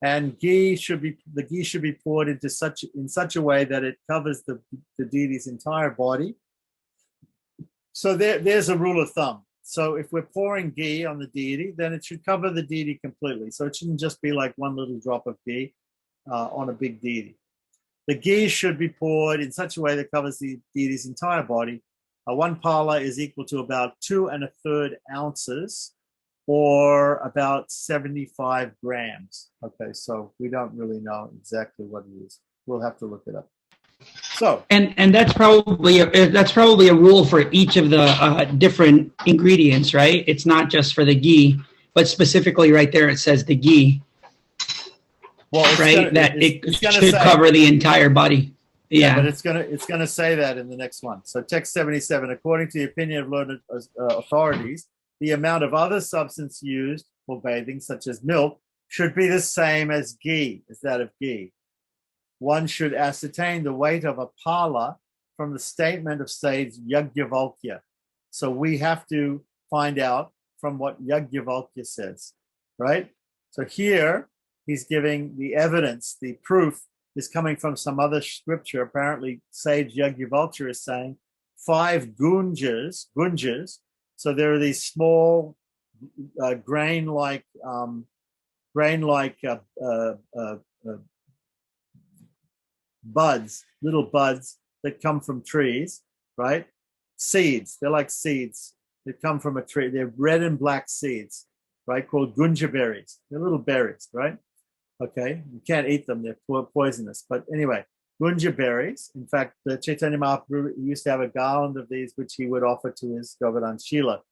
and the ghee should be poured in such a way that it covers the deity's entire body. So there's a rule of thumb. So if we're pouring ghee on the deity, then it should cover the deity completely. So it shouldn't just be like one little drop of ghee on a big deity. The ghee should be poured in such a way that covers the deity's entire body. 1 pala is equal to about 2 1/3 ounces, or about 75 grams. Okay, so we don't really know exactly what it is. We'll have to look it up. So and that's probably a rule for each of the different ingredients, right? It's not just for the ghee, but specifically right there it says the ghee. Well, it should cover the entire body. Yeah, but it's gonna say that in the next one. So text 77, according to the opinion of learned authorities, the amount of other substance used for bathing, such as milk, should be the same as that of ghee. One should ascertain the weight of a pala from the statement of sage Yajnavalkya. So we have to find out from what Yajnavalkya says, right? So here he's giving the evidence, the proof is coming from some other scripture. Apparently, sage Yajnavalkya is saying 5 gunjas. So there are these small grain-like buds, little buds that come from trees, right? Seeds. They're like seeds. They come from a tree. They're red and black seeds, right? Called gunja berries. They're little berries, right? Okay, you can't eat them. They're poisonous. But anyway, gunja berries. In fact, the Chaitanya Mahaprabhu used to have a garland of these, which he would offer to his Govardhan Shila,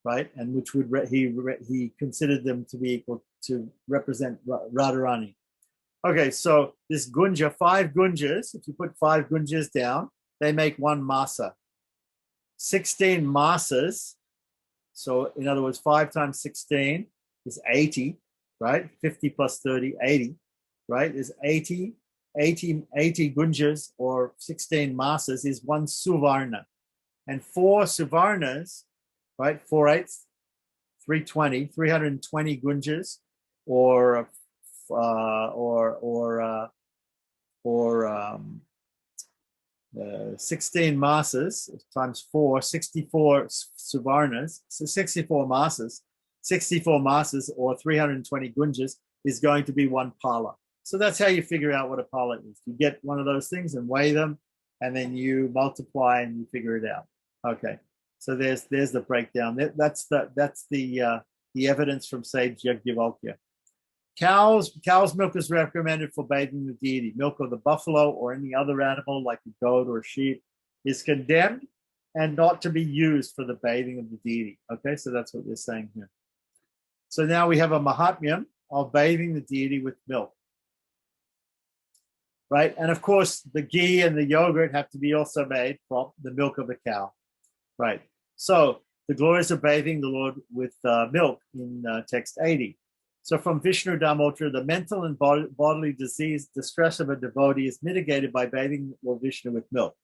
right? And which would he considered them to be equal to represent Radharani. Okay, so this gunja, 5 gunjas, if you put 5 gunjas down, they make 1 masa. 16 masas, so in other words, 5 times 16 is 80, right? 50 plus 30, 80, right? Is 80 gunjas or 16 masas is 1 suvarna. And 4 suvarnas, right? 4/8, 320 gunjas or 16 masas times 4, 64 suvarnas, so 64 masas or 320 gunjas is going to be 1 pala. So that's how you figure out what a pala is. You get one of those things and weigh them, and then you multiply and you figure it out. Okay, so there's the breakdown. That's the evidence from sage Yajnavalkya. Cow's milk is recommended for bathing the deity. Milk of the buffalo or any other animal like a goat or a sheep is condemned and not to be used for the bathing of the deity. Okay, so that's what they're saying here. So now we have a mahatmyam of bathing the deity with milk. Right, and of course the ghee and the yogurt have to be also made from the milk of the cow. Right, so the glories of bathing the Lord with milk in text 80. So from Vishnu Dharmottara, the mental and bodily distress of a devotee is mitigated by bathing Lord Vishnu with milk.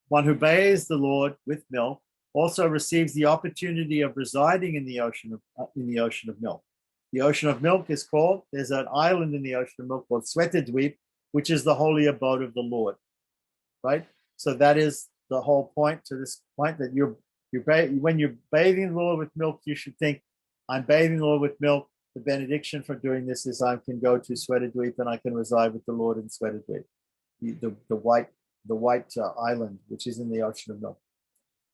One who bathes the Lord with milk also receives the opportunity of residing in the ocean of milk. The ocean of milk is called, there's an island in the ocean of milk called Swetadweep, which is the holy abode of the Lord. Right? So that is the whole point to this point, that when you're bathing the Lord with milk, you should think, I'm bathing the Lord with milk. The benediction for doing this is I can go to Swetadweep and I can reside with the Lord in Swetadweep, the white island, which is in the ocean of milk.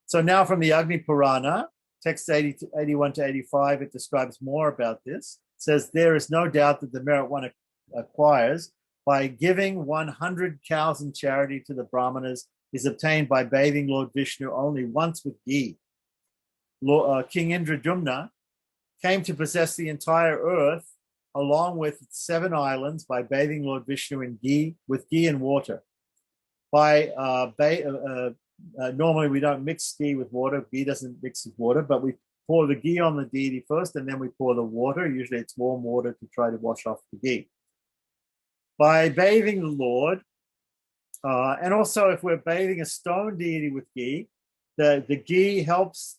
So now from the Agni Purana, text 81 to 85, it describes more about this. It says, there is no doubt that the merit one acquires by giving 100 cows in charity to the Brahmanas is obtained by bathing Lord Vishnu only once with ghee. King Indradumna came to possess the entire earth along with 7 islands by bathing Lord Vishnu in ghee and water. Normally we don't mix ghee with water. Ghee doesn't mix with water, but we pour the ghee on the deity first, and then we pour the water. Usually it's warm water to try to wash off the ghee. By bathing the Lord, and also if we're bathing a stone deity with ghee, the ghee helps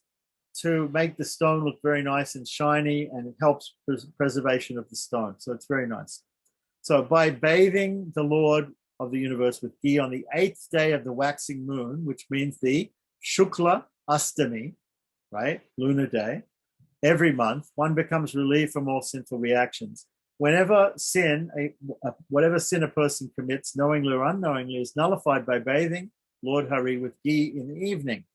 to make the stone look very nice and shiny, and it helps preservation of the stone. So it's very nice. So by bathing the Lord of the universe with ghee on the 8th day of the waxing moon, which means the Shukla Astami, right, lunar day, every month, one becomes relieved from all sinful reactions. Whatever sin a person commits, knowingly or unknowingly, is nullified by bathing Lord Hari with ghee in the evening.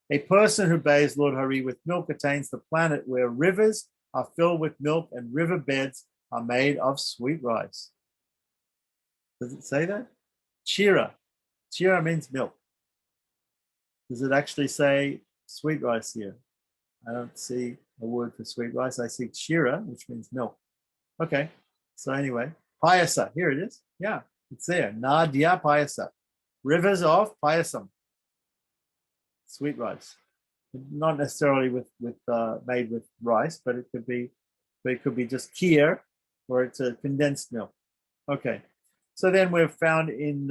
A person who bathes Lord Hari with milk attains the planet where rivers are filled with milk and riverbeds are made of sweet rice. Does it say that? Chira. Chira means milk. Does it actually say sweet rice here? I don't see a word for sweet rice. I see chira, which means milk. Okay. So anyway, payasa. Here it is. Yeah, it's there. Nadya payasa. Rivers of payasam. Sweet rice, not necessarily made with rice, but it could be just kheer, or it's a condensed milk. Okay, so then we've found in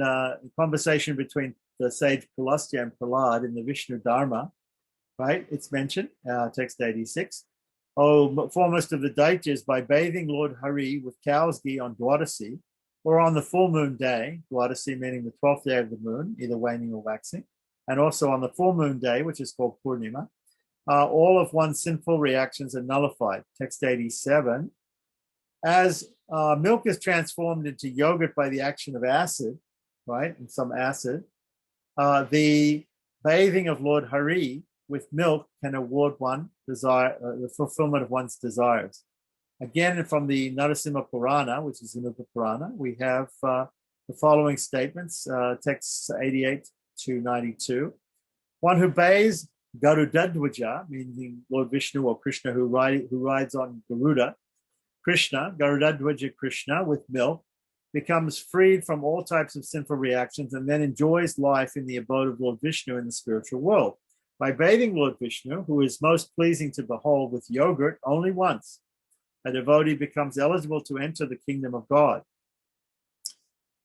conversation between the sage Pulastya and Prahlad in the Vishnu Dharma, right? It's mentioned, text 86. Oh, foremost of the Daityas, by bathing Lord Hari with cow's ghee on Dwadasi, or on the full moon day, Dwadasi meaning the 12th day of the moon, either waning or waxing, and also on the full moon day, which is called Purnima, all of one's sinful reactions are nullified. Text 87. As milk is transformed into yogurt by the action of acid, right, and some acid, the bathing of Lord Hari with milk can award one the fulfillment of one's desires. Again, from the Narasimha Purana, which is Anupa Purana, we have the following statements, texts 88 to 92. One who bathes Garudadwaja, meaning Lord Vishnu or Krishna who rides on Garuda, Garudadwaja Krishna with milk, becomes freed from all types of sinful reactions and then enjoys life in the abode of Lord Vishnu in the spiritual world. By bathing Lord Vishnu, who is most pleasing to behold, with yogurt only once, a devotee becomes eligible to enter the kingdom of God.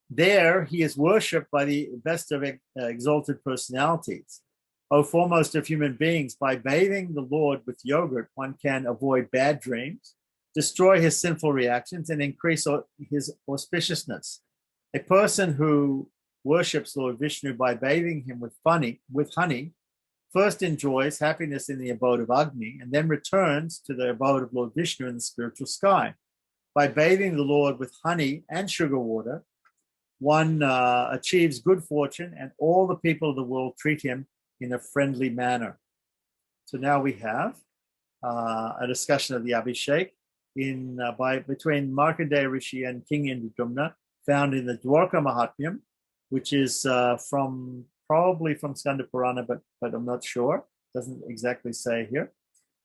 There, he is worshipped by the best of exalted personalities. O foremost of human beings, by bathing the Lord with yogurt, one can avoid bad dreams, destroy his sinful reactions, and increase his auspiciousness. A person who worships Lord Vishnu by bathing him with honey first enjoys happiness in the abode of Agni and then returns to the abode of Lord Vishnu in the spiritual sky. By bathing the Lord with honey and sugar water, one achieves good fortune and all the people of the world treat him in a friendly manner. So now we have a discussion of the Abhishek between Markandeya Rishi and King Indradumna, found in the Dwarka Mahatmyam, which is probably from Skanda Purana, but I'm not sure. It doesn't exactly say here.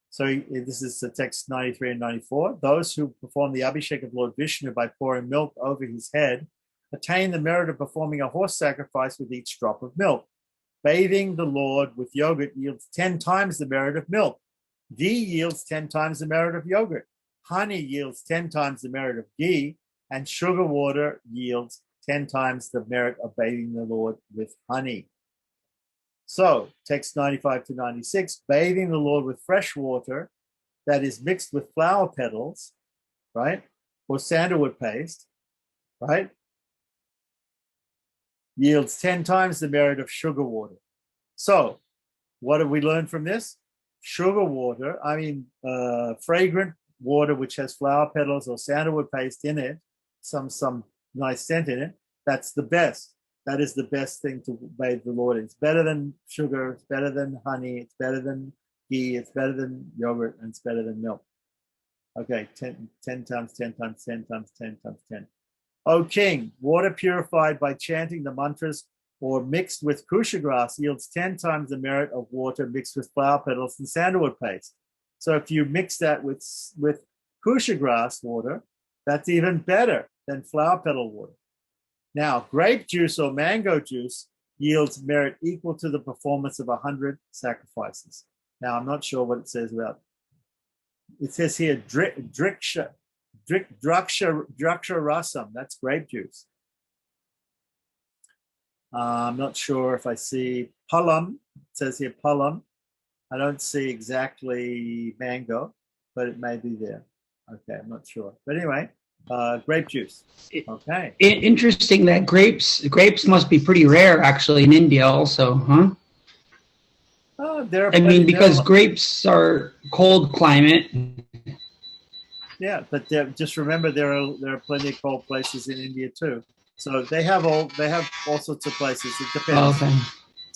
So this is the text 93 and 94. Those who perform the Abhishek of Lord Vishnu by pouring milk over his head attain the merit of performing a horse sacrifice with each drop of milk. Bathing the Lord with yogurt yields 10 times the merit of milk. Ghee yields 10 times the merit of yogurt. Honey yields 10 times the merit of ghee, and sugar water yields 10 times the merit of bathing the Lord with honey. So, text 95 to 96, bathing the Lord with fresh water that is mixed with flower petals, right, or sandalwood paste, right, yields 10 times the merit of sugar water. So, what have we learned from this? Sugar water, fragrant water which has flower petals or sandalwood paste in it, some nice scent in it, that's the best. That is the best thing to bathe the Lord in. It's better than sugar, it's better than honey, it's better than ghee, it's better than yogurt, and it's better than milk. Okay, 10 times 10 times 10 times 10 times 10. O king, water purified by chanting the mantras or mixed with kusha grass yields 10 times the merit of water mixed with flower petals and sandalwood paste. So if you mix that with kusha grass water, that's even better than flower petal water. Now, grape juice or mango juice yields merit equal to the performance of 100 sacrifices. Now, I'm not sure what it says about. It says here, driksha rasam, that's grape juice. I'm not sure if I see palam. It says here palam. I don't see exactly mango, but it may be there. Okay, I'm not sure. But anyway, grape juice. Okay. Interesting that grapes must be pretty rare actually in India also, huh? Because grapes are cold climate. Yeah, but just remember there are plenty of cold places in India too. So they have all sorts of places. It depends.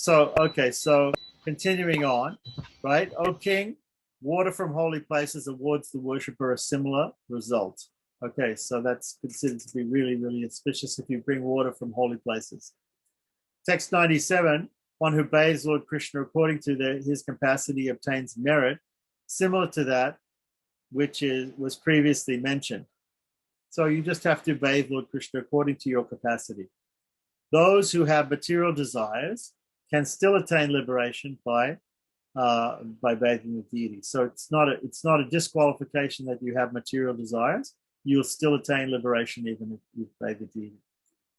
Okay. So continuing on, right? O king, water from holy places awards the worshipper a similar result. Okay, so that's considered to be really, really auspicious if you bring water from holy places. Text 97, one who bathes Lord Krishna according to his capacity obtains merit, similar to that which was previously mentioned. So you just have to bathe Lord Krishna according to your capacity. Those who have material desires can still attain liberation by bathing the deity. So it's not a disqualification that you have material desires. You'll still attain liberation even if you bathe the deity.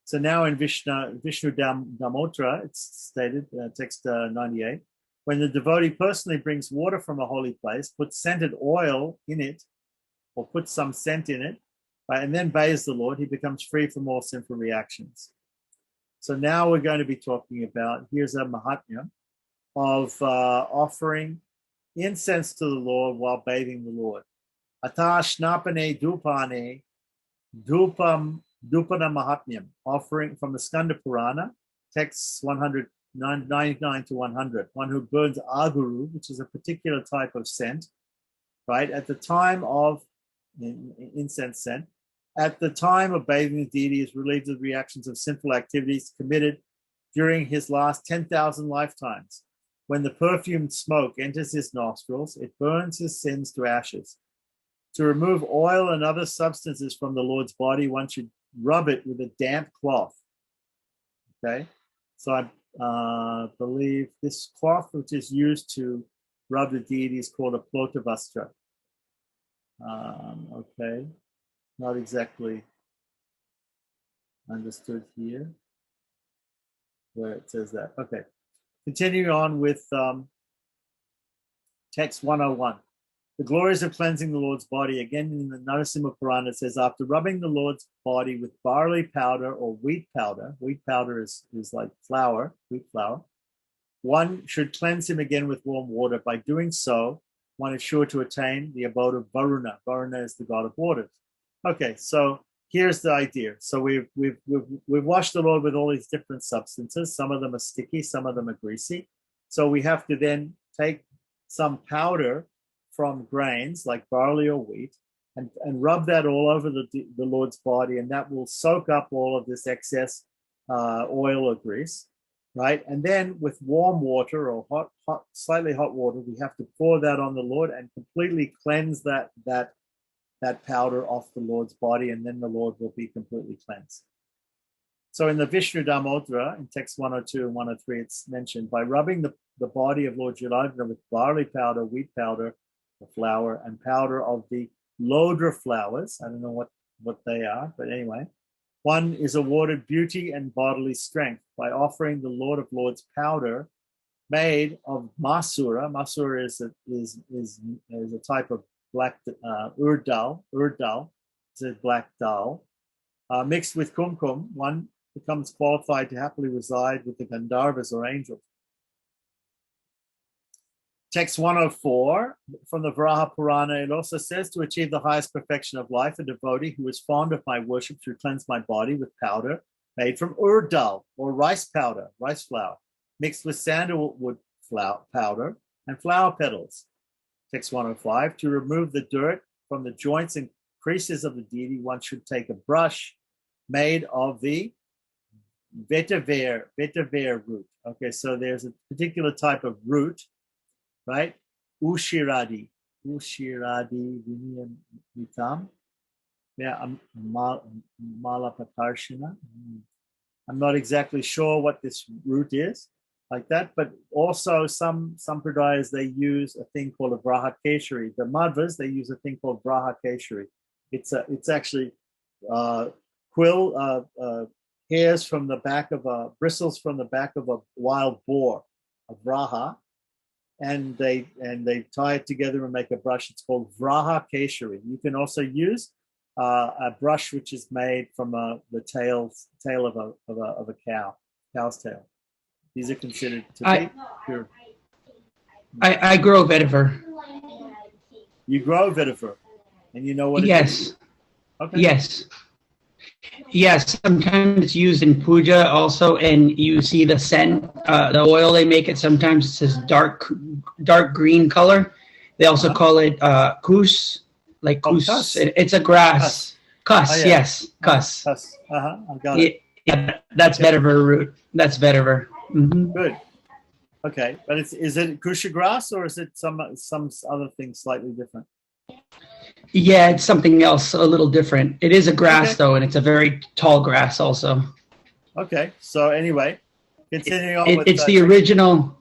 So now in Vishnu Damotra, it's stated, text 98, when the devotee personally brings water from a holy place, puts scented oil in it, or puts some scent in it, and then bathes the Lord, he becomes free from all sinful reactions. So now we're going to be talking about, here's a Mahatmya of offering incense to the Lord while bathing the Lord. Ata Shnapane Dupane Dupana Mahatmyam, offering from the Skanda Purana, texts 100 99 to 100. One who burns aguru, which is a particular type of scent, right? At the time of incense scent, at the time of bathing the deity is relieved of the reactions of sinful activities committed during his last 10,000 lifetimes. When the perfumed smoke enters his nostrils, it burns his sins to ashes. To remove oil and other substances from the Lord's body, one should rub it with a damp cloth. Okay, so I believe this cloth, which is used to rub the deity, is called a plotavastra. Okay, not exactly understood here where it says that. Okay, continuing on with text 101. The glories of cleansing the Lord's body. Again, in the Narasimha Purana, it says, after rubbing the Lord's body with barley powder or wheat powder is like flour, wheat flour, one should cleanse him again with warm water. By doing so, one is sure to attain the abode of Varuna. Varuna is the god of waters. Okay, so here's the idea. So we've washed the Lord with all these different substances. Some of them are sticky, some of them are greasy. So we have to then take some powder from grains like barley or wheat and rub that all over the Lord's body, and that will soak up all of this excess oil or grease, right? And then with warm water or slightly hot water, we have to pour that on the Lord and completely cleanse that powder off the Lord's body, and then the Lord will be completely cleansed. So in the Vishnu Dharmottara, in text 102 and 103, it's mentioned, by rubbing the body of Lord Jalandhara with barley powder, wheat powder, the flour, and powder of the lodra flowers. I don't know what they are, but anyway, one is awarded beauty and bodily strength by offering the Lord of Lords powder made of masura. Masura is a type of black urdal. Urdal is a black dal mixed with kumkum. One becomes qualified to happily reside with the Gandharvas or angels. Text 104 from the Varaha Purana, it also says, to achieve the highest perfection of life, a devotee who is fond of my worship should cleanse my body with powder made from urdal or rice powder, rice flour, mixed with sandalwood powder and flower petals. Text 105, to remove the dirt from the joints and creases of the deity, one should take a brush made of the vetiver root. Okay, so there's a particular type of root, right? Ushiradi Viniyamitam. Yeah, Malapatarshina. I'm not exactly sure what this root is like that, but also some sampradayas, they use a thing called a Brahakeshari. The Madhvas, they use a thing called Brahakeshari. It's actually hairs from the back of bristles from the back of a wild boar, a Vraha, and they tie it together and make a brush. It's called Vraha Keshari. You can also use a brush which is made from the tail of a cow's tail. These are considered to be pure. I grow vetiver. You grow vetiver, and you know what it is? Yes. Okay. Yes, sometimes it's used in puja also, and you see the scent, the oil they make it. Sometimes it's this dark green color. They also call it kus, like kus. Kus. It's a grass. Kus, Oh, yeah. yes, kus. Kus. I got it. Yeah, that's vetiver root. That's vetiver. Mm-hmm. Good. Okay, but is it kusha grass or is it some other thing slightly different? Yeah, it's something else a little different. It is a grass though, and it's a very tall grass also. Okay, so anyway, continuing on with it's the original.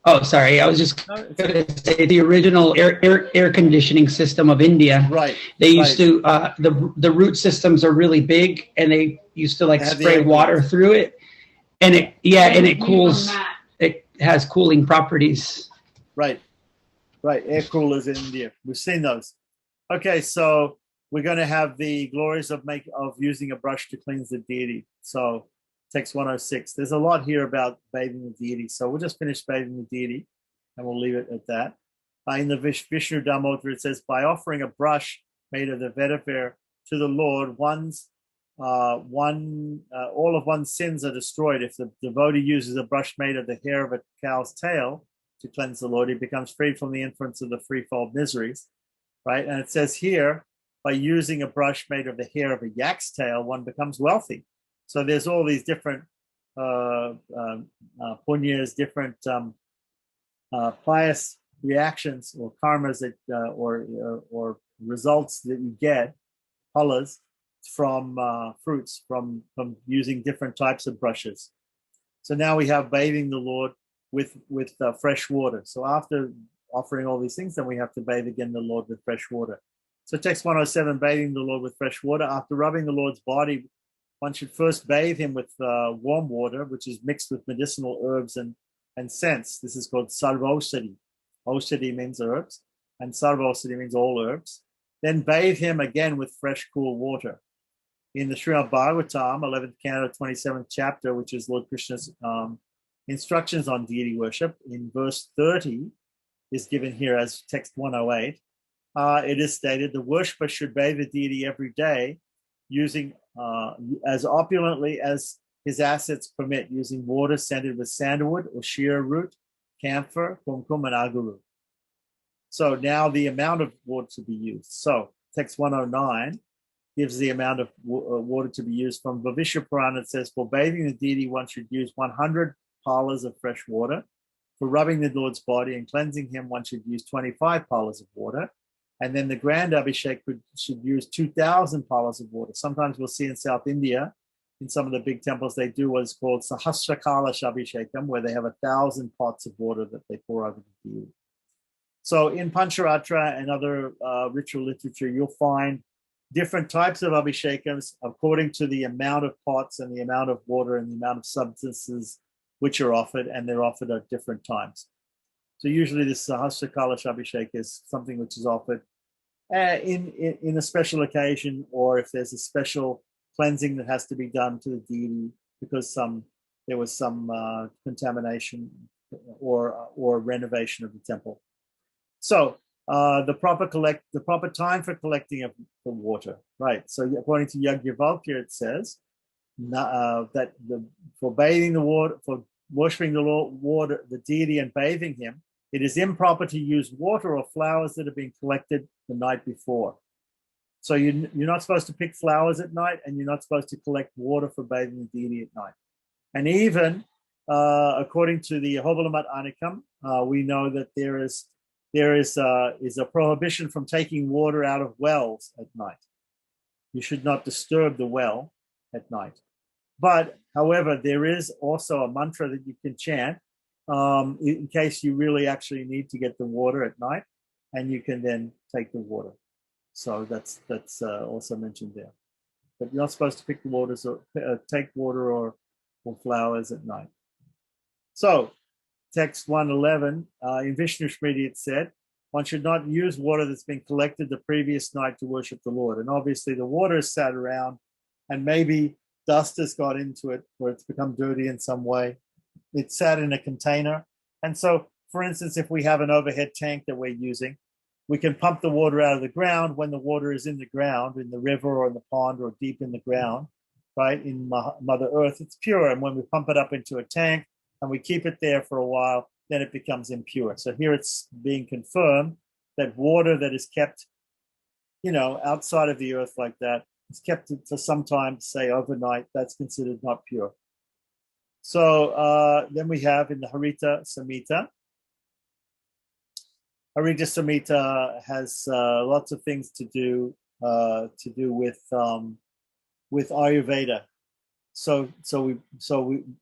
Oh, sorry, I was just going to say the original air conditioning system of India. Right. They used to the root systems are really big, and they used to spray water through it, and it cools. It has cooling properties. Right. Air coolers in India. We've seen those. Okay, so we're going to have the glories of using a brush to cleanse the deity. So text 106. There's a lot here about bathing the deity. So we'll just finish bathing the deity and we'll leave it at that. In the Vishnu Dharmottara, it says, by offering a brush made of the vetiver to the Lord, one's all of one's sins are destroyed. If the devotee uses a brush made of the hair of a cow's tail to cleanse the Lord, he becomes freed from the influence of the threefold miseries, right? And it says here, by using a brush made of the hair of a yak's tail, one becomes wealthy. So there's all these different punyas, different pious reactions or karmas that or results that you get, phalas, from fruits from using different types of brushes. So now we have bathing the Lord with fresh water. So after offering all these things, then we have to bathe again the Lord with fresh water. So text 107, bathing the Lord with fresh water. After rubbing the Lord's body, one should first bathe him with warm water, which is mixed with medicinal herbs and scents. This is called sarvaushadhi. Aushadhi means herbs, and sarvaushadhi means all herbs. Then bathe him again with fresh, cool water. In the Srimad Bhagavatam, 11th canto, 27th chapter, which is Lord Krishna's instructions on deity worship, in verse 30 is given here as text 108. It is stated the worshipper should bathe the deity every day using as opulently as his assets permit, using water scented with sandalwood or shea root, camphor, kumkum, and aguru. So now the amount of water to be used. So text 109 gives the amount of water to be used. From Bhavishya Purana, it says, for bathing the deity, one should use 100 palas of fresh water. For rubbing the Lord's body and cleansing him, one should use 25 palas of water. And then the grand Abhishek should use 2,000 palas of water. Sometimes we'll see in South India, in some of the big temples, they do what is called Sahasrakala Abhishekam, where they have 1,000 pots of water that they pour over the deity. So in Pancharatra and other ritual literature, you'll find different types of abhishekams according to the amount of pots and the amount of water and the amount of substances which are offered, and they're offered at different times. So usually this Sahasrakala Abhishek is something which is offered in a special occasion, or if there's a special cleansing that has to be done to the deity because there was some contamination or renovation of the temple. So the proper time for collecting of the water, right? So according to Yajnavalkya, it says that for bathing the water, for worshiping the Lord, the deity, and bathing him, it is improper to use water or flowers that have been collected the night before. So you're not supposed to pick flowers at night, and you're not supposed to collect water for bathing the deity at night. And even according to the Hobalamat Anikam, we know that there is a prohibition from taking water out of wells at night. You should not disturb the well at night. But, however, there is also a mantra that you can chant in case you really actually need to get the water at night, and you can then take the water. So that's also mentioned there. But you're not supposed to pick the waters or take water or flowers at night. So, text 111, in Vishnu Smriti it said, one should not use water that's been collected the previous night to worship the Lord. And obviously the water is sat around and maybe dust has got into it or it's become dirty in some way. It's sat in a container. And so, for instance, if we have an overhead tank that we're using, we can pump the water out of the ground when the water is in the ground, in the river or in the pond or deep in the ground, right, in Mother Earth. It's pure. And when we pump it up into a tank and we keep it there for a while, then it becomes impure. So here it's being confirmed that water that is kept, outside of the earth like that, is kept for some time, say overnight, that's considered not pure. So then we have in the Harita Samhita. Harita Samhita has lots of things to do with Ayurveda. So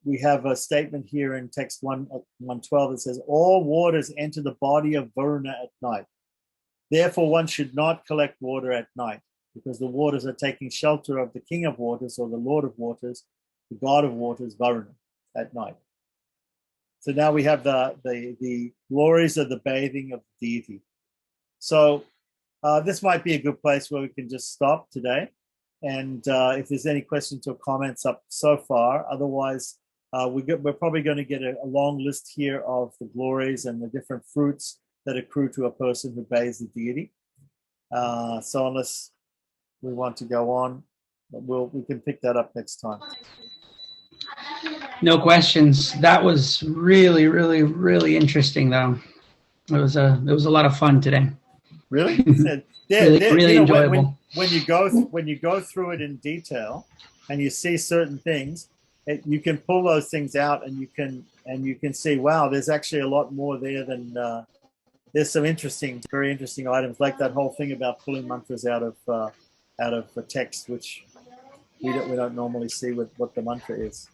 we have a statement here in text 112 that says, all waters enter the body of Varuna at night. Therefore, one should not collect water at night, because the waters are taking shelter of the king of waters, or the lord of waters, the god of waters, Varuna, at night. So now we have the glories of the bathing of the deity. So this might be a good place where we can just stop today. And if there's any questions or comments up so far, otherwise we're probably going to get a long list here of the glories and the different fruits that accrue to a person who bathes the deity. So unless we want to go on, we can pick that up next time. No questions. That was really, really, really interesting, though. It was a lot of fun today. Really? Really enjoyable. When you go through it in detail, and you see certain things, you can pull those things out, and you can see, wow, there's actually a lot more there than. There's some very interesting items, like that whole thing about pulling mantras out of the text, which we don't normally see what the mantra is.